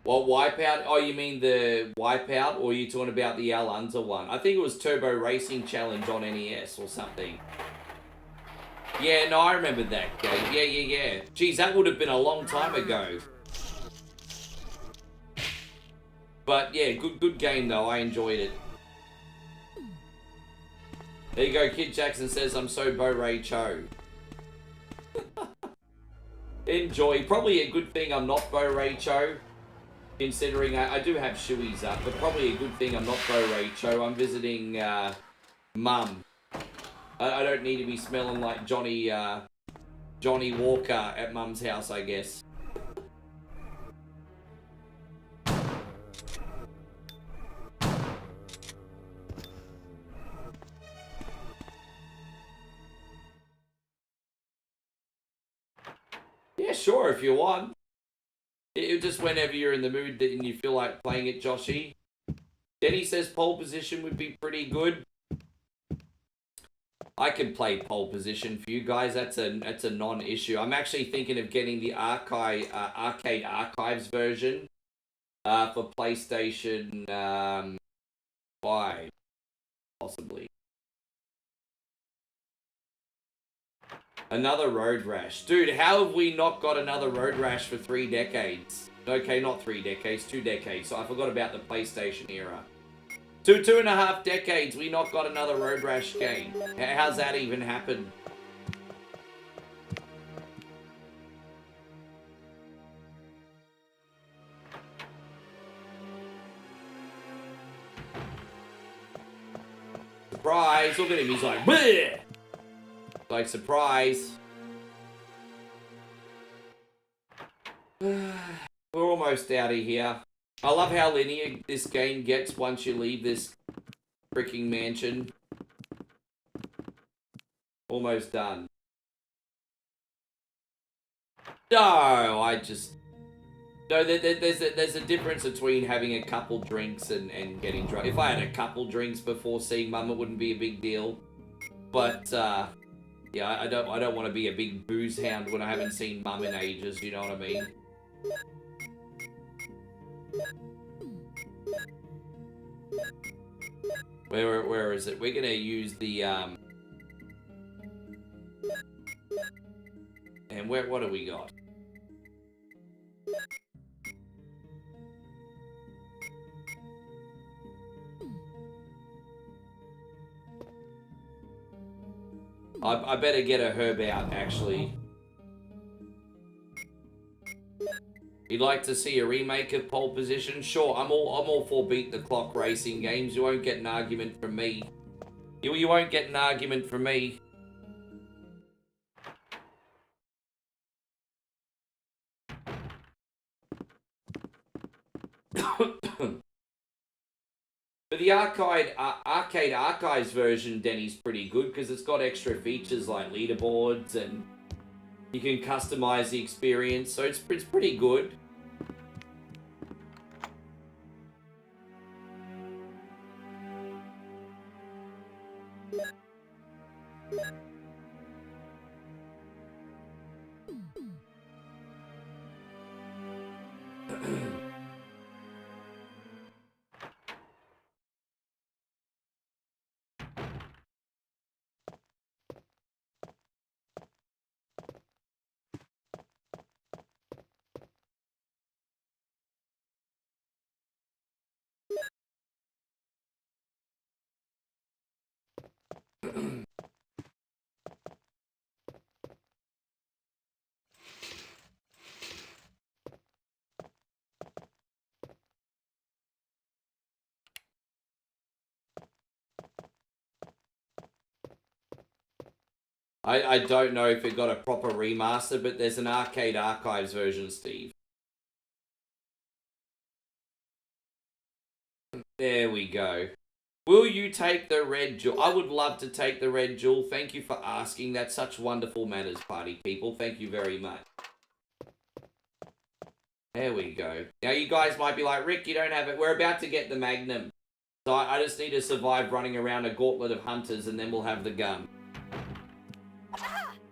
What, Wipeout? Oh, you mean the Wipeout, or are you talking about the Al Unser one? I think it was Turbo Racing Challenge on NES or something. Yeah, no, I remember that game. Yeah. Geez, that would have been a long time ago. But yeah, good game though. I enjoyed it. There you go. Kid Jackson says, I'm so Bo Ray Cho. Enjoy. Probably a good thing I'm not Bo Ray Cho. Considering I do have shoeies up, but probably a good thing I'm not Bo Ray Cho. I'm visiting Mum. I don't need to be smelling like Johnny Walker at Mum's house, I guess. Yeah, sure, if you want. It just whenever you're in the mood and you feel like playing it, Joshy. Denny says pole position would be pretty good. I can play pole position for you guys. That's a non-issue. I'm actually thinking of getting the Arcade Archives version for PlayStation 5, possibly. Another Road Rash. Dude, how have we not got another Road Rash for 3 decades? Okay, not 3 decades, 2 decades. So I forgot about the PlayStation era. 2.5 decades, we not got another Road Rash game. How's that even happen? Surprise! Look at him, he's like, bleh! Like, surprise. We're almost out of here. I love how linear this game gets once you leave this freaking mansion. Almost done. No, No, there's a difference between having a couple drinks and getting drunk. If I had a couple drinks before seeing Mum, it wouldn't be a big deal. But, yeah, I don't want to be a big booze hound when I haven't seen Mum in ages, you know what I mean? Where is it? We're gonna use the, and what do we got? I better get a herb out, actually. You'd like to see a remake of Pole Position? Sure, I'm all for beat the clock racing games. You won't get an argument from me. You won't get an argument from me. But the Arcade Archives version, Denny's pretty good because it's got extra features like leaderboards and you can customize the experience, so it's pretty good. I don't know if it got a proper remaster, but there's an Arcade Archives version, Steve. There we go. Will you take the red jewel? I would love to take the red jewel. Thank you for asking. That's such wonderful manners, party people. Thank you very much. There we go. Now you guys might be like, Rick, you don't have it. We're about to get the Magnum. So I just need to survive running around a gauntlet of hunters and then we'll have the gun.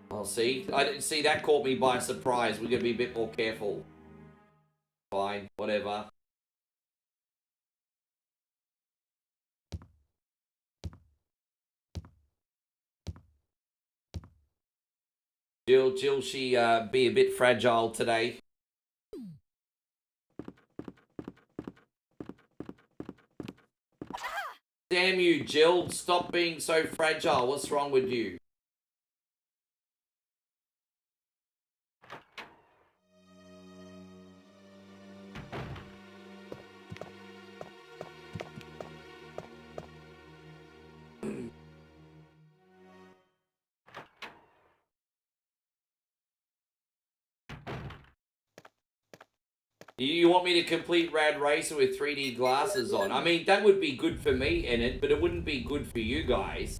I'll see. I didn't see that caught me by surprise. We're going to be a bit more careful. Fine, whatever. Jill, she be a bit fragile today. Damn you, Jill. Stop being so fragile. What's wrong with you? You want me to complete Rad Racer with 3D glasses on? I mean, that would be good for me in it, but it wouldn't be good for you guys.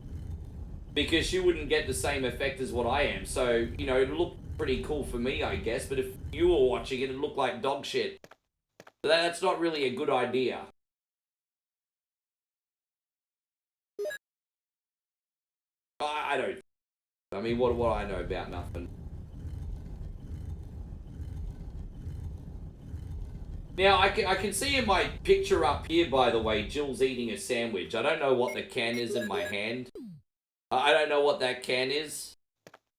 Because you wouldn't get the same effect as what I am. So, you know, it'd look pretty cool for me, I guess. But if you were watching it, it'd look like dog shit. So that's not really a good idea. I don't... I mean, what do I know about nothing? Now, I can see in my picture up here, by the way, Jill's eating a sandwich. I don't know what the can is in my hand. I don't know what that can is.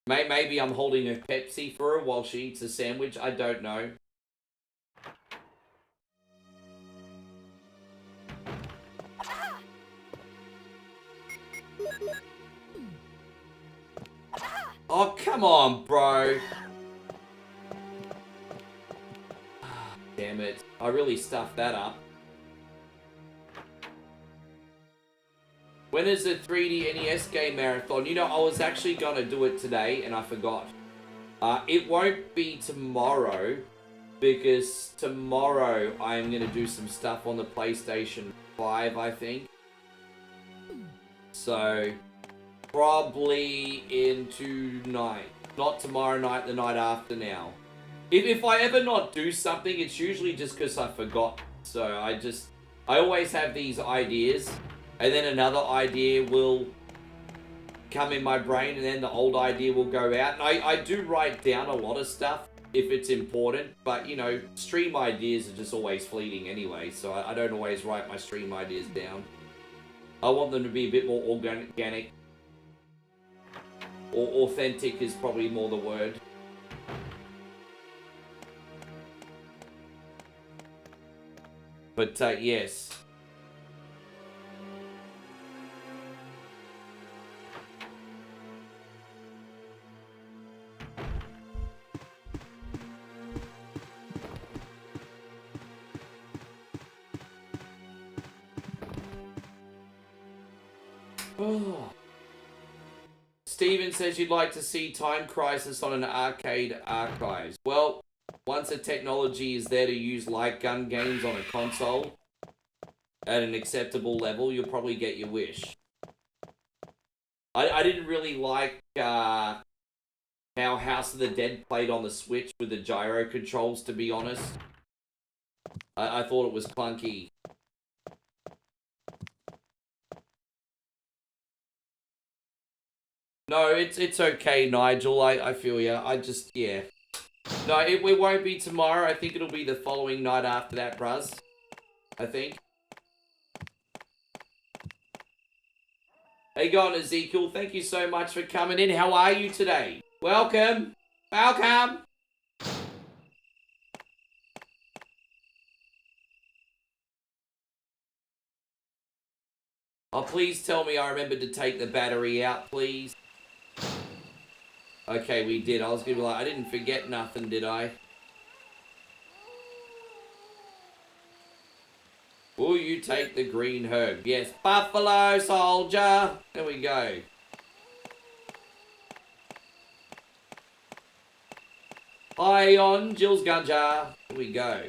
Maybe I'm holding a Pepsi for her while she eats a sandwich. I don't know. Oh, come on, bro. Damn it. I really stuffed that up. When is the 3D NES game marathon? You know, I was actually going to do it today and I forgot. It won't be tomorrow because tomorrow I am going to do some stuff on the PlayStation 5, I think. So, probably into night. Not tomorrow night, the night after now. If I ever not do something, it's usually just because I forgot. So I always have these ideas, and then another idea will come in my brain, and then the old idea will go out. And I do write down a lot of stuff if it's important, but you know, stream ideas are just always fleeting anyway, so I don't always write my stream ideas down. I want them to be a bit more organic, or authentic is probably more the word. But, yes. Oh. Steven says you'd like to see Time Crisis on an arcade archives. Well, once the technology is there to use light gun games on a console at an acceptable level, you'll probably get your wish. I didn't really like how House of the Dead played on the Switch with the gyro controls, to be honest. I thought it was clunky. No, it's okay, Nigel. I feel ya. I just, yeah. No, it won't be tomorrow. I think it'll be the following night after that, bruz. I think. Hey, God, Ezekiel. Thank you so much for coming in. How are you today? Welcome. Welcome. Oh, please tell me I remembered to take the battery out, please. Okay, we did. I was gonna be like, I didn't forget nothing, did I? Will you take the green herb? Yes, Buffalo Soldier. There we go. Hi on Jill's Gunja. Here we go.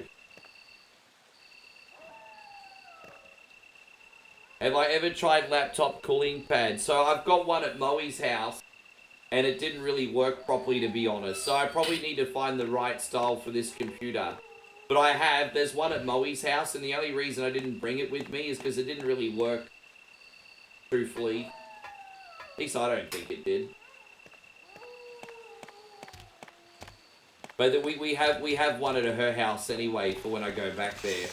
Have I ever tried laptop cooling pads? So I've got one at Moe's house, and it didn't really work properly, to be honest. So I probably need to find the right style for this computer. But I have. There's one at Moe's house, and the only reason I didn't bring it with me is because it didn't really work, truthfully. At least I don't think it did. But we have one at her house anyway for when I go back there.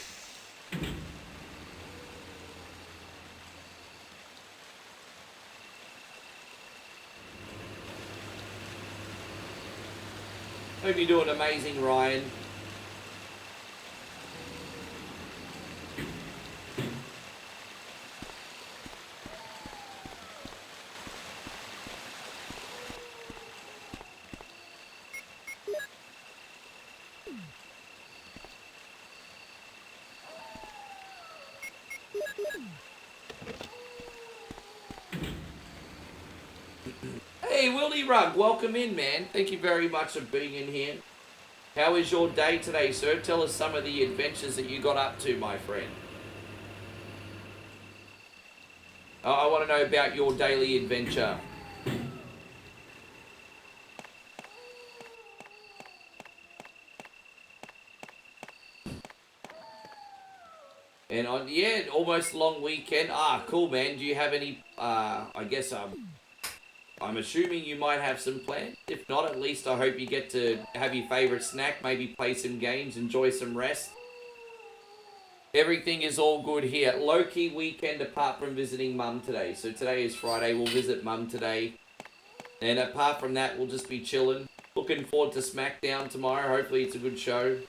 Hope you're doing amazing, Ryan. Hey, Willie Rugg, welcome in, man. Thank you very much for being in here. How is your day today, sir? Tell us some of the adventures that you got up to, my friend. I want to know about your daily adventure. And on, yeah, almost long weekend. Ah, cool, man. Do you have any, I guess, I'm assuming you might have some plans. If not, at least I hope you get to have your favorite snack, maybe play some games, enjoy some rest. Everything is all good here. Low-key weekend apart from visiting Mum today. So today is Friday. We'll visit Mum today. And apart from that, we'll just be chilling. Looking forward to SmackDown tomorrow. Hopefully it's a good show.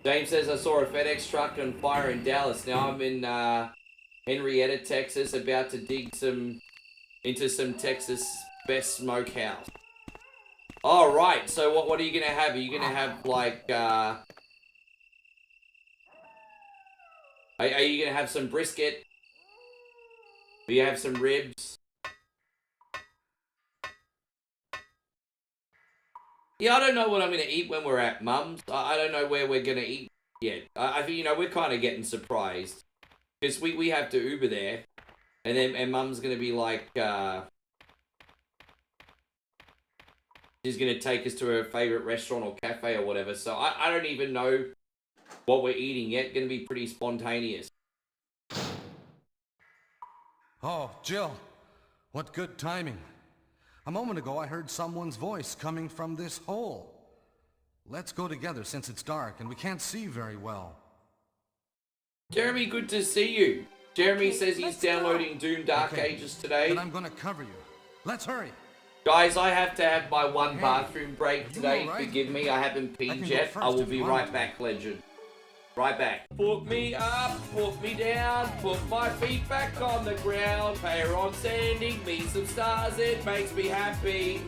James says, I saw a FedEx truck on fire in Dallas. Now I'm in Henrietta, Texas, about to dig into some Texas best smokehouse. All right. So what are you gonna have? Are you gonna have like? Are you gonna have some brisket? Do you have some ribs? Yeah, I don't know what I'm going to eat when we're at Mum's. I don't know where we're going to eat yet. I think, you know, we're kind of getting surprised. Because we have to Uber there. And then Mum's going to be like, she's going to take us to her favorite restaurant or cafe or whatever. So I don't even know what we're eating yet. Going to be pretty spontaneous. Oh, Jill, what good timing. A moment ago I heard someone's voice coming from this hole. Let's go together since it's dark and we can't see very well. Jeremy, good to see you. Jeremy says he's downloading Doom Dark Ages today. Then I'm gonna cover you. Let's hurry. Guys, I have to have my one Hey, bathroom break today. all right? Forgive me, I haven't I can peed go yet. first I will if be you right want. back, legend. Right back. Put me up, put me down, put my feet back on the ground. Pair on sending me some stars, it makes me happy.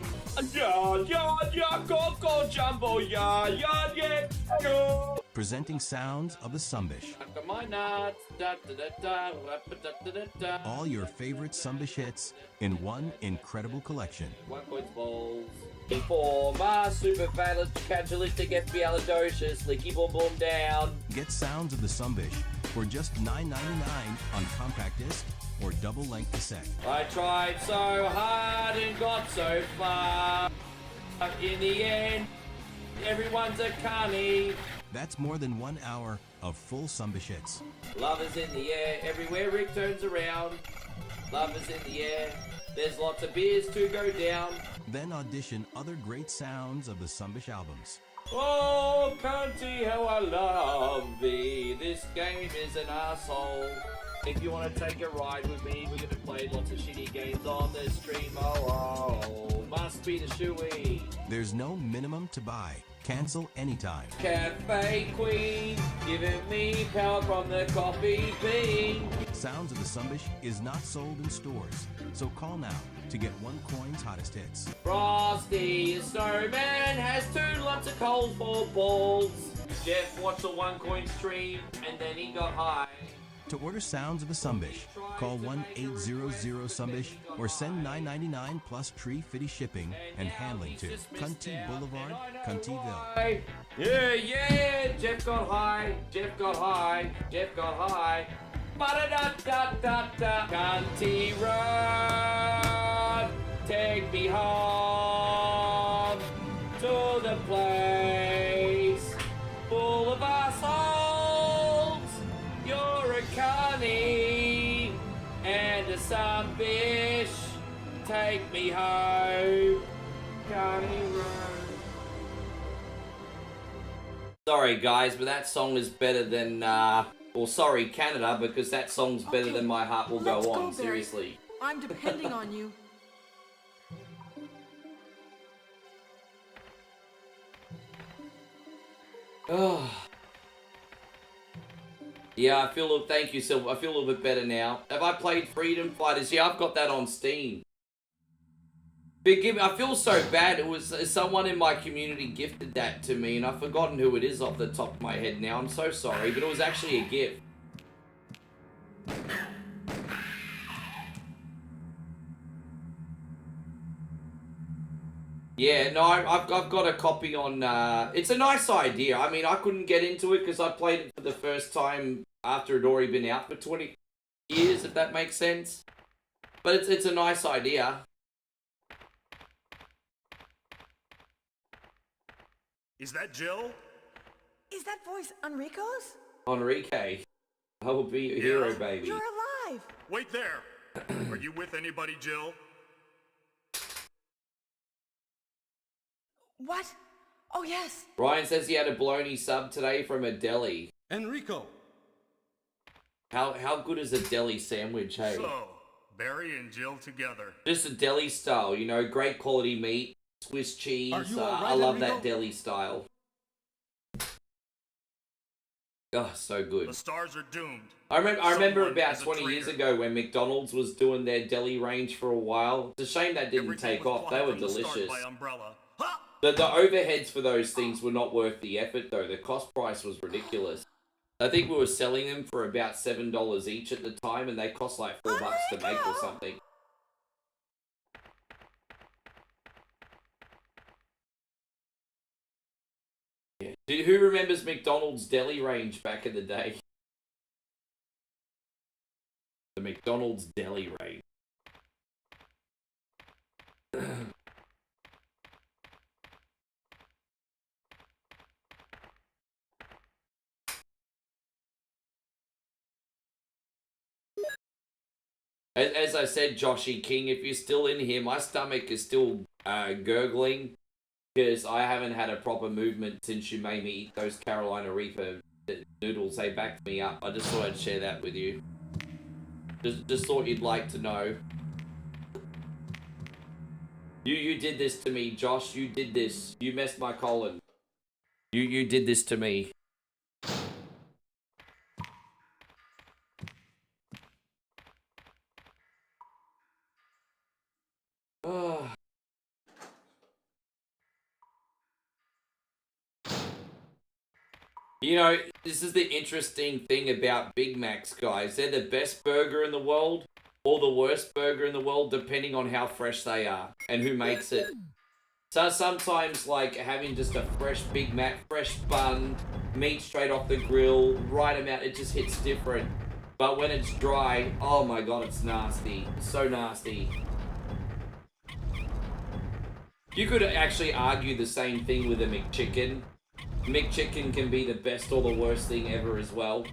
Yeah, yeah, yeah, go, go, jumbo, yeah, yeah, yeah, yeah. Presenting sounds of the Sumbish. My nuts, da, da, da, da, da, da, da, da. All your favorite Sumbish hits in one incredible collection. 1 point balls. Informer, super calcilistic, espialidocious, licky boom boom down. Get sounds of the Sumbish for just $9.99 on compact disc or double-length cassette. I tried so hard and got so far. In the end, everyone's a carny. That's more than 1 hour of full Sumbish hits. Love is in the air, everywhere Rick turns around. Love is in the air, there's lots of beers to go down. Then audition other great sounds of the Sumbish albums. Oh, cunty, how I love thee. This game is an asshole. If you want to take a ride with me, we're going to play lots of shitty games on the stream. Oh, must be the shoey. There's no minimum to buy. Cancel anytime. Cafe Queen, giving me power from the coffee bean. Sounds of the Sumbish is not sold in stores, so call now to get one coin's hottest hits. Frosty, the snowman, has 2 lots of coals for balls. Jeff watched a 1 coin stream and then he got high. To order sounds of the Sumbish, call 1-800-SUMBISH or send $9.99 plus free shipping and handling to Cunty Boulevard, Cuntyville. Yeah, yeah, Jeff got high, Jeff got high, Jeff got high. Ba-da-da-da-da-da, Cunty Road, take me home to the place full of assholes. You're a carny and a Sumbish. Take me home, Carny Road. Sorry guys, but that song is better than, well sorry Canada, because that song's better than My Heart Will Go On, seriously. I'm depending on you. Oh. Yeah, I feel, thank you, Silver. I feel a little bit better now. Have I played Freedom Fighters? Yeah, I've got that on Steam. Forgive me, I feel so bad. It was someone in my community gifted that to me, and I've forgotten who it is off the top of my head now. I'm so sorry, but it was actually a gift. Yeah, no, I've got a copy on, it's a nice idea. I mean, I couldn't get into it because I played it for the first time after it had already been out for 20 years, if that makes sense. But it's a nice idea. Is that Jill? Is that voice Enrico's? Enrique, I will be your hero, baby. You're alive! Wait there. Are you with anybody, Jill? What? Oh, yes. Ryan says he had a bologna sub today from a deli. Enrico! How good is a deli sandwich, hey? So, Barry and Jill together. Just a deli style, you know, great quality meat, Swiss cheese. Are you all right, I love Enrico? that deli style. Oh, so good. The stars are doomed. I remember Someone about is a 20 years traitor. ago when McDonald's was doing their deli range for a while. It's a shame that didn't Everything take was off. They plotted were from the start delicious. by Umbrella. Ha! The overheads for those things were not worth the effort, though. The cost price was ridiculous. I think we were selling them for about $7 each at the time, and they cost like $4 to make or something. Yeah. Who remembers McDonald's deli range back in the day? The McDonald's deli range. As I said, Joshy King, if you're still in here, my stomach is still gurgling because I haven't had a proper movement since you made me eat those Carolina Reaper noodles. They backed me up. I just thought I'd share that with you. Just thought you'd like to know. You did this to me, Josh. You did this. You messed my colon. You did this to me. Oh. You know, this is the interesting thing about Big Macs, guys. They're the best burger in the world or the worst burger in the world, depending on how fresh they are and who makes it. So sometimes, like, having just a fresh Big Mac, fresh bun, meat straight off the grill, right amount, it just hits different. But when it's dry, oh my god, it's nasty. It's so nasty. You could actually argue the same thing with a McChicken. McChicken can be the best or the worst thing ever as well.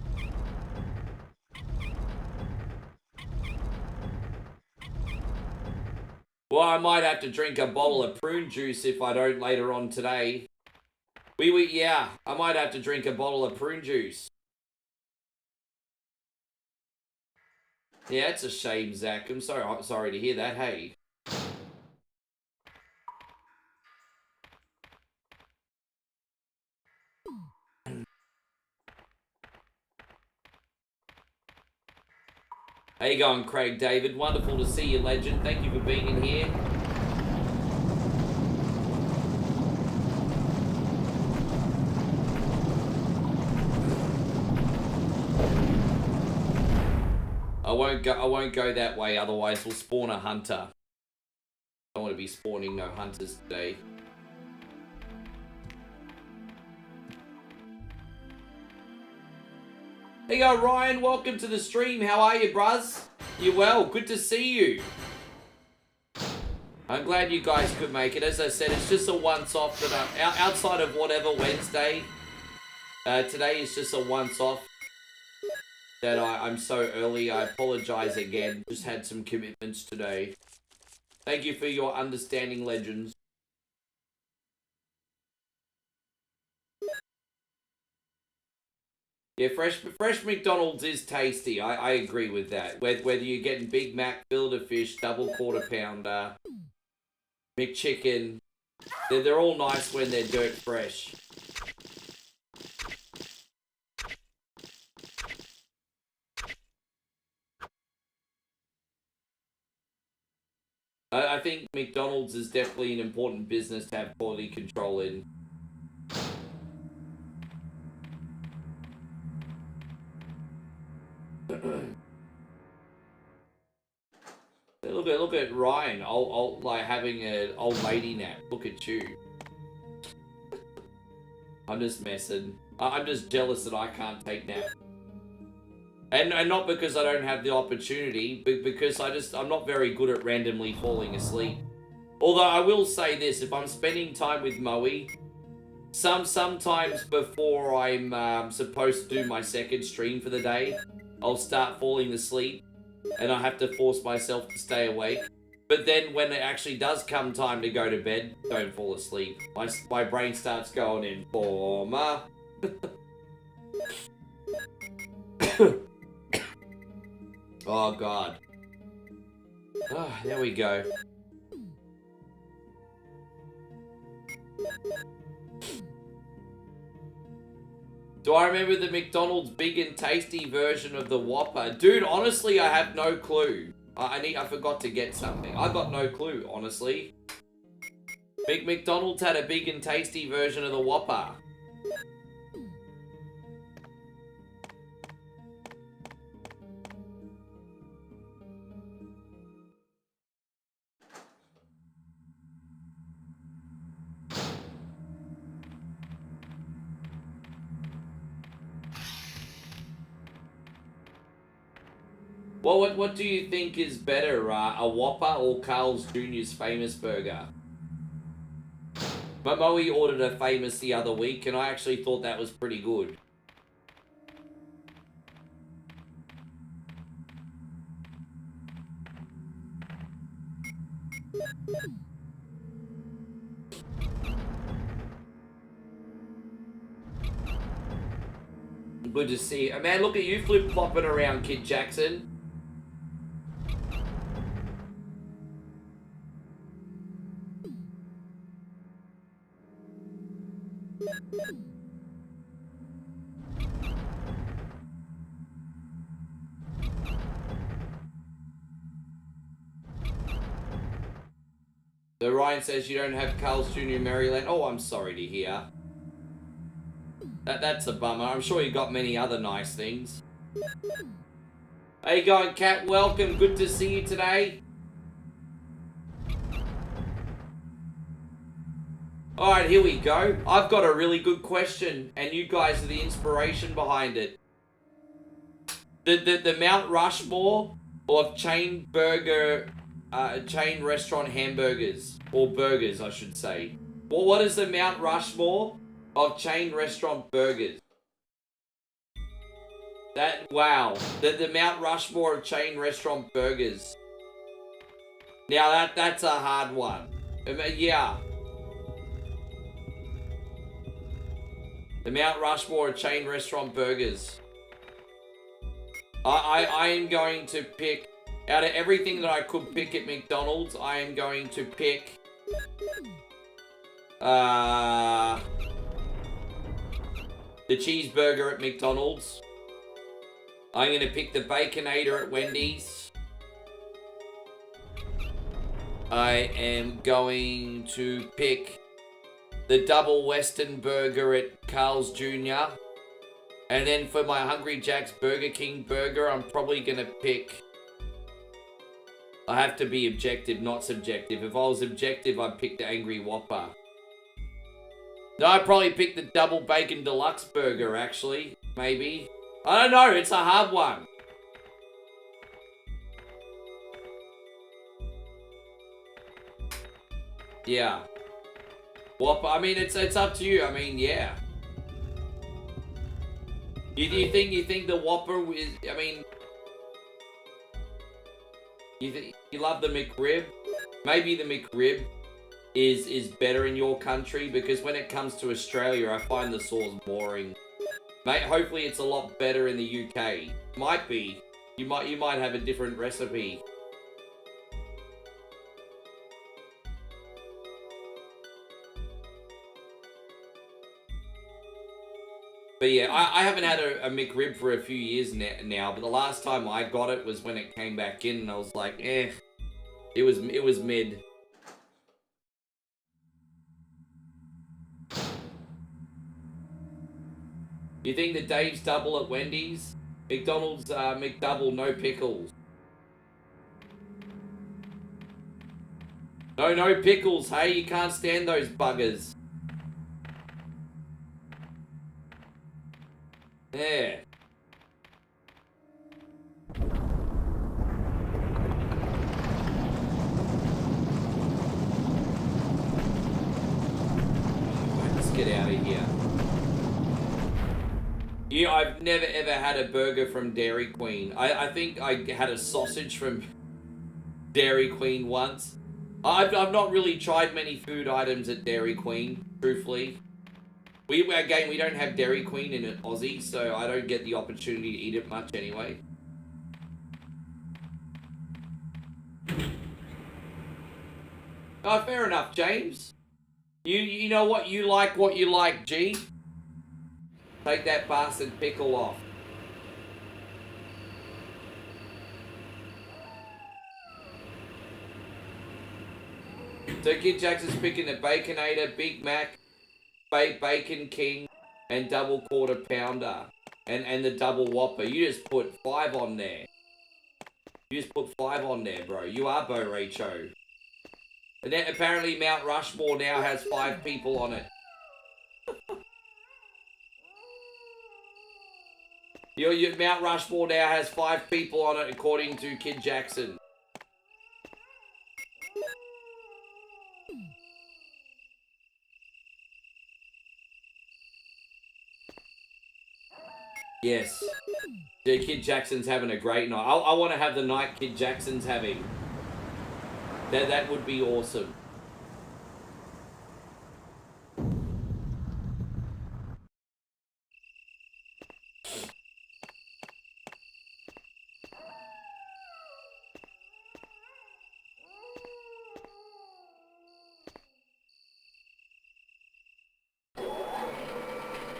Well, I might have to drink a bottle of prune juice if I don't later on today. Yeah, I might have to drink a bottle of prune juice. Yeah, it's a shame, Zach. I'm sorry to hear that, hey. How you going, Craig David? Wonderful to see you, legend. Thank you for being in here. I won't go that way, otherwise we'll spawn a hunter. I don't want to be spawning no hunters today. There you go, Ryan. Welcome to the stream. How are you, bruz? You well? Good to see you. I'm glad you guys could make it. As I said, it's just a once-off. That outside of whatever Wednesday, today is just a once-off. That I'm so early. I apologize again. Just had some commitments today. Thank you for your understanding, legends. Yeah, fresh McDonald's is tasty. I agree with that. Whether you're getting Big Mac, Build-A-Fish, double quarter pounder, McChicken, they're all nice when they're dirt fresh. I think McDonald's is definitely an important business to have quality control in. Look at Ryan, like having an old lady nap. Look at you. I'm just messing. I'm just jealous that I can't take naps. And not because I don't have the opportunity, but because I'm not very good at randomly falling asleep. Although I will say this, if I'm spending time with Moe, sometimes before I'm supposed to do my second stream for the day, I'll start falling asleep. And I have to force myself to stay awake. But then when it actually does come time to go to bed, don't fall asleep. My brain starts going in former. Oh, God. Oh, there we go. Do I remember the McDonald's big and tasty version of the Whopper? Dude, honestly, I have no clue. I forgot to get something. I got no clue, honestly. McDonald's had a big and tasty version of the Whopper. Well, what do you think is better, a Whopper or Carl's Jr.'s famous burger? Moe ordered a famous the other week, and I actually thought that was pretty good. Good to see you. Man, look at you flip-flopping around, Kid Jackson. So Ryan says you don't have Carl's Jr. Maryland. Oh, I'm sorry to hear. That's a bummer. I'm sure you got many other nice things. How you going, Kat? Welcome. Good to see you today. Alright, here we go. I've got a really good question, and you guys are the inspiration behind it. The Mount Rushmore of chain restaurant hamburgers, or burgers, I should say. Well, what is the Mount Rushmore of chain restaurant burgers? Wow. The Mount Rushmore of chain restaurant burgers. Now, that's a hard one. Yeah. The Mount Rushmore of chain restaurant burgers. I am going to pick, out of everything that I could pick at McDonald's, I am going to pick the cheeseburger at McDonald's. I'm going to pick the Baconator at Wendy's. I am going to pick the double Western burger at Carl's Jr. And then for my Hungry Jack's Burger King burger, I'm probably going to pick... I have to be objective, not subjective. If I was objective, I'd pick the Angry Whopper. No, I'd probably pick the double bacon deluxe burger, actually. Maybe. I don't know, it's a hard one. Yeah. Whopper, I mean, it's up to you. I mean, yeah. You think the Whopper is, I mean... You love the McRib? Maybe the McRib is better in your country, because when it comes to Australia, I find the sauce boring. Mate, hopefully it's a lot better in the UK. Might be. You might have a different recipe. But yeah, I haven't had a McRib for a few years now, but the last time I got it was when it came back in, and I was like, it was mid. You think the Dave's double at Wendy's? McDonald's McDouble, no pickles. No pickles, hey? You can't stand those buggers. Yeah. Let's get out of here. Yeah, I've never ever had a burger from Dairy Queen. I think I had a sausage from Dairy Queen once. I've not really tried many food items at Dairy Queen, truthfully. We don't have Dairy Queen in Aussie, so I don't get the opportunity to eat it much anyway. Oh, fair enough, James. You know what you like, G. Take that bastard pickle off. So Kid Jackson's picking the Baconator, Big Mac, Bacon King, and double quarter pounder, and the double Whopper. You just put 5 on there. You just put 5 on there, bro. You are Bo Racho. And then apparently Mount Rushmore now has 5 people on it. Your Mount Rushmore now has 5 people on it, according to Kid Jackson. Yes. Yeah, Kid Jackson's having a great night. I want to have the night Kid Jackson's having. That would be awesome.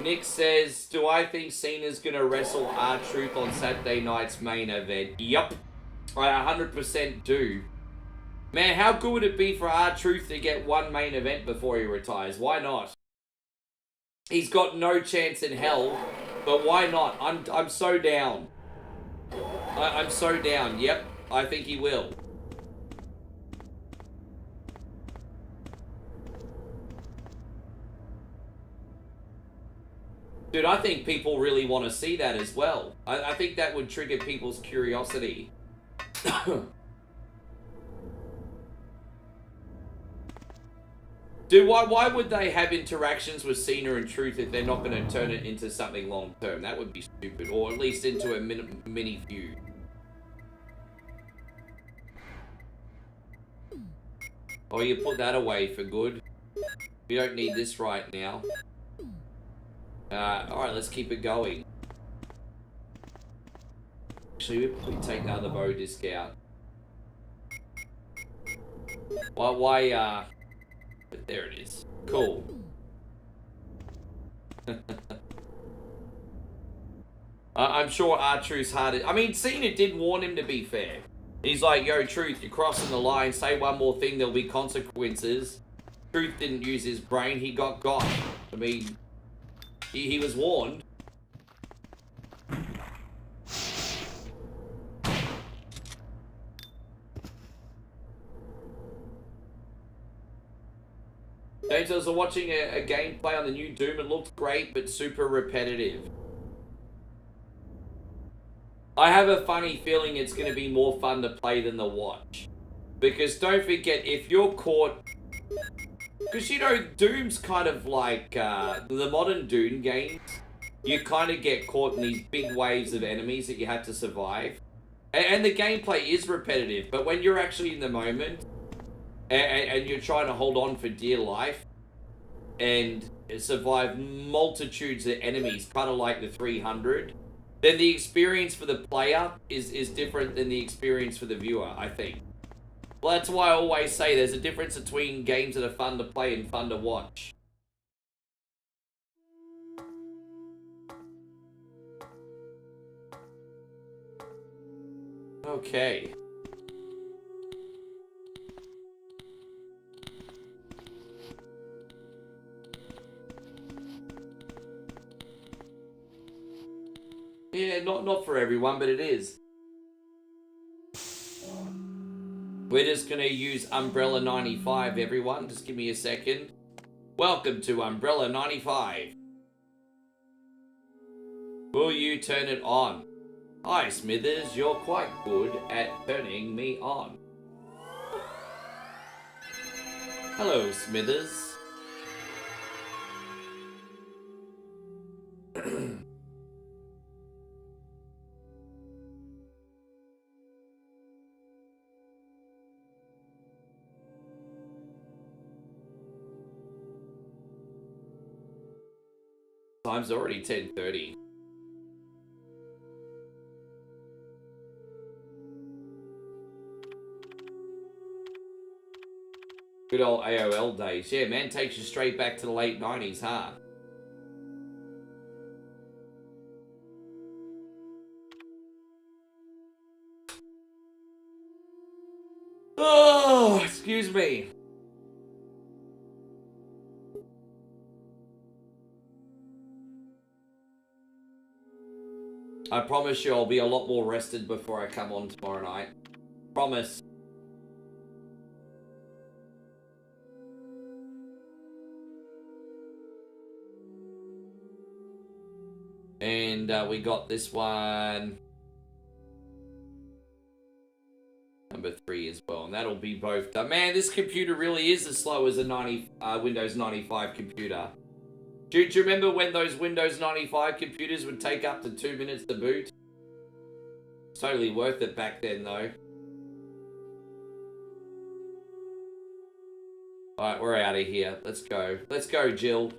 Nick says, do I think Cena's going to wrestle R-Truth on Saturday night's main event? Yup. I 100% do. Man, how good would it be for R-Truth to get one main event before he retires? Why not? He's got no chance in hell, but why not? I'm so down. I'm so down. Yep, I think he will. Dude, I think people really want to see that as well. I think that would trigger people's curiosity. Dude, why would they have interactions with Cena and Truth if they're not going to turn it into something long term? That would be stupid. Or at least into a mini feud. Oh, you put that away for good. We don't need this right now. Alright, let's keep it going. Actually, we take the other bow disc out. Why, but there it is. Cool. I'm sure R-Truth's hard. I mean, Cena did warn him, to be fair. He's like, yo, Truth, you're crossing the line. Say one more thing, there'll be consequences. Truth didn't use his brain. He got. I mean, he was warned. James, I was watching a gameplay on the new Doom. It looked great, but super repetitive. I have a funny feeling it's going to be more fun to play than the watch. Because don't forget, if you're caught... Because, you know, Doom's kind of like the modern Doom games. You kind of get caught in these big waves of enemies that you have to survive. And the gameplay is repetitive, but when you're actually in the moment... And you're trying to hold on for dear life and survive multitudes of enemies, kind of like the 300, then the experience for the player is different than the experience for the viewer, I think. Well, that's why I always say there's a difference between games that are fun to play and fun to watch. Okay. Yeah, not for everyone, but it is. We're just going to use Umbrella 95, everyone. Just give me a second. Welcome to Umbrella 95. Will you turn it on? Hi, Smithers. You're quite good at turning me on. Hello, Smithers. Time's already 10:30. Good old AOL days. Yeah, man, takes you straight back to the late 90s, huh? Oh, excuse me. I promise you I'll be a lot more rested before I come on tomorrow night. Promise. And we got this one. Number 3 as well. And that'll be both done. Man, this computer really is as slow as a Windows 95 computer. Do you remember when those Windows 95 computers would take up to 2 minutes to boot? It's totally worth it back then, though. Alright, we're out of here. Let's go. Let's go, Jill.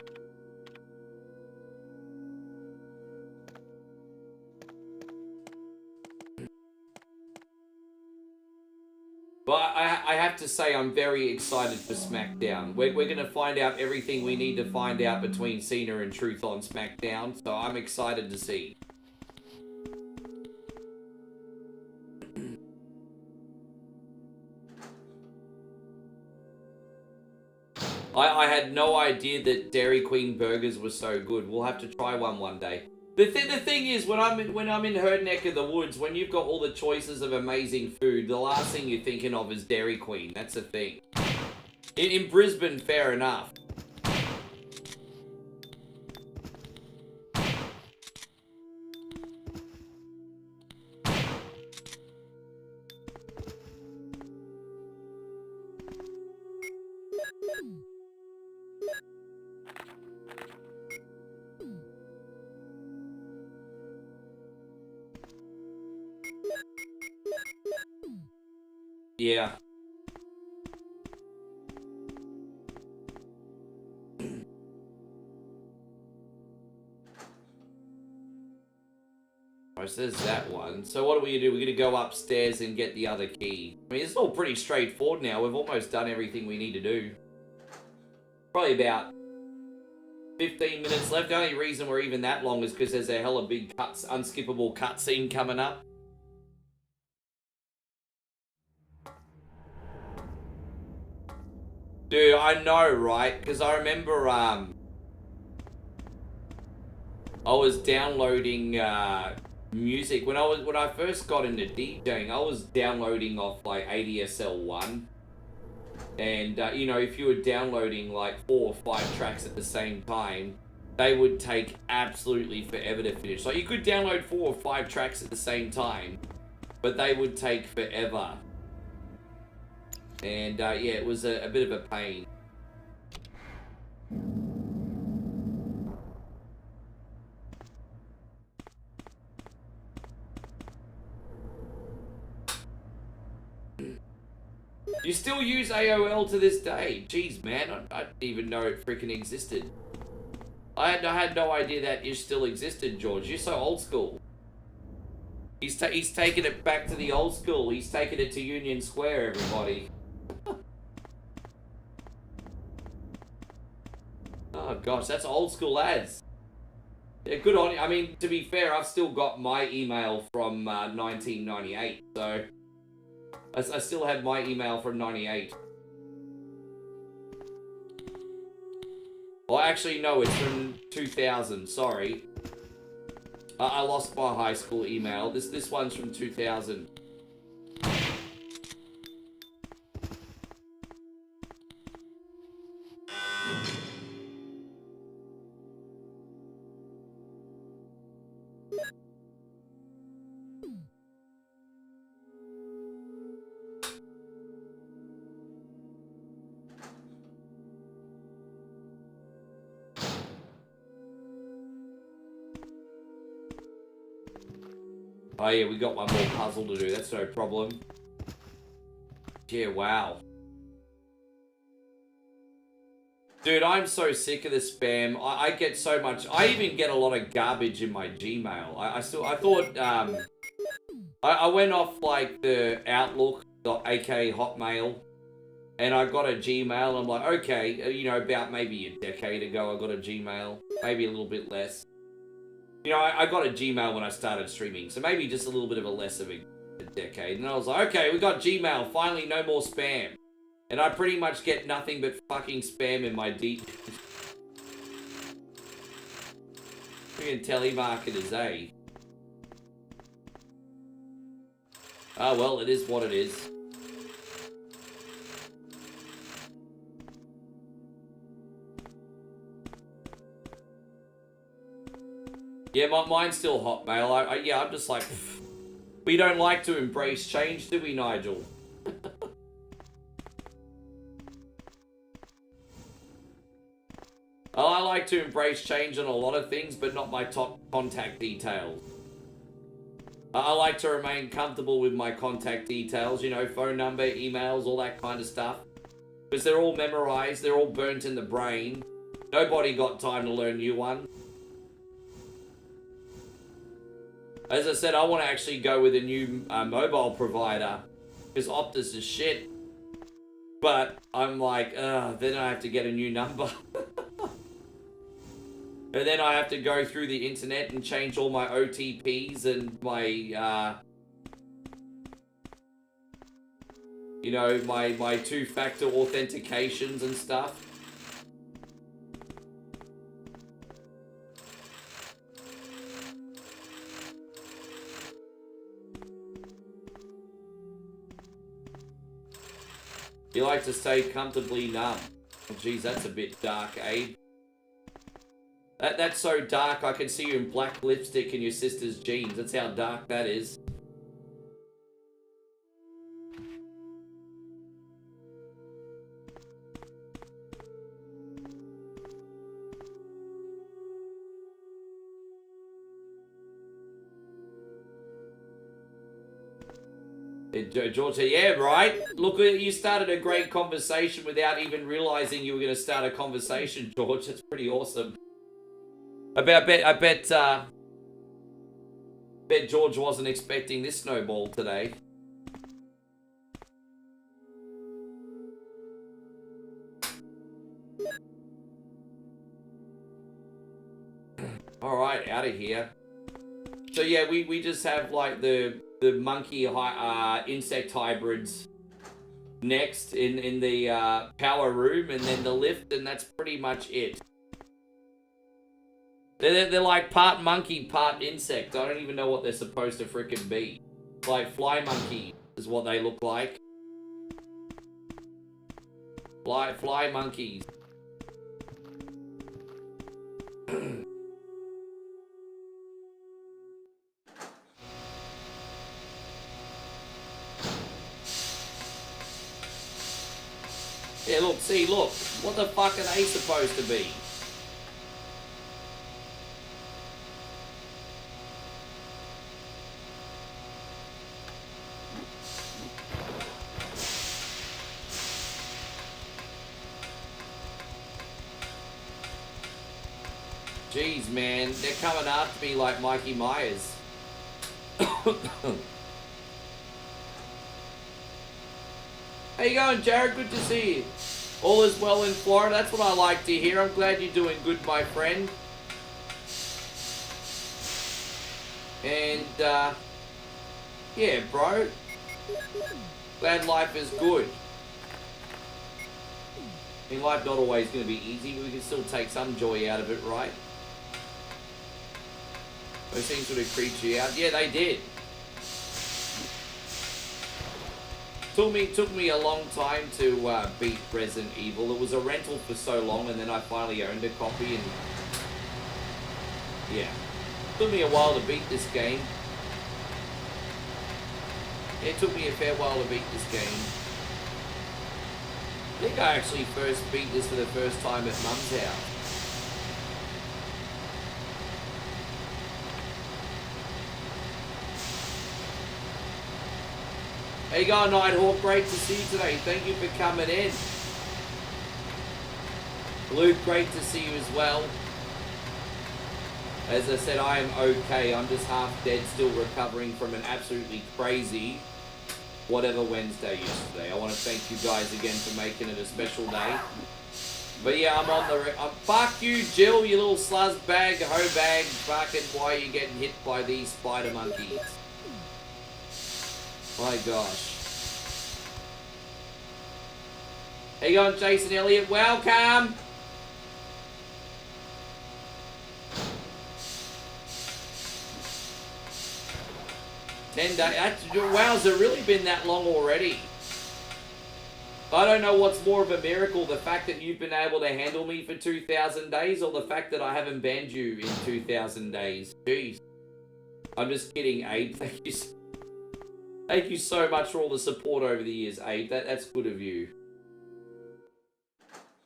But I have to say I'm very excited for SmackDown. We're going to find out everything we need to find out between Cena and Truth on SmackDown, so I'm excited to see. I had no idea that Dairy Queen burgers were so good. We'll have to try one day. The thing is, when I'm in her neck of the woods, when you've got all the choices of amazing food, the last thing you're thinking of is Dairy Queen. That's the thing. In Brisbane, fair enough. Yeah. Alright, so there's that one. So what are we gonna do? We're gonna go upstairs and get the other key. I mean, it's all pretty straightforward now. We've almost done everything we need to do. Probably about 15 minutes left. The only reason we're even that long is because there's a hella big unskippable cutscene coming up. Dude, I know, right? Because I remember, I was downloading, music. When I first got into DJing, I was downloading off, like, ADSL1. And, you know, if you were downloading, like, 4 or 5 tracks at the same time, they would take absolutely forever to finish. Like, you could download 4 or 5 tracks at the same time, but they would take forever. And, yeah, it was a bit of a pain. You still use AOL to this day? Jeez, man, I didn't even know it freaking existed. I had no idea that it still existed, George. You're so old school. He's taking it back to the old school. He's taking it to Union Square, everybody. Oh gosh, that's old school ads. Yeah, good on you. I mean, to be fair, I've still got my email from 1998, so I still have my email from 98. Well, actually, no, it's from 2000. Sorry, I lost my high school email. This one's from 2000. Oh yeah, we got one more puzzle to do, that's no problem. Yeah, wow. Dude, I'm so sick of the spam. I get so much, I even get a lot of garbage in my Gmail. I thought, I went off like the Outlook, aka Hotmail, and I got a Gmail. I'm like, okay, you know, about maybe a decade ago I got a Gmail, maybe a little bit less. You know, I got a Gmail when I started streaming, so maybe just a little bit of a less of a decade. And I was like, okay, we got Gmail, finally no more spam. And I pretty much get nothing but fucking spam in my deep... Freaking telemarketers, eh? Oh well, it is what it is. Yeah, mine's still Hotmail. Yeah, I'm just like, pff. We don't like to embrace change, do we, Nigel? Well, I like to embrace change on a lot of things, but not my top contact details. I like to remain comfortable with my contact details, you know, phone number, emails, all that kind of stuff. Because they're all memorized, they're all burnt in the brain. Nobody got time to learn new ones. As I said, I want to actually go with a new mobile provider because Optus is shit. But I'm like, then I have to get a new number. And then I have to go through the internet and change all my OTPs and my, you know, my two-factor authentications and stuff. You like to stay comfortably numb. Oh, geez, that's a bit dark, Abe. That's so dark, I can see you in black lipstick in your sister's jeans. That's how dark that is. George said, yeah, right. Look, you started a great conversation without even realizing you were going to start a conversation, George. That's pretty awesome. I bet George wasn't expecting this snowball today. All right, out of here. So yeah, we just have like the monkey insect hybrids next in the power room, and then the lift, and that's pretty much it. They're like part monkey, part insect. I don't even know what they're supposed to frickin' be. Like fly monkey is what they look like. Fly monkeys. Yeah, look, see, look. What the fuck are they supposed to be? Jeez, man, they're coming after me like Mikey Myers. How you going, Jared? Good to see you. All is well in Florida. That's what I like to hear. I'm glad you're doing good, my friend. And, yeah, bro. Glad life is good. I mean, life not always going to be easy, but we can still take some joy out of it, right? Those things sort of creep you out. Yeah, they did. Took me a long time to beat Resident Evil. It was a rental for so long, and then I finally owned a copy, and yeah, took me a while to beat this game. It took me a fair while to beat this game. I think I actually first beat this for the first time at Mum's house. How you going, Nighthawk? Great to see you today. Thank you for coming in. Luke, great to see you as well. As I said, I am okay. I'm just half dead, still recovering from an absolutely crazy whatever Wednesday yesterday. I want to thank you guys again for making it a special day. But yeah, I'm on the... fuck you, Jill, you little sluzz bag, hoe bag. Fucking why are you getting hit by these spider monkeys? My gosh. How you going, Jason Elliott? Welcome! $10. Wow, has it really been that long already? I don't know what's more of a miracle, the fact that you've been able to handle me for 2,000 days, or the fact that I haven't banned you in 2,000 days. Jeez. I'm just kidding, Abe. Thank you so much for all the support over the years, Abe. That's good of you.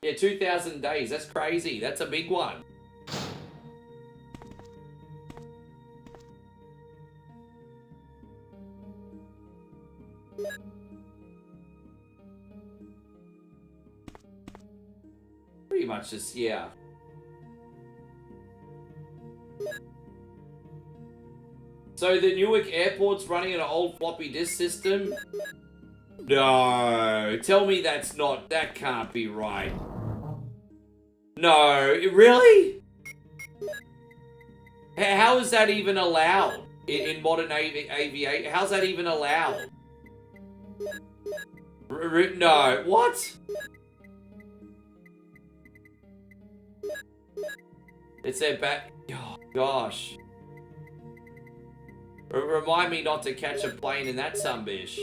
Yeah, 2,000 days. That's crazy. That's a big one. Pretty much just, yeah. So the Newark airport's running an old floppy disk system. No, tell me that's not, that can't be right. No, really? How is that even allowed in modern aviation? How's that even allowed? No, what? It's their back. Oh, gosh. Remind me not to catch a plane in that sunbish.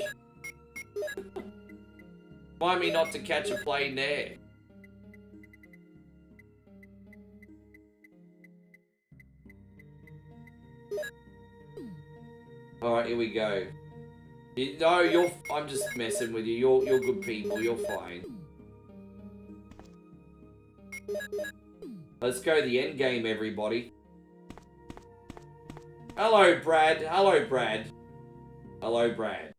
Remind me not to catch a plane there. Alright, here we go. No, I'm just messing with you. You're good people. You're fine. Let's go to the end game, everybody. Hello, Brad. Hello, Brad. Hello, Brad.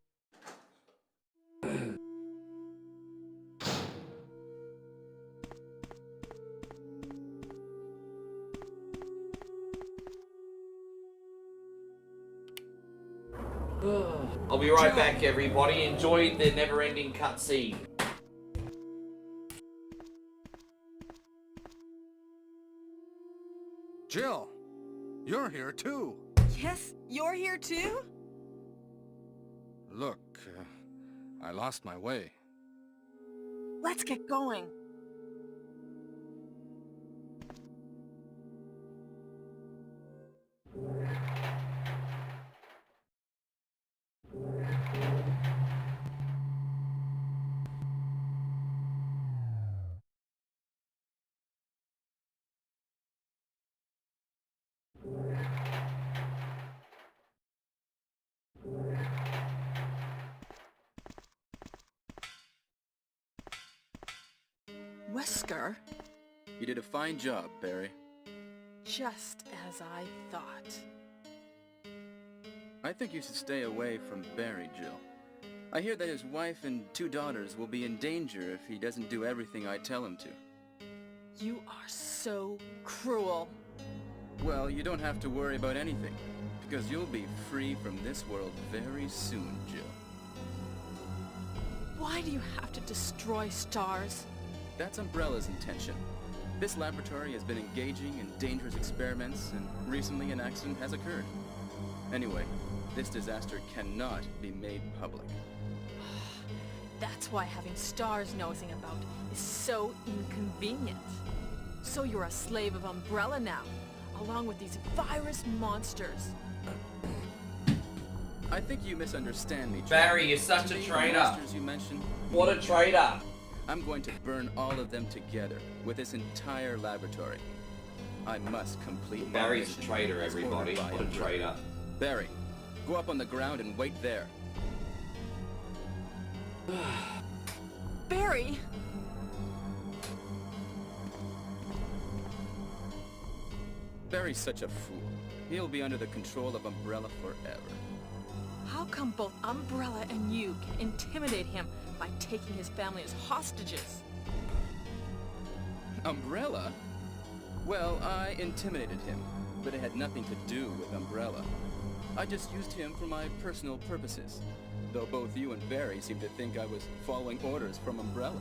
I'll be right back, everybody. Enjoy the never-ending cutscene. Jill, you're here too. Yes, you're here too? Look, I lost my way. Let's get going. Wesker? You did a fine job, Barry. Just as I thought. I think you should stay away from Barry, Jill. I hear that his wife and 2 daughters will be in danger if he doesn't do everything I tell him to. You are so cruel. Well, you don't have to worry about anything, because you'll be free from this world very soon, Jill. Why do you have to destroy stars? That's Umbrella's intention. This laboratory has been engaging in dangerous experiments, and recently an accident has occurred. Anyway, this disaster cannot be made public. That's why having stars nosing about is so inconvenient. So you're a slave of Umbrella now, along with these virus monsters. I think you misunderstand me, Jill. Barry, you're such a traitor. You mentioned, What a traitor. I'm going to burn all of them together with this entire laboratory. I must complete my Barry's a mission traitor, as everybody. ordered by What a Umbrella. traitor. Barry, go up on the ground and wait there. Barry! Barry's such a fool. He'll be under the control of Umbrella forever. How come both Umbrella and you can intimidate him by taking his family as hostages? Umbrella? Well, I intimidated him, but it had nothing to do with Umbrella. I just used him for my personal purposes, though both you and Barry seem to think I was following orders from Umbrella.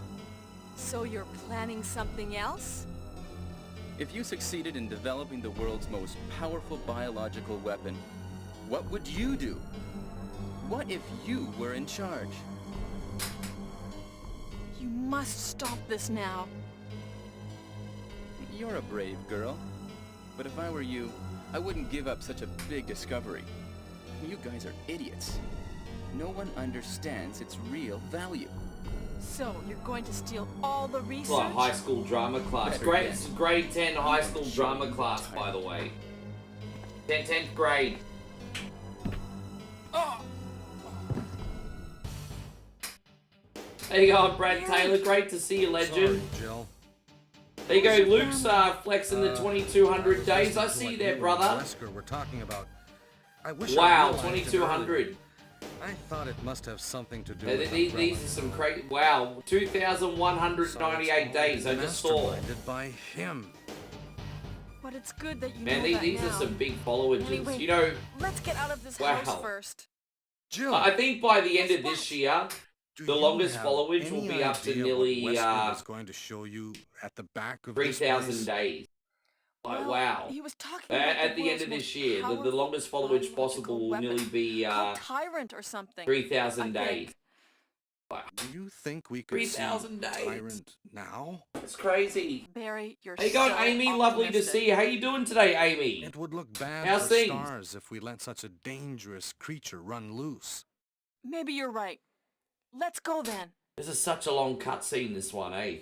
So you're planning something else? If you succeeded in developing the world's most powerful biological weapon, what would you do? What if you were in charge? You must stop this now. You're a brave girl. But if I were you, I wouldn't give up such a big discovery. You guys are idiots. No one understands its real value. So, you're going to steal all the research? Well, high school drama class. Grade 10 high school drama class, by the way. 10th grade. Oh. There you go, Brad Taylor. Great to see you, legend. Sorry, Jill. There you go, Luke's flexing the 2200 days. I see you there, brother. Wesker we're talking about. I wish Wow, I realized it 2200. earlier. I thought it must have something to do with These are some crazy. Wow, 2,198 days. I just saw. Masterminded by him. But it's good that you Man, know that these now. are some big followers. Anyway, You know, let's get out of this wow. house first. Jill. I think by the end of this year, The longest followage will be up to nearly is going to show you at the back of 3,000 days. Like, Well, wow. he was talking about At the end of this year, the longest followage possible will nearly be Tyrant or something. 3,000 days. Wow. Do you think we could see 3,000 days. Tyrant now? It's crazy. Barry, you're Hey, God, so Amy, lovely to optimistic. see you. How you doing today, Amy? It would look bad How's for things? stars if we let such a dangerous creature run loose. Maybe you're right. Let's go then. This is such a long cutscene, this one, eh?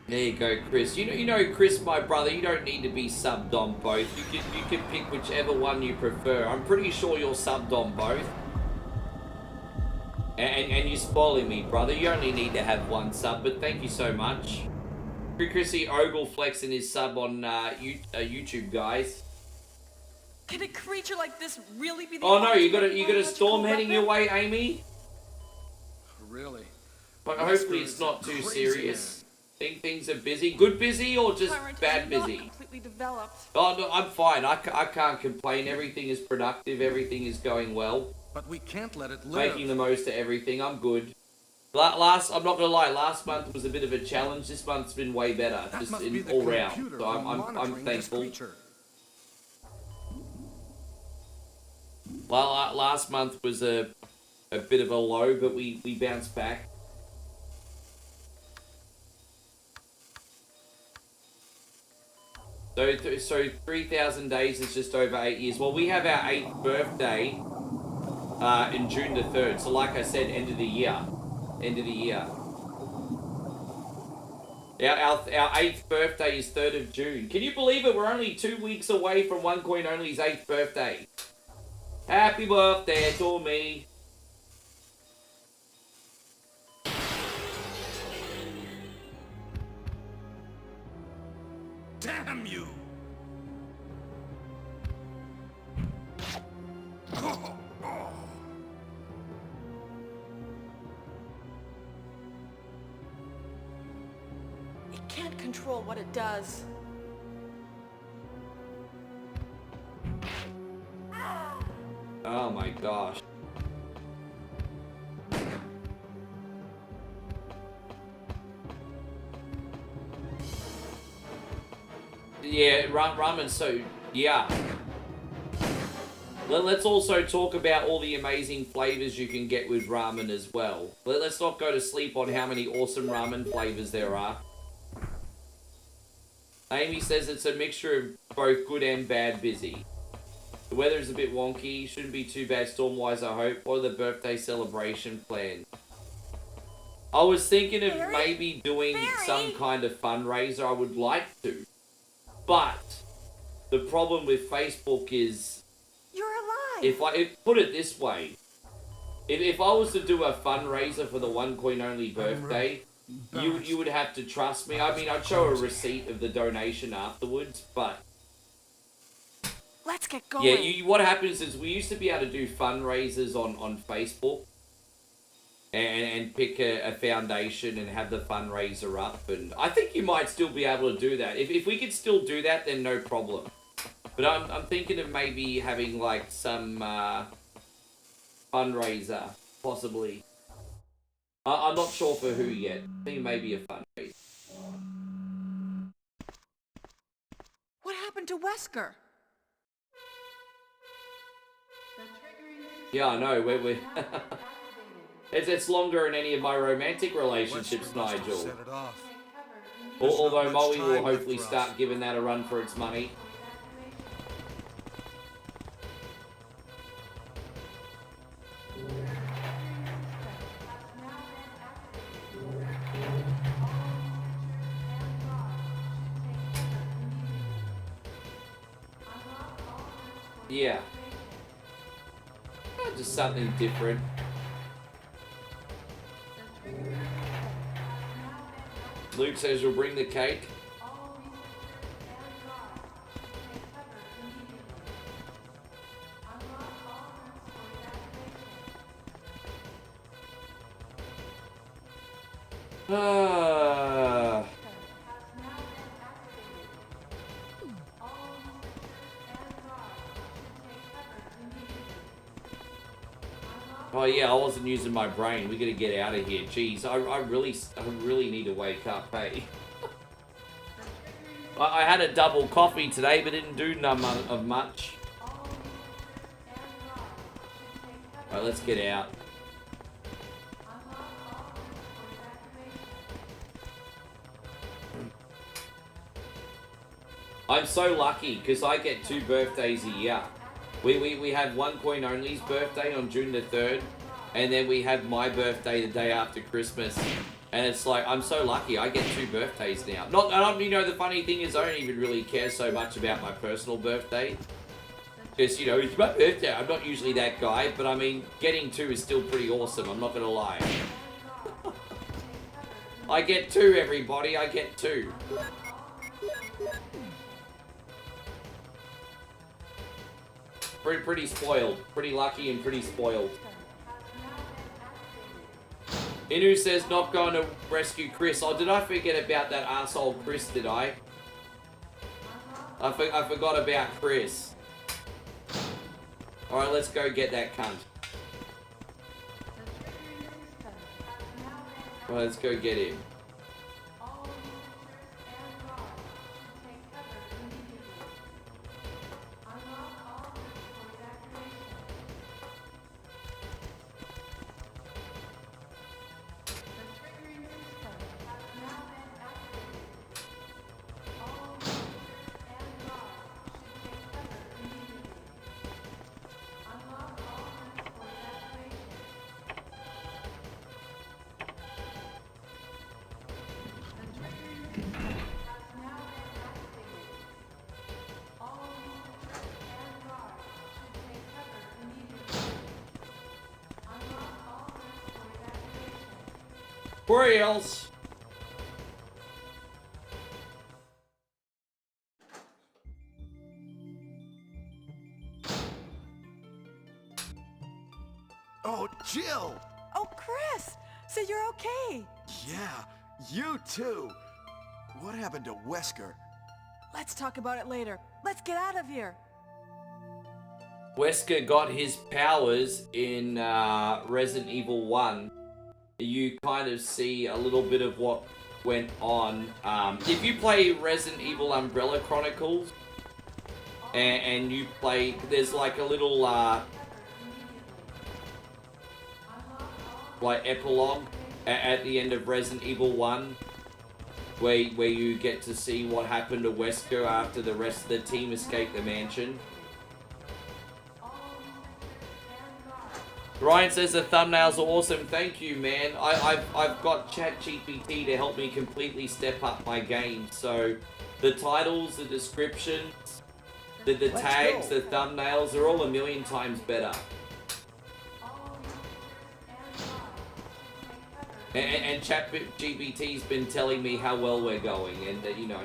There you go, Chris. You know, Chris, my brother. You don't need to be subbed on both. You can pick whichever one you prefer. I'm pretty sure you're subbed on both. And you're spoiling me, brother. You only need to have one sub, but thank you so much. Chrissy Ogle flexing his sub on YouTube, guys. Can a creature like this really be the Oh no, you got ultimate a storm biological heading your weapon? way, Amy. Really? But hopefully it's not too serious. Think things are busy. Good busy or just Tyrant is bad not busy? completely developed. Oh, no, I'm fine. I can't complain. Everything is productive. Everything is going well. But we can't let it live. Making the most of everything. I'm good. I'm not gonna lie. Last month was a bit of a challenge. This month's been way better, That just must be in the all round. computer So I'm monitoring this thankful. creature. Well, last month was a bit of a low, but we bounced back. So 3,000 days is just over 8 years. Well, we have our 8th birthday in June the 3rd. So like I said, end of the year. End of the year. Our 8th birthday is 3rd of June. Can you believe it? We're only 2 weeks away from One Coin Only's 8th birthday. Happy birthday to me. Damn you! It can't control what it does. Oh my gosh. Yeah, ramen, so, yeah. Let's also talk about all the amazing flavors you can get with ramen as well. Let's not go to sleep on how many awesome ramen flavors there are. Amy says it's a mixture of both good and bad busy. The weather is a bit wonky, shouldn't be too bad storm-wise, I hope. What are the birthday celebration plans? I was thinking of maybe doing some kind of fundraiser. I would like to. But the problem with Facebook is... You're alive! Put it this way. If I was to do a fundraiser for the One Coin Only birthday, you would have to trust me. I mean, I'd show a receipt of the donation afterwards, but... Let's get going. Yeah, what happens is we used to be able to do fundraisers on Facebook and pick a foundation and have the fundraiser up, and I think you might still be able to do that. If we could still do that, then no problem. But I'm thinking of maybe having like some fundraiser, possibly. I'm not sure for who yet. I think maybe a fundraiser. What happened to Wesker? Yeah, I know. We're it's longer in any of my romantic relationships, Nigel. Set it off. Although Molly will hopefully start giving that a run for its money. Yeah. Just something different. Luke says you'll bring the cake. Oh yeah, I wasn't using my brain. We gotta get out of here. Jeez, I really need to wake up, hey. I had a double coffee today, but didn't do none of much. Alright, let's get out. I'm so lucky because I get 2 birthdays a year. We have one coin only's birthday on June the 3rd, and then we have my birthday the day after Christmas. And it's like, I'm so lucky, I get 2 birthdays now. You know, the funny thing is I don't even really care so much about my personal birthday. Because, you know, it's my birthday. I'm not usually that guy, but I mean, getting 2 is still pretty awesome, I'm not gonna lie. I get 2, everybody, I get 2. Pretty spoiled. Pretty lucky and pretty spoiled. Inu says not going to rescue Chris. Oh, did I forget about that asshole Chris, did I? I forgot about Chris. Alright, let's go get that cunt. Alright, let's go get him. Else. Oh, Jill! Oh, Chris! So you're okay? Yeah, you too. What happened to Wesker? Let's talk about it later. Let's get out of here. Wesker got his powers in Resident Evil 1. You kind of see a little bit of what went on. If you play Resident Evil Umbrella Chronicles, and you play, there's like a little like epilogue at the end of Resident Evil 1, where you get to see what happened to Wesker after the rest of the team escaped the mansion. Ryan says the thumbnails are awesome. Thank you, man. I've got ChatGPT to help me completely step up my game. So the titles, the descriptions, the tags, the thumbnails are all a million times better. And ChatGPT's been telling me how well we're going, and you know.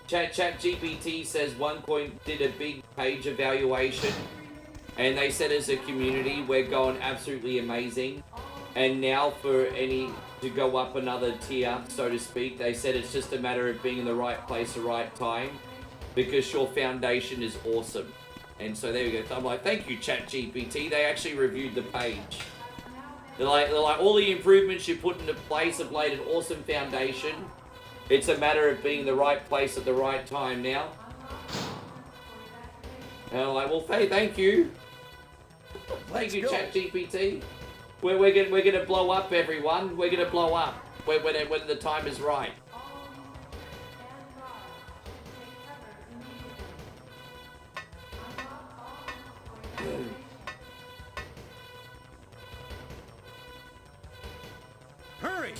ChatGPT says OneCoin did a big page evaluation. And they said as a community, we're going absolutely amazing. And now for any to go up another tier, so to speak, they said it's just a matter of being in the right place, the right time. Because your foundation is awesome. And so there we go. I'm like, thank you, ChatGPT. They actually reviewed the page. They're like, all the improvements you put into place have laid an awesome foundation. It's a matter of being in the right place at the right time now. And I'm like, well, thank you. Thank you, ChatGPT. We're gonna blow up, everyone. We're gonna blow up when the time is right. Hurry!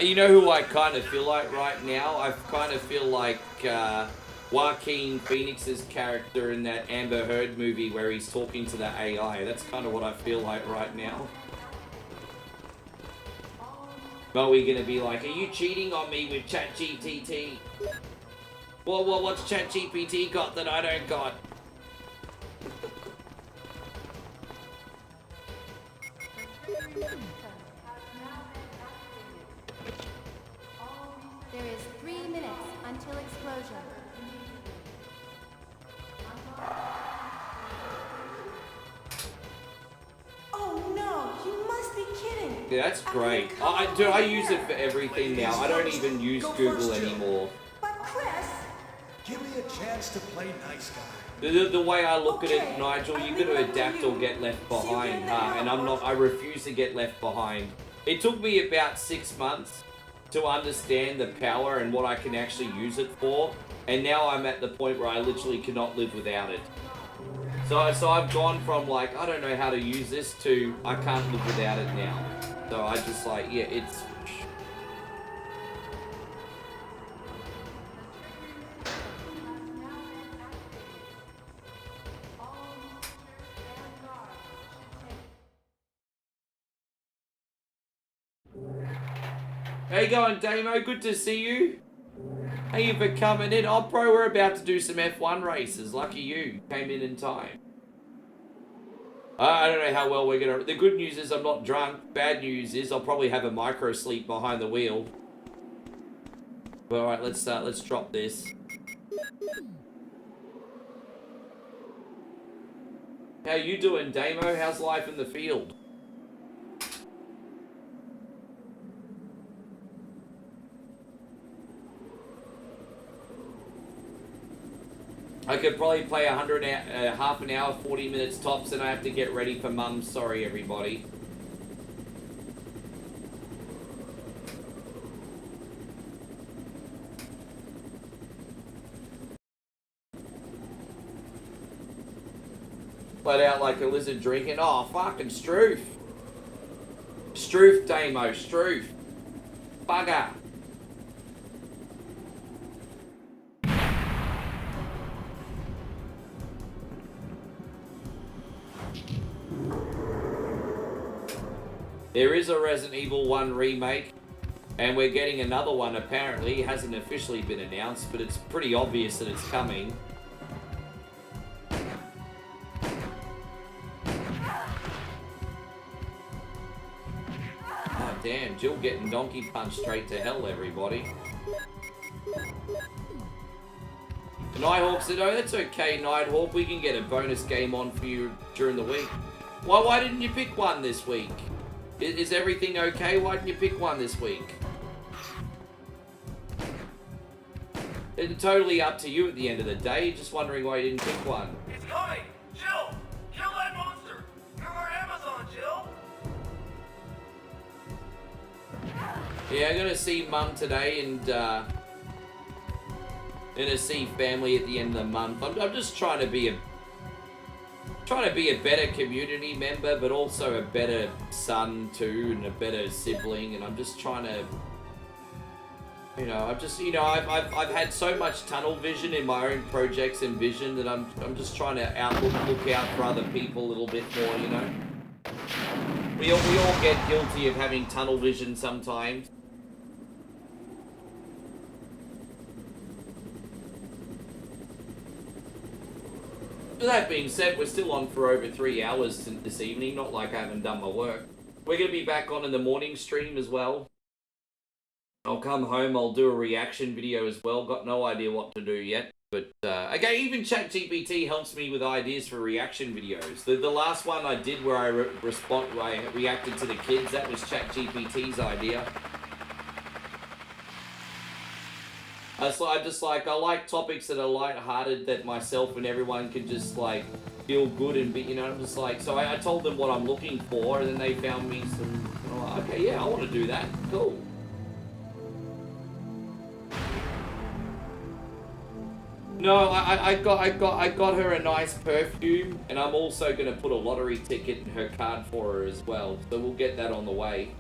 You know who I kind of feel like right now? I kind of feel like Joaquin Phoenix's character in that Amber Heard movie where he's talking to the AI. That's kind of what I feel like right now. Are we gonna be like, are you cheating on me with ChatGPT? Well, what's ChatGPT got that I don't got? There is 3 minutes until explosion. Oh no, you must be kidding. Yeah, that's great. I use it for everything now. I don't even use Google anymore. But Chris, Give me a chance to play nice guy. The way I look at it, Nigel, you're going to adapt or get left behind, and I refuse to get left behind. It took me about 6 months to understand the power and what I can actually use it for, and now I'm at the point where I literally cannot live without it. So I've gone from like, I don't know how to use this to I can't live without it now. So I just like, yeah, it's... How you going, Damo? Good to see you. How you for coming in? Oh, bro, we're about to do some F1 races. Lucky you. Came in time. I don't know how well we're gonna... The good news is I'm not drunk. Bad news is I'll probably have a micro sleep behind the wheel. But alright, let's drop this. How you doing, Damo? How's life in the field? I could probably play half an hour, 40 minutes tops, and I have to get ready for Mum. Sorry, everybody. Let out like a lizard drinking. Oh, fucking Stroof. Stroof, Damo, Stroof. Bugger. There is a Resident Evil 1 remake, and we're getting another one apparently. It hasn't officially been announced, but it's pretty obvious that it's coming. Oh damn, Jill getting donkey punched straight to hell, everybody. Nighthawk said, oh, that's okay, Nighthawk. We can get a bonus game on for you during the week. Why didn't you pick one this week? Is everything okay? Why didn't you pick one this week? It's totally up to you at the end of the day. Just wondering why you didn't pick one. It's coming! Jill! Kill that monster! You're our Amazon, Jill! Yeah, I'm gonna see Mum today and gonna see family at the end of the month. I'm just trying to be a better community member, but also a better son too, and a better sibling. And I'm just trying to, I've had so much tunnel vision in my own projects and vision that I'm just trying to look out for other people a little bit more. You know, we all get guilty of having tunnel vision sometimes. That being said, we're still on for over 3 hours this evening, not like I haven't done my work. We're going to be back on in the morning stream as well. I'll come home, I'll do a reaction video as well. Got no idea what to do yet. But, okay, even ChatGPT helps me with ideas for reaction videos. The last one I did where I reacted to the kids, that was ChatGPT's idea. I like topics that are light-hearted, that myself and everyone can just, like, feel good and be, I'm just like, so I told them what I'm looking for, and then they found me some, okay, yeah, I want to do that, cool. No, I got her a nice perfume, and I'm also going to put a lottery ticket in her card for her as well, so we'll get that on the way.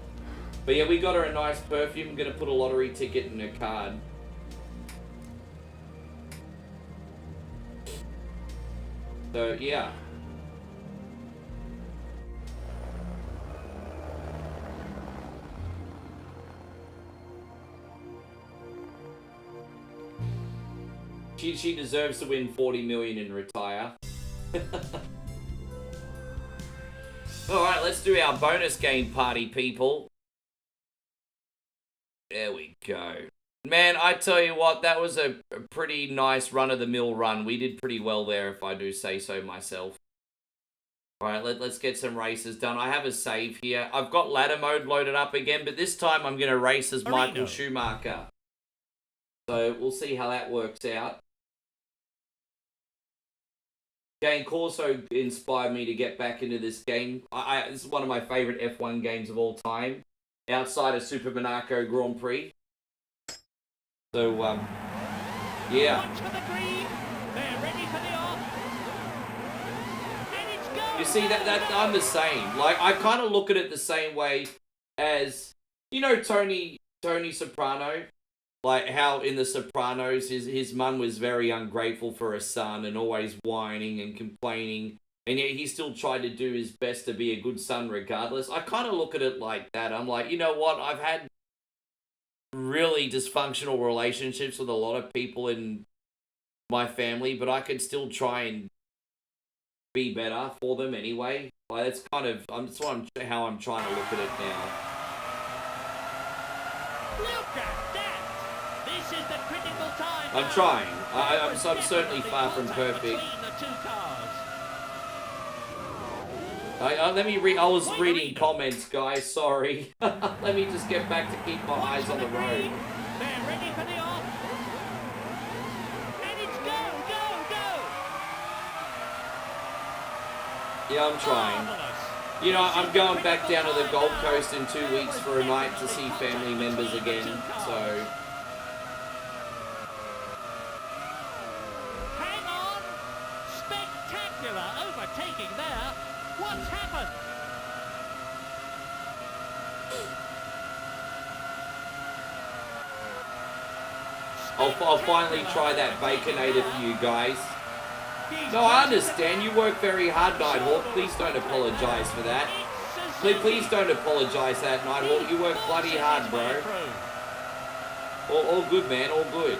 But yeah, we got her a nice perfume, going to put a lottery ticket in her card. So, yeah. She deserves to win 40 million and retire. Alright, let's do our bonus game party, people. There we go. Man, I tell you what, that was a pretty nice run-of-the-mill run. We did pretty well there, if I do say so myself. Alright, let's get some races done. I have a save here. I've got ladder mode loaded up again, but this time I'm going to race as Michael Schumacher. So, we'll see how that works out. Game Corso inspired me to get back into this game. This is one of my favorite F1 games of all time, outside of Super Monaco Grand Prix. So, yeah. You see, that I'm the same. Like, I kind of look at it the same way as, you know, Tony Soprano. Like how in The Sopranos, his mum was very ungrateful for her son and always whining and complaining. And yet he still tried to do his best to be a good son regardless. I kind of look at it like that. I'm like, you know what? I've had really dysfunctional relationships with a lot of people in my family, but I could still try and be better for them anyway. Like that's kind of how I'm trying to look at it now. Look at that! This is the critical time. I'm trying. I'm certainly far from perfect. Let me read. I was reading comments, guys. Sorry. Let me just get back to keep my eyes on the road. They're ready for the off. And it's go, go, go. Yeah, I'm trying. You know, I'm going back down to the Gold Coast in 2 weeks for a night to see family members again. So. Hang on. Spectacular overtaking there. What's happened? I'll finally try that Baconator for you guys. No, I understand. You work very hard, Nighthawk. Please don't apologize for that. Please don't apologize for that, Nighthawk. You work bloody hard, bro. All good, man. All good.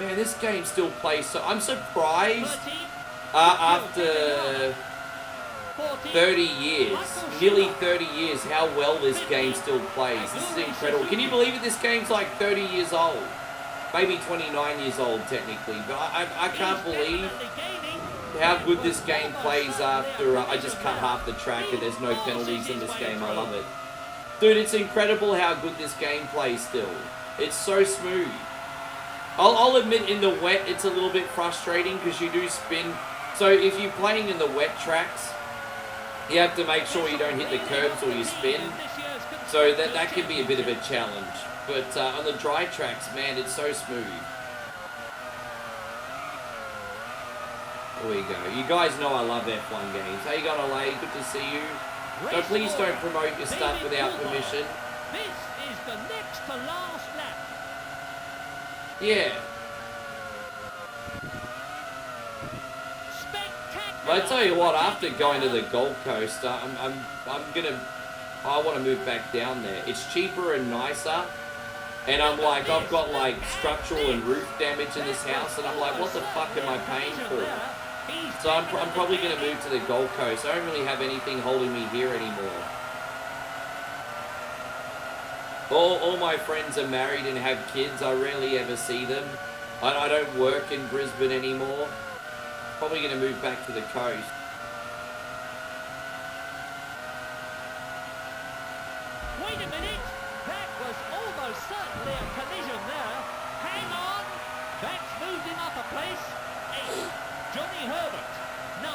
Man, this game still plays, so I'm surprised after 30 years, nearly 30 years, how well this game still plays. This is incredible. Can you believe it? This game's like 30 years old. Maybe 29 years old, technically. But I can't believe how good this game plays after I just cut half the track and there's no penalties in this game. I love it. Dude, it's incredible how good this game plays still. It's so smooth. I'll admit in the wet it's a little bit frustrating because you do spin. So if you're playing in the wet tracks, you have to make sure you don't hit the curbs or you spin. So that can be a bit of a challenge. But on the dry tracks, man, it's so smooth. There we go. You guys know I love F1 games. How you going, Olay? Good to see you. So please don't promote your stuff without permission. This is the next to last lap. Yeah. I tell you what, after going to the Gold Coast, I want to move back down there. It's cheaper and nicer, and I'm like, I've got like structural and roof damage in this house, and I'm like, what the fuck am I paying for? So I'm probably going to move to the Gold Coast. I don't really have anything holding me here anymore. All my friends are married and have kids. I rarely ever see them. I don't work in Brisbane anymore. Probably going to move back to the coast. Wait a minute! That was almost certainly a collision there. Hang on! That's moved him up a place. 8. Johnny Herbert. 9.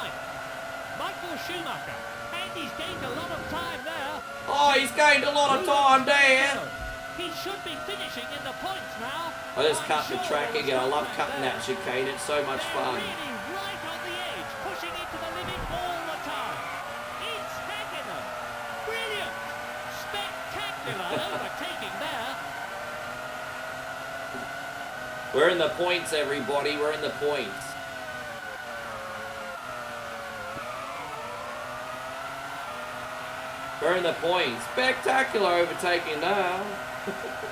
Michael Schumacher. And he's gained a lot of time there. Oh, he's gained a lot of time there. He should be finishing in the points now. I just cut the track again. I love cutting that chicane. It's so much fun. Pushing it to the limit all the time. It's Hackenen. Brilliant. Spectacular overtaking there. We're in the points, everybody. We're in the points. We're in the points. Spectacular overtaking now.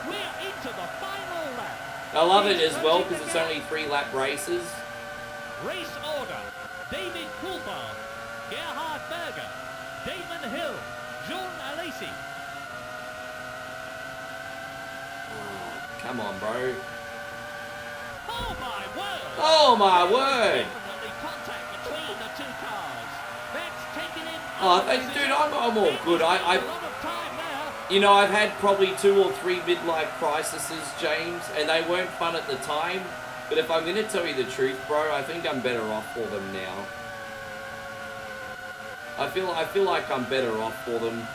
We're into the final lap. I love it as well because it's only 3-lap races. Race order. David Coulthard, Gerhard Berger, Damon Hill, John Alesi. Come on, bro. Oh my word! Oh my word! Definitely contact between the two cars. That's taken in. Oh, dude, I'm all good. A lot of time there. You know, I've had probably 2 or 3 midlife crises, James, and they weren't fun at the time. But if I'm going to tell you the truth, bro, I think I'm better off for them now. I feel like I'm better off for them.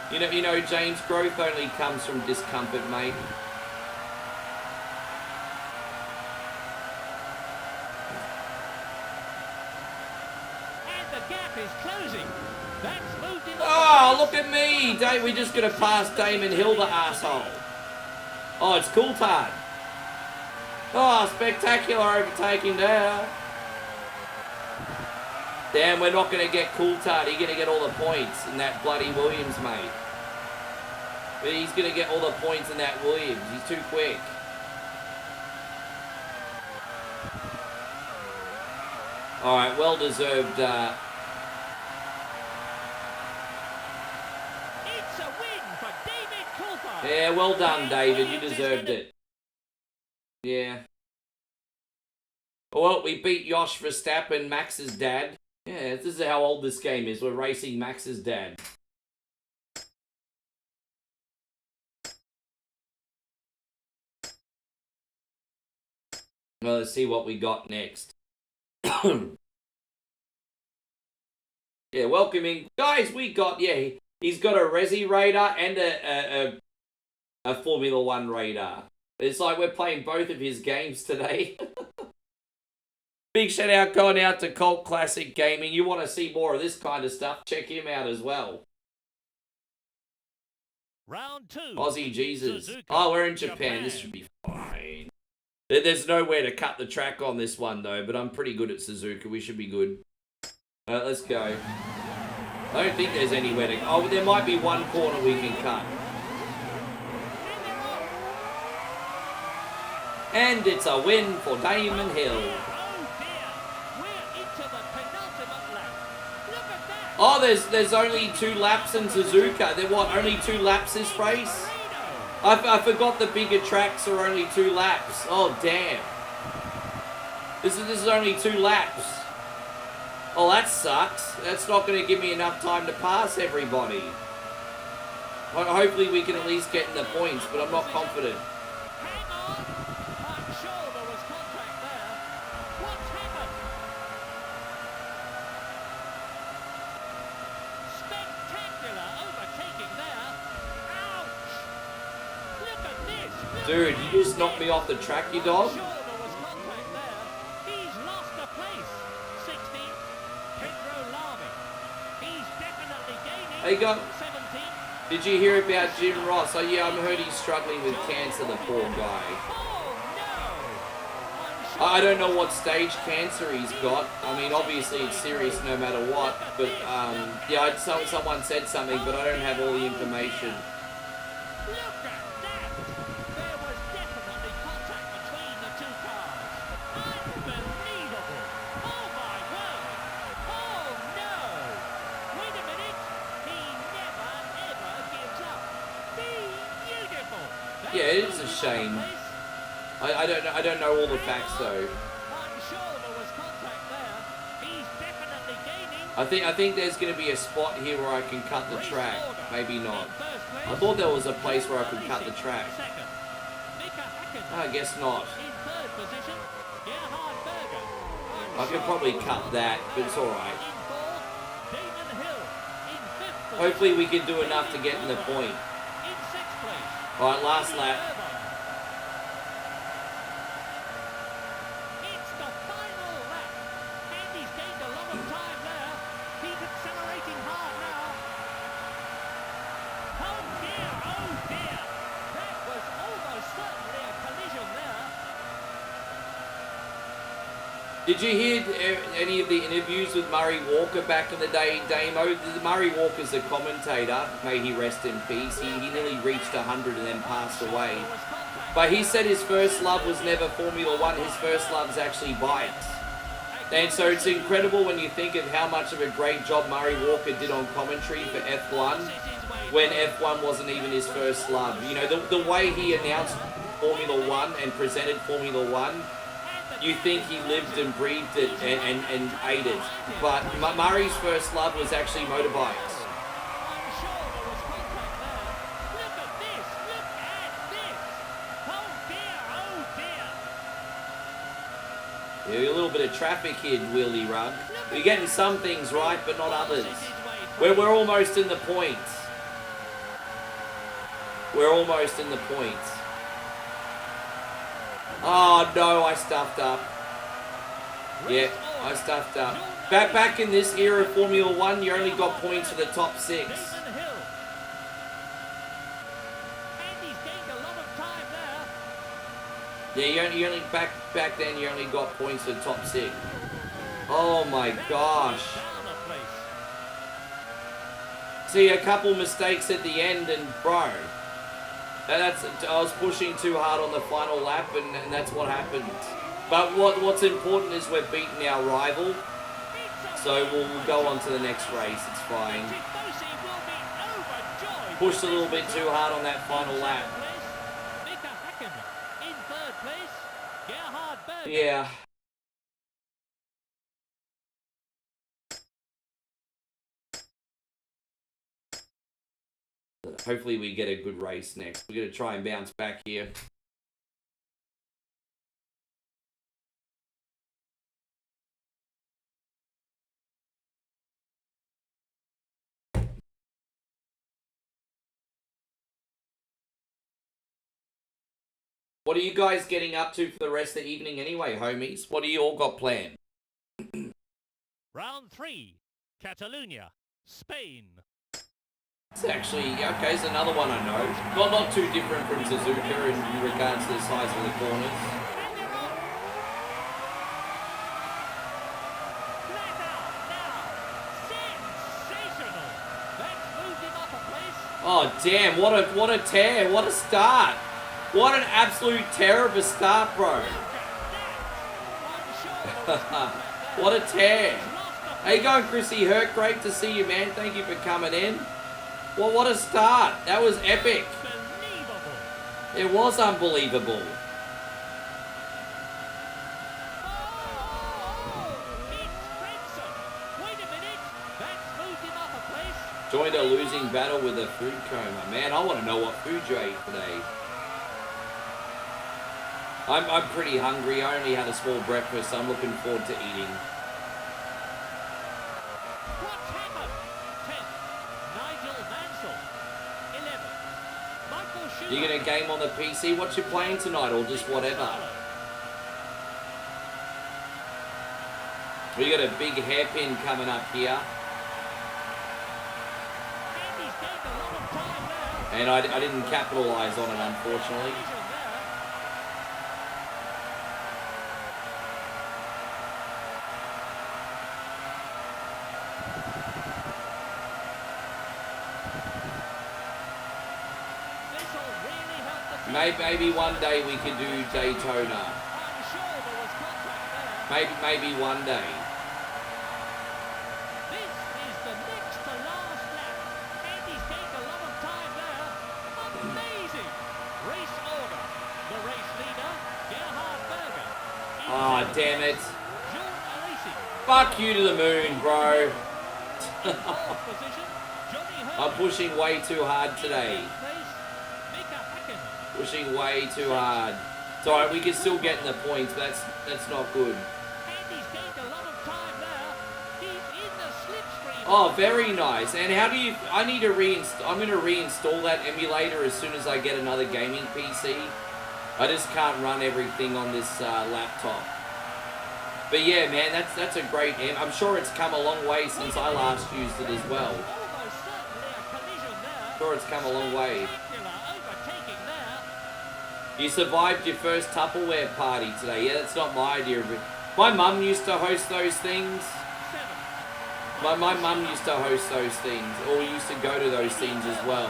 You know, James, growth only comes from discomfort, mate. And the gap is closing. That's moved in. Oh, look at me! We're just going to pass Damon Hill, the asshole. Oh, it's Coulthard. Oh, spectacular overtaking there. Damn, we're not going to get Coulthard. He's going to get all the points in that bloody Williams, mate. But he's going to get all the points in that Williams. He's too quick. All right, well-deserved. It's a win for David Coulthard. Yeah, well done, David. You deserved it. Yeah. Well, we beat Josh Verstappen, Max's dad. Yeah, this is how old this game is. We're racing Max's dad. Well, let's see what we got next. Yeah, welcoming. Guys, we got, yeah, he's got a Resi radar and a Formula 1 radar. It's like we're playing both of his games today. Big shout out going out to Cult Classic Gaming. You want to see more of this kind of stuff, check him out as well. Round 2. Aussie Jesus. Suzuka, Oh, we're in Japan. This should be fine. There's nowhere to cut the track on this one, though, but I'm pretty good at Suzuka. We should be good. Let's go. I don't think there's anywhere to... Oh, there might be one corner we can cut. And it's a win for Damon Hill. Oh, there's only 2 laps in Suzuka. There what? Only 2 laps this race? I forgot the bigger tracks are only 2 laps. Oh damn! This is only 2 laps. Oh, that sucks. That's not going to give me enough time to pass everybody. Hopefully we can at least get in the points, but I'm not confident. Dude, you just knocked me off the track, you dog. He's lost a place. 16. Pedro Lamy. He's definitely gaining. Hey, God. 17. Did you hear about Jim Ross? Oh yeah, I've heard he's struggling with cancer, the poor guy. I don't know what stage cancer he's got. I mean, obviously it's serious no matter what. But yeah, someone said something, but I don't have all the information. Yeah, it is a shame. I don't know all the facts though. I think there's going to be a spot here where I can cut the track. Maybe not. I thought there was a place where I could cut the track. I guess not. I could probably cut that, but it's alright. Hopefully we can do enough to get in the point. Alright, last lap. It's the final lap. Andy's gained a lot of time there. He's accelerating hard now. Oh dear, oh dear. That Did you hear any of the interviews with Murray Walker back in the day, Damo? Murray Walker's a commentator, may he rest in peace. He nearly reached 100 and then passed away. But he said his first love was never Formula One, his first love is actually bikes. And so it's incredible when you think of how much of a great job Murray Walker did on commentary for F1, when F1 wasn't even his first love. You know, the way he announced Formula One and presented Formula One, you think he lived and breathed it and ate it. But Murray's first love was actually motorbikes. Yeah, a little bit of traffic here, Willy Rug. We're getting some things right, but not others. We're almost in the points. We're almost in the points. Oh no, I stuffed up. Yeah, I stuffed up. Back in this era of Formula One, you only got points for the top 6. Yeah, you only back then you only got points for the top 6. Oh my gosh. See, a couple mistakes at the end and bro. I was pushing too hard on the final lap and that's what happened. But what's important is we're beating our rival. So we'll go on to the next race, it's fine. Pushed a little bit too hard on that final lap. Yeah. Hopefully we get a good race next. We're going to try and bounce back here. What are you guys getting up to for the rest of the evening anyway, homies? What do you all got planned? Round 3, Catalonia, Spain. It's actually, okay, it's another one I know. Not too different from Suzuka in regards to the size of the corners. Oh damn, what a tear, what a start. What an absolute tear of a start, bro. What a tear. How you going, Chrissy Hurt? Great to see you, man. Thank you for coming in. Well, what a start. That was epic. It was unbelievable. Joined a losing battle with a food coma. Man, I want to know what food you ate today. I'm pretty hungry. I only had a small breakfast, so I'm looking forward to eating. You gonna game on the PC? What you playing tonight, or just whatever? We got a big hairpin coming up here. And I didn't capitalize on it, unfortunately. Maybe one day we could do Daytona. Maybe one day. Oh, damn it. Fuck you to the moon, bro. I'm pushing way too hard today. Pushing way too hard. It's alright, we can still get in the points, but that's not good. Oh, very nice. And how do you... I need to reinstall... I'm going to reinstall that emulator as soon as I get another gaming PC. I just can't run everything on this laptop. But yeah, man, that's a great... I'm sure it's come a long way since I last used it as well. Sure it's come a long way. You survived your first Tupperware party today. Yeah, that's not my idea of it. My mum used to host those things. My mum used to host those things, or we used to go to those things as well.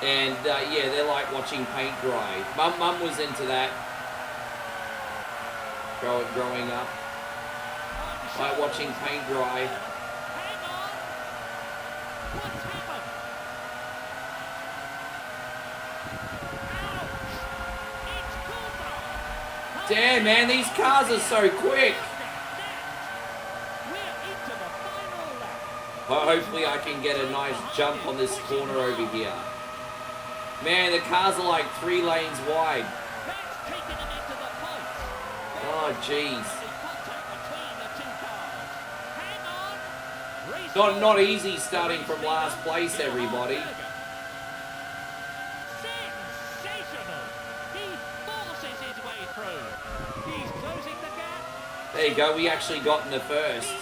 And yeah, they're like watching paint dry. Mum was into that. Growing up. Like watching paint dry. Damn, man, these cars are so quick. Hopefully I can get a nice jump on this corner over here. Man, the cars are like 3 lanes wide. Oh, jeez. Not easy starting from last place, everybody. There you go, we actually got in the first.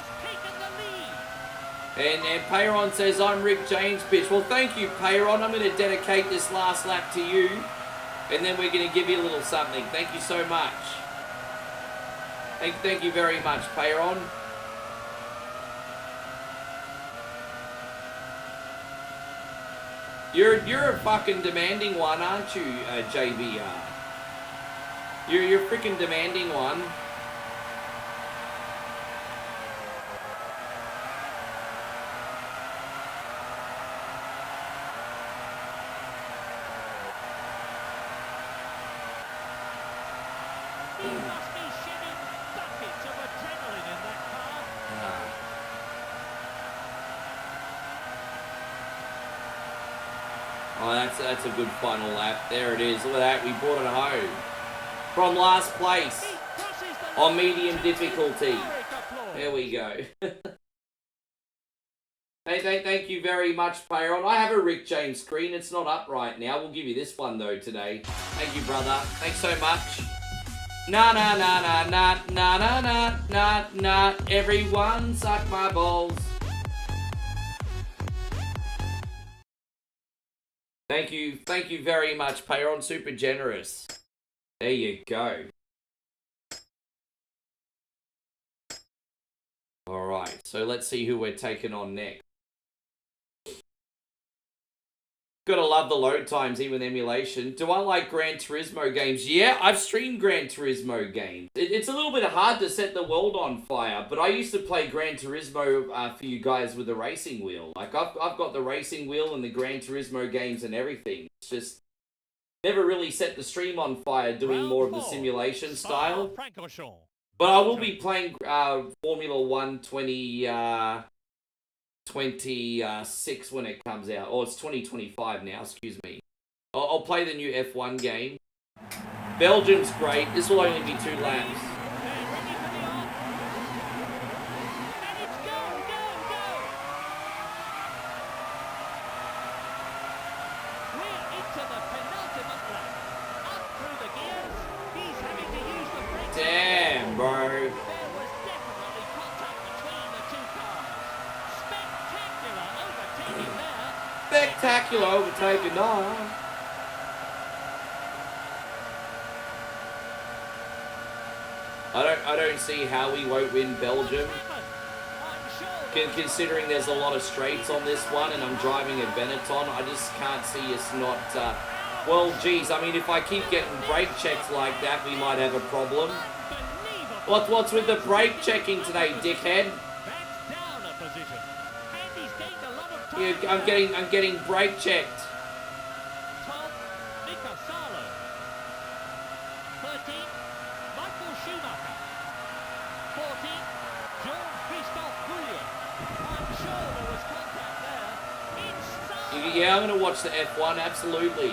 And Payron says, I'm Rick James, bitch. Well, thank you, Payron. I'm going to dedicate this last lap to you. And then we're going to give you a little something. Thank you so much. Thank you very much, Payron. You're a fucking demanding one, aren't you, JVR? You're a freaking demanding one. Oh, that's a good final lap. There it is. Look at that. We brought it home. From last place. On medium difficulty. There we go. Hey, thank you very much, Payron. I have a Rick James screen. It's not up right now. We'll give you this one, though, today. Thank you, brother. Thanks so much. Nah. Everyone suck my balls. Thank you very much, Payron. Super generous. There you go. Alright, so let's see who we're taking on next. Gotta love the load times, even emulation. Do I like Gran Turismo games? Yeah, I've streamed Gran Turismo games. It's a little bit hard to set the world on fire, but I used to play Gran Turismo for you guys with the racing wheel. Like, I've got the racing wheel and the Gran Turismo games and everything. It's just never really set the stream on fire doing more of the simulation style. But I will be playing Formula 1 26 when it comes out. Oh, it's 2025 now, excuse me. I'll play the new F1 game. Belgium's great. This will only be 2 laps. Damn, bro. Spectacular overtaking on. I don't see how we won't win Belgium. Considering there's a lot of straights on this one and I'm driving a Benetton, I just can't see us not... well, geez, I mean, if I keep getting brake checks like that, we might have a problem. What's with the brake checking today, dickhead? Yeah, I'm getting brake checked. Yeah, I'm going to watch the F1, absolutely.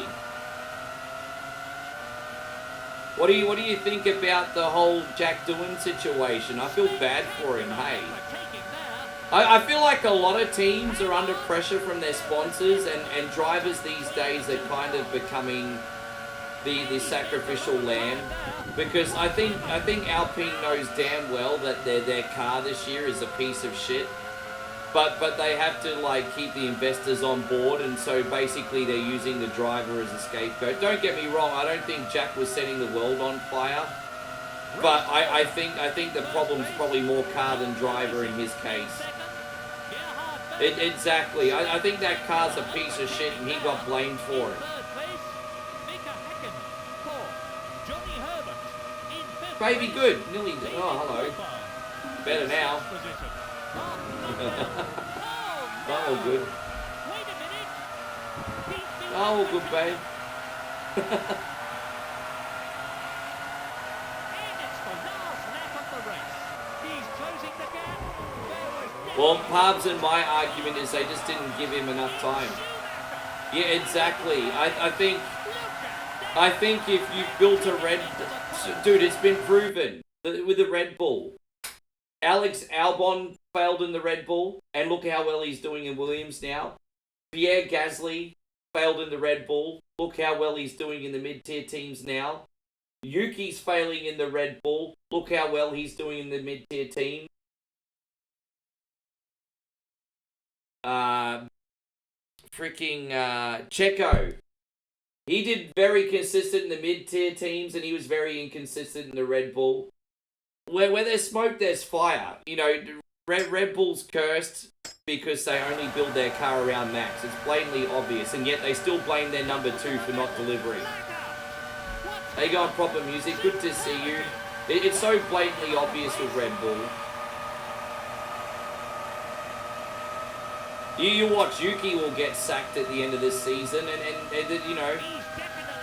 What do you think about the whole Jack Doohan situation? I feel bad for him, hey. I feel like a lot of teams are under pressure from their sponsors, and drivers these days are kind of becoming the sacrificial lamb, because I think Alpine knows damn well that their car this year is a piece of shit. But they have to, like, keep the investors on board, and so basically they're using the driver as a scapegoat. Don't get me wrong, I don't think Jack was setting the world on fire. But I think the problem's probably more car than driver in his case. Exactly. I think that car's a piece of shit and he got blamed for it. Baby good. Nearly. Oh, hello. Better now. Oh, all good. Oh, all good, babe. Well, Pabs and my argument is they just didn't give him enough time. Yeah, exactly. I think if you built a Red... Dude, it's been proven with the Red Bull. Alex Albon failed in the Red Bull, and look how well he's doing in Williams now. Pierre Gasly failed in the Red Bull. Look how well he's doing in the mid-tier teams now. Yuki's failing in the Red Bull. Look how well he's doing in the mid-tier team. Checo. He did very consistent in the mid-tier teams, and he was very inconsistent in the Red Bull. Where there's smoke, there's fire. You know, Red Bull's cursed because they only build their car around Max. It's blatantly obvious, and yet they still blame their number 2 for not delivering. There you go on proper music. Good to see you. It's so blatantly obvious with Red Bull. You watch, Yuki will get sacked at the end of this season, and you know,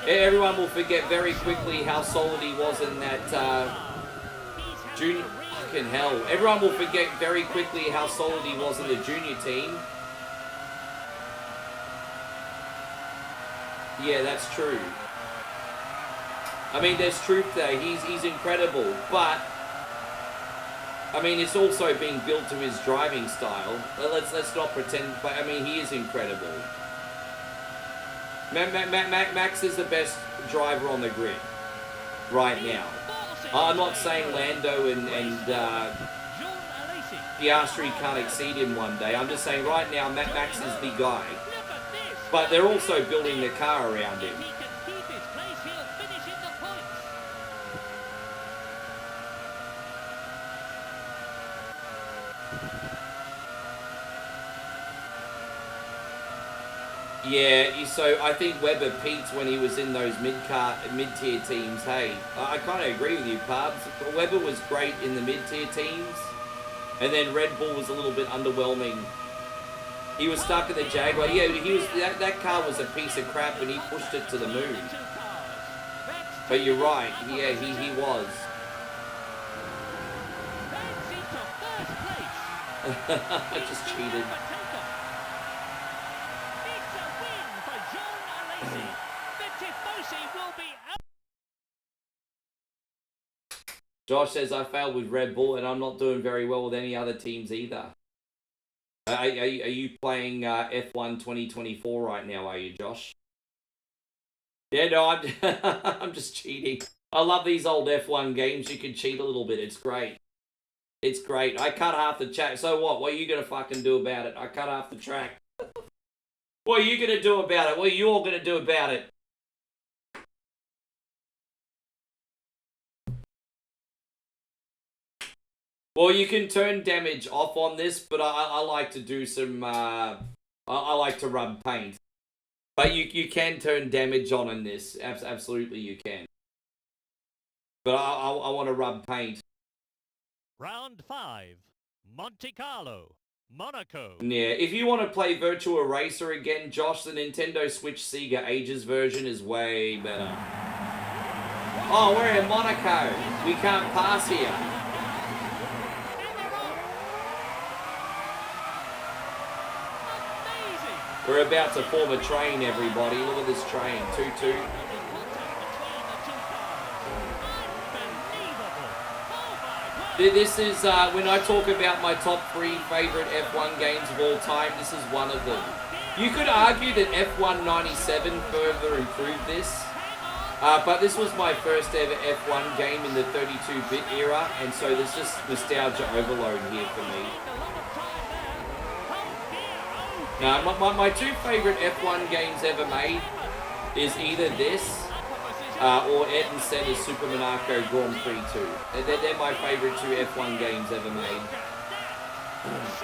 everyone will forget very quickly how solid he was in that junior. Fucking hell. Everyone will forget very quickly how solid he was in the junior team. Yeah, that's true. I mean, there's truth there. He's incredible, but I mean, it's also being built to his driving style. Let's not pretend, but I mean, he is incredible. Max is the best driver on the grid right now. I'm not saying Lando and Piastri can't exceed him one day. I'm just saying right now Max is the guy. But they're also building the car around him. Yeah, so I think Webber peaked when he was in those mid-tier teams. Hey, I kind of agree with you, Pabs. Webber was great in the mid-tier teams, and then Red Bull was a little bit underwhelming. He was stuck in the Jaguar. Yeah, he was. That car was a piece of crap, and he pushed it to the moon. But you're right. Yeah, he was. I just cheated. Josh says, I failed with Red Bull and I'm not doing very well with any other teams either. Are you playing F1 2024 right now, are you, Josh? Yeah, no, I'm just cheating. I love these old F1 games. You can cheat a little bit. It's great. It's great. I cut half the track. So what? What are you going to fucking do about it? I cut half the track. What are you going to do about it? What are you all going to do about it? Well, you can turn damage off on this, but I like to do some, I like to rub paint. But you can turn damage on in this. Absolutely you can. But I want to rub paint. Round 5. Monte Carlo. Monaco. Yeah, if you want to play Virtua Racer again, Josh, the Nintendo Switch Sega Ages version is way better. Oh, we're in Monaco. We can't pass here. We're about to form a train, everybody. Look at this train. 2-2. This is, when I talk about my top 3 favorite F1 games of all time, this is one of them. You could argue that F1 97 further improved this, but this was my first ever F1 game in the 32-bit era, and so there's just nostalgia overload here for me. Now, my 2 favorite F1 games ever made is either this or Ayrton Senna's Super Monaco Grand Prix 2. They're my favourite two F1 games ever made.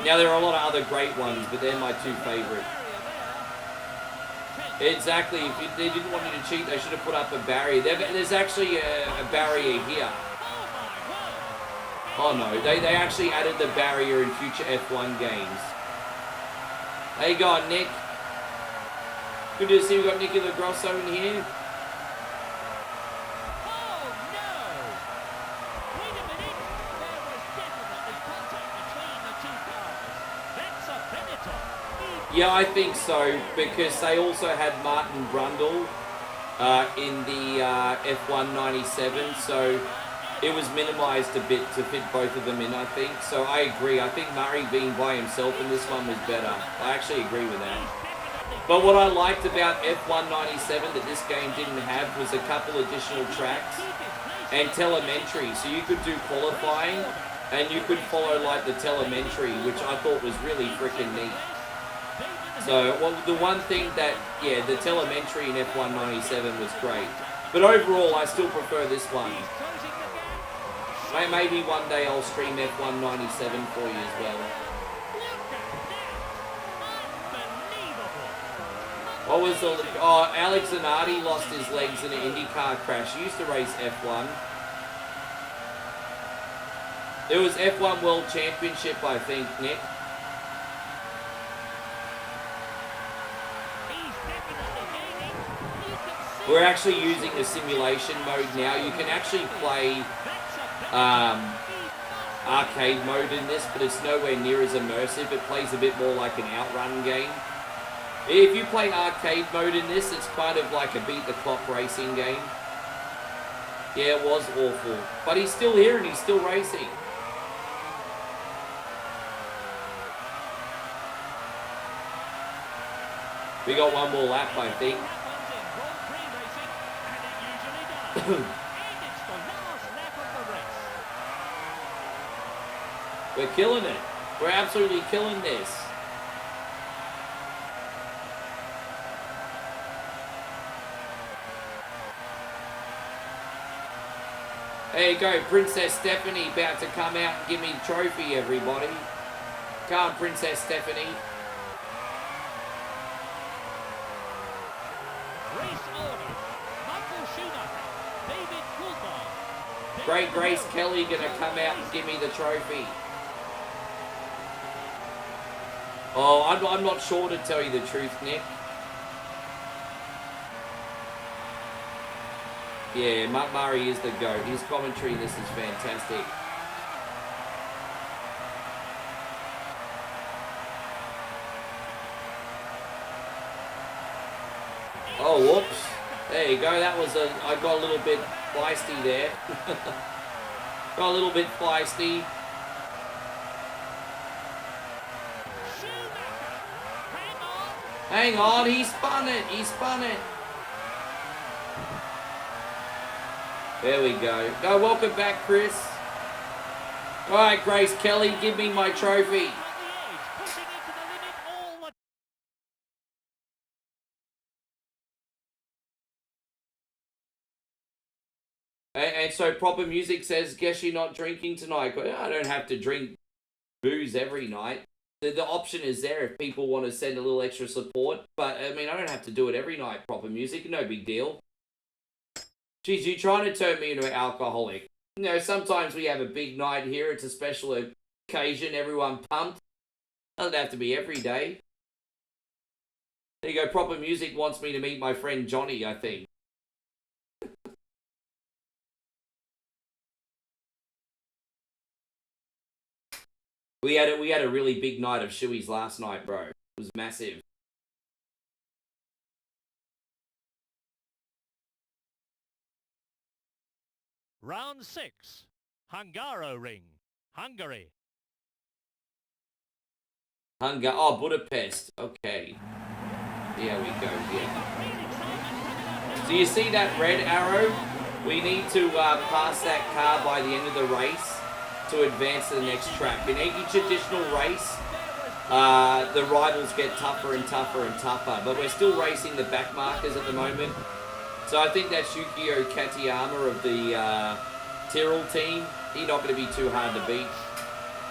Now, there are a lot of other great ones, but they're my two favourite. Exactly. If they didn't want you to cheat, they should have put up a barrier. There's actually a barrier here. Oh no, they actually added the barrier in future F1 games. How you going, Nick? Good to see we got Nicky LaGrosso in here. Yeah, I think so, because they also had Martin Brundle in the F1 97, so it was minimised a bit to fit both of them in, I think. So I agree. I think Murray being by himself in this one was better. I actually agree with that. But what I liked about F1 97 that this game didn't have was a couple additional tracks and telemetry. So you could do qualifying and you could follow like the telemetry, which I thought was really freaking neat. So, well, the one thing that, yeah, the telemetry in F1 97 was great. But overall, I still prefer this one. Maybe one day I'll stream F1 97 for you as well. What was the... Oh, Alex Zanardi lost his legs in an IndyCar crash. He used to race F1. It was F1 World Championship, I think, Nick. We're actually using the simulation mode now. You can actually play arcade mode in this, but it's nowhere near as immersive. It plays a bit more like an outrun game. If you play arcade mode in this, it's kind of like a beat the clock racing game. Yeah, it was awful. But he's still here and he's still racing. We got one more lap, I think. We're killing it. We're absolutely killing this. There you go, Princess Stephanie about to come out and give me the trophy, everybody. Come on, Princess Stephanie. Great Grace Kelly gonna come out and give me the trophy. Oh, I'm not sure to tell you the truth, Nick. Yeah, Mark Murray is the GOAT. His commentary in this is fantastic. Oh, whoops. There you go. That was I got a little bit feisty there. Got a little bit feisty. Hang on, he spun it. He spun it. There we go. Go, welcome back, Chris. All right, Grace Kelly, give me my trophy. And so Proper Music says, guess you're not drinking tonight. I don't have to drink booze every night. The option is there if people want to send a little extra support. But, I mean, I don't have to do it every night, Proper Music. No big deal. Geez, you're trying to turn me into an alcoholic. You know, sometimes we have a big night here. It's a special occasion. Everyone pumped. Doesn't have to be every day. There you go. Proper Music wants me to meet my friend Johnny, I think. We had a really big night of shoeies last night, bro. It was massive. Round 6, Hungaroring, Hungary. Oh, Budapest. Okay. There we go, yeah. So you see that red arrow? We need to pass that car by the end of the race to advance to the next track. In each additional race, the rivals get tougher and tougher and tougher, but we're still racing the back markers at the moment. So I think that's Yukio Katayama of the Tyrrell team. He's not going to be too hard to beat.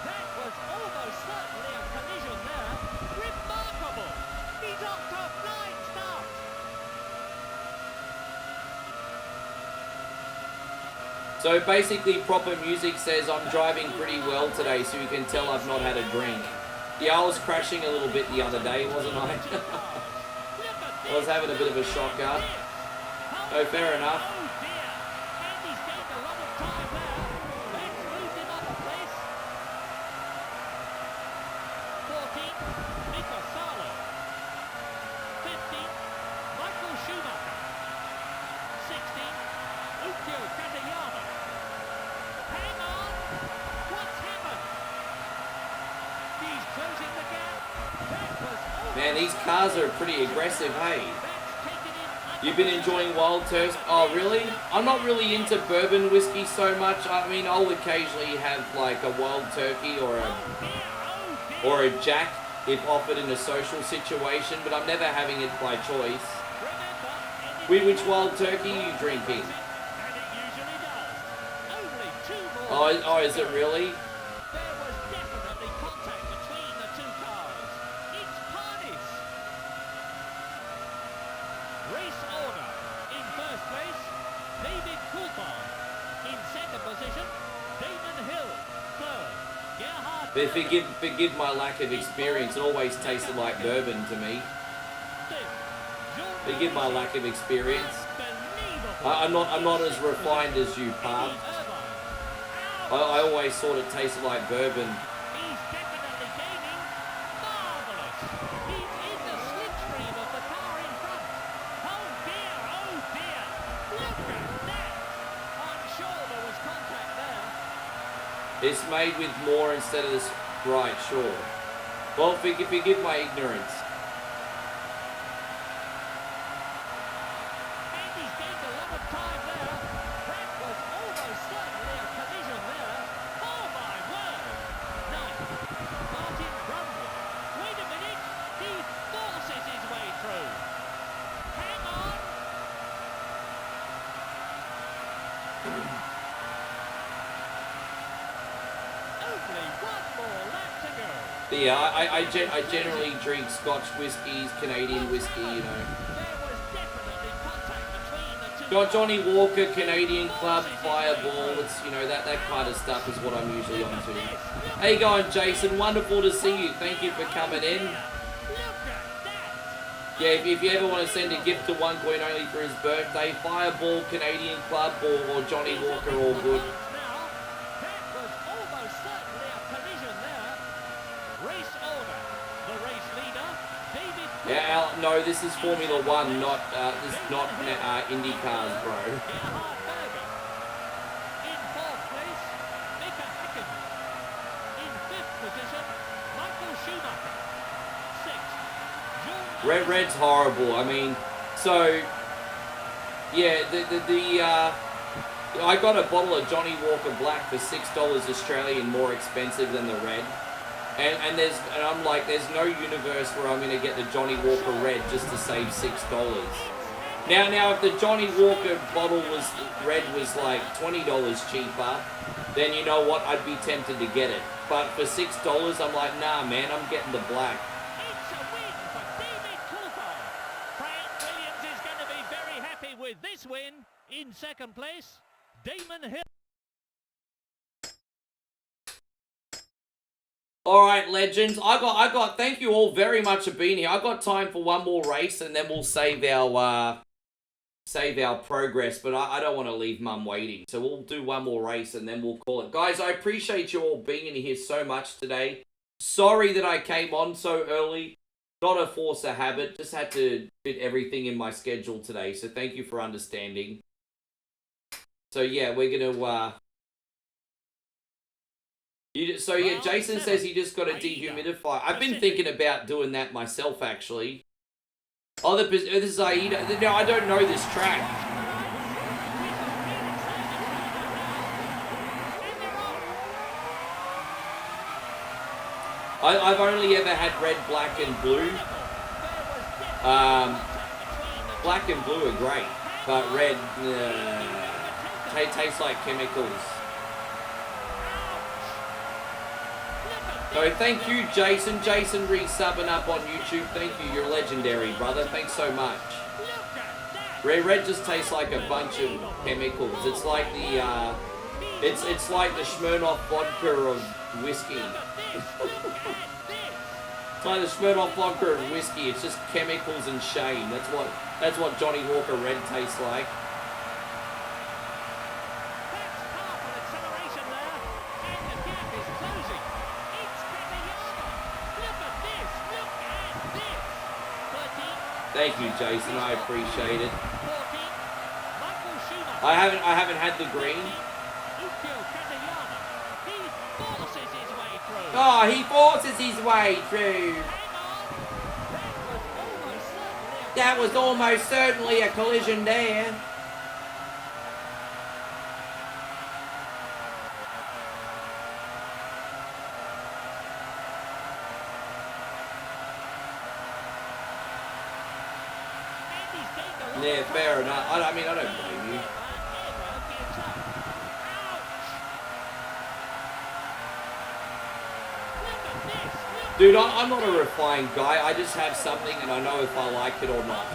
That was almost certainly a collision there. Remarkable. He's off to a flying start. So basically, proper music says I'm driving pretty well today, so you can tell I've not had a drink. Yeah, I was crashing a little bit the other day, wasn't I? I was having a bit of a shocker. Oh, fair enough. Oh dear. Andy's gained a lot of time there. That's moved him up a place. 14, Mika Salo. 15, Michael Schumacher. 16, Ukyo Katayama. Hang on! What's happened? He's closing the gap. That was Man, these cars are pretty aggressive, hey? that's taken in. You've been enjoying Wild Turkey? Oh, really? I'm not really into bourbon whiskey so much. I mean, I'll occasionally have like a Wild Turkey or a Jack if offered in a social situation, but I'm never having it by choice. Which Wild Turkey are you drinking? Oh, is it really? There was definitely contact between the two cars. It's Parnis. Race order. In first place, David Coulthard. In second position, Damon Hill. Third, Gerhard But forgive my lack of experience. It always tasted like bourbon to me. Forgive my lack of experience. I'm not as refined as you, Park. I always thought it tasted like bourbon. He's definitely gaining. Marvelous. He's in the slipstream of the car in front. Oh dear, oh dear. Look at that. I'm sure there was contact there. It's made with more instead of this. Right, sure. Well, forgive my ignorance. Andy's gained a lot of time there. That was almost certainly a collision there. Oh my word. 9. Martin Brundle. Wait a minute. He forces his way through. Hang on. Only one more lap to go. Yeah, I generally drink Scotch whiskies, Canadian whiskey, you know. There was definitely contact between the two. Got Johnny Walker, Canadian Club, Fireball. It's, you know, that kind of stuff is what I'm usually onto. How you going, Jason? Wonderful to see you. Thank you for coming in. Yeah, if you ever want to send a gift to One Coin Only for his birthday, Fireball, Canadian Club, or Johnny Walker, all good. Now, that was almost certainly a collision there. Race order. The race leader, David. Yeah, Al, no, this is Formula One, not Indy cars, bro. Gerhard Berger. In fourth place, Mika Häkkinen. In fifth position, Michael Schumacher. Sixth, Jules. Red's horrible. I mean, so yeah, I got a bottle of Johnny Walker Black for $6 Australian, more expensive than the red. And I'm like, there's no universe where I'm gonna get the Johnny Walker Red just to save $6. Now, if the Johnny Walker bottle red was like $20 cheaper, then you know what, I'd be tempted to get it. But for $6, I'm like, nah, man, I'm getting the black. It's a win for David Coulthard. Frank Williams is going to be very happy with this win. In second place, Damon Hill. All right, legends. I got. Thank you all very much for being here. I got time for one more race, and then we'll save our progress. But I don't want to leave Mum waiting, so we'll do one more race, and then we'll call it, guys. I appreciate you all being in here so much today. Sorry that I came on so early. Not a force of habit. Just had to fit everything in my schedule today. So thank you for understanding. So yeah, we're gonna. Jason says he just got a dehumidifier. I've been thinking about doing that myself, actually. Oh, this is Aida. No, I don't know this track. I've only ever had red, black, and blue. Black and blue are great. But red, tastes like chemicals. So thank you, Jason. Jason resubbing up on YouTube. Thank you. You're legendary, brother. Thanks so much. Red just tastes like a bunch of chemicals. It's like the it's like the Smirnoff vodka of whiskey. It's like the Smirnoff vodka of whiskey. It's just chemicals and shame. That's what Johnny Walker Red tastes like. Thank you, Jason. I appreciate it. I haven't had the green. Oh, he forces his way through. That was almost certainly a collision there. Yeah, fair enough. I mean, I don't blame you. Dude, I'm not a refined guy. I just have something and I know if I like it or not.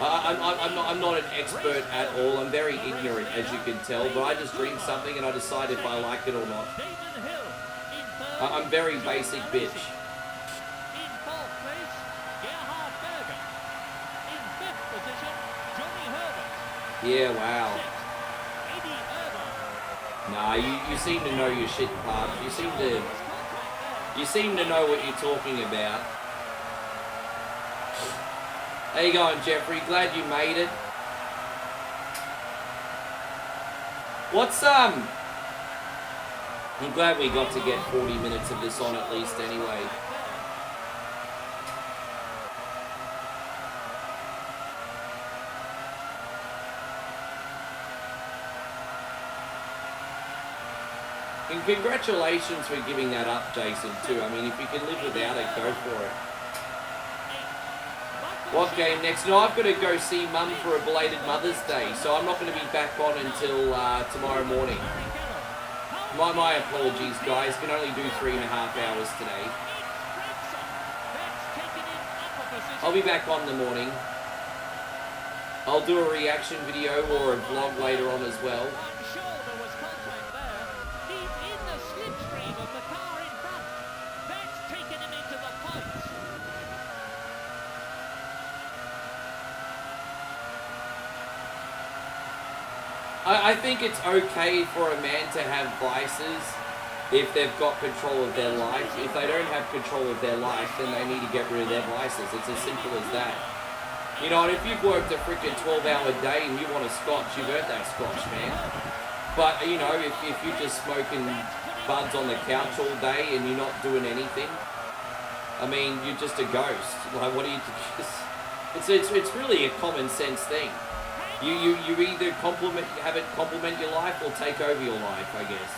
I'm not an expert at all. I'm very ignorant, as you can tell. But I just drink something and I decide if I like it or not. I'm very basic bitch. Yeah, wow. Nah, you seem to know your shit, Pub. You seem to know what you're talking about. How you going, Jeffrey? Glad you made it. What's I'm glad we got to get 40 minutes of this on at least anyway. And congratulations for giving that up, Jason, too. I mean, if you can live without it, go for it. What game next? No, I've got to go see Mum for a belated Mother's Day, so I'm not going to be back on until tomorrow morning. My apologies, guys. Can only do 3.5 hours today. I'll be back on in the morning. I'll do a reaction video or a vlog later on as well. I think it's okay for a man to have vices if they've got control of their life. If they don't have control of their life, then they need to get rid of their vices. It's as simple as that. You know, and if you've worked a freaking 12-hour day and you want a scotch, you've earned that scotch, man. But, you know, if you're just smoking buds on the couch all day and you're not doing anything, I mean, you're just a ghost. Like, what do you just... It's really a common sense thing. You either have it complement your life or take over your life, I guess.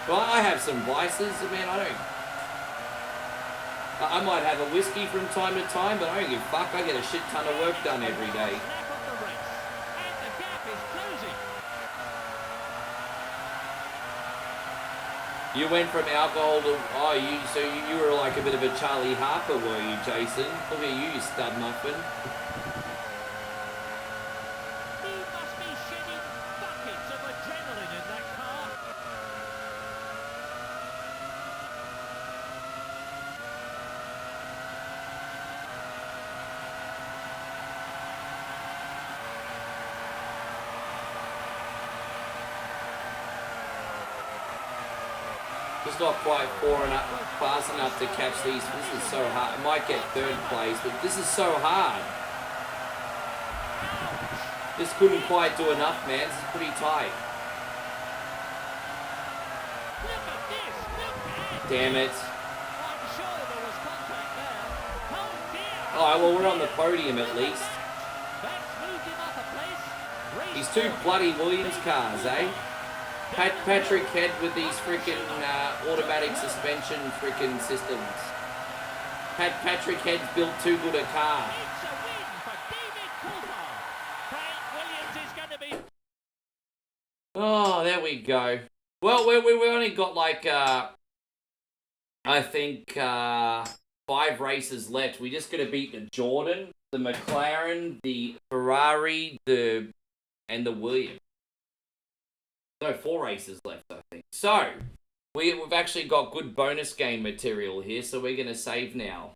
Well, I have some vices. Man, I might have a whiskey from time to time, but I don't give a fuck. I get a shit ton of work done every day. You went from alcohol to, so you were like a bit of a Charlie Harper, were you, Jason? Look at you stud muffin. He must be shedding buckets of adrenaline in that car. Just not quite fast enough to catch these. This is so hard. I might get third place, but this is so hard. This couldn't quite do enough, man. This is pretty tight. Damn it. Alright, well, we're on the podium at least. These two bloody Williams cars, eh? Patrick Head with these freaking automatic suspension freaking systems. Patrick Head's built too good a car. It's a win for David Coulthard. Frank Williams is going to be... Oh, there we go. Well, we only got like, I think, 5 races left. We just got to beat the Jordan, the McLaren, the Ferrari, and the Williams. No, 4 races left, I think. So, we've actually got good bonus game material here, so we're going to save now.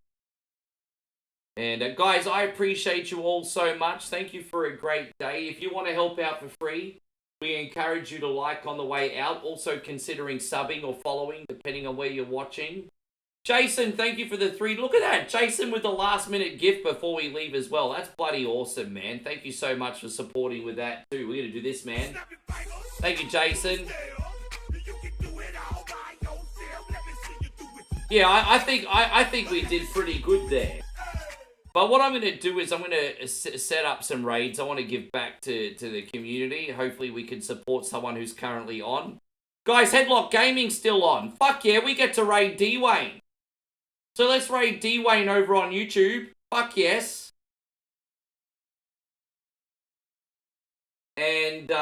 And guys, I appreciate you all so much. Thank you for a great day. If you want to help out for free, we encourage you to like on the way out. Also considering subbing or following, depending on where you're watching. Jason, thank you for the 3. Look at that. Jason with the last minute gift before we leave as well. That's bloody awesome, man. Thank you so much for supporting with that too. We're going to do this, man. Thank you, Jason. Yeah, I think we did pretty good there. But what I'm going to do is I'm going to set up some raids. I want to give back to the community. Hopefully we can support someone who's currently on. Guys, Headlock Gaming's still on. Fuck yeah, we get to raid D-Wayne. So let's raid D-Wayne over on YouTube. Fuck yes. And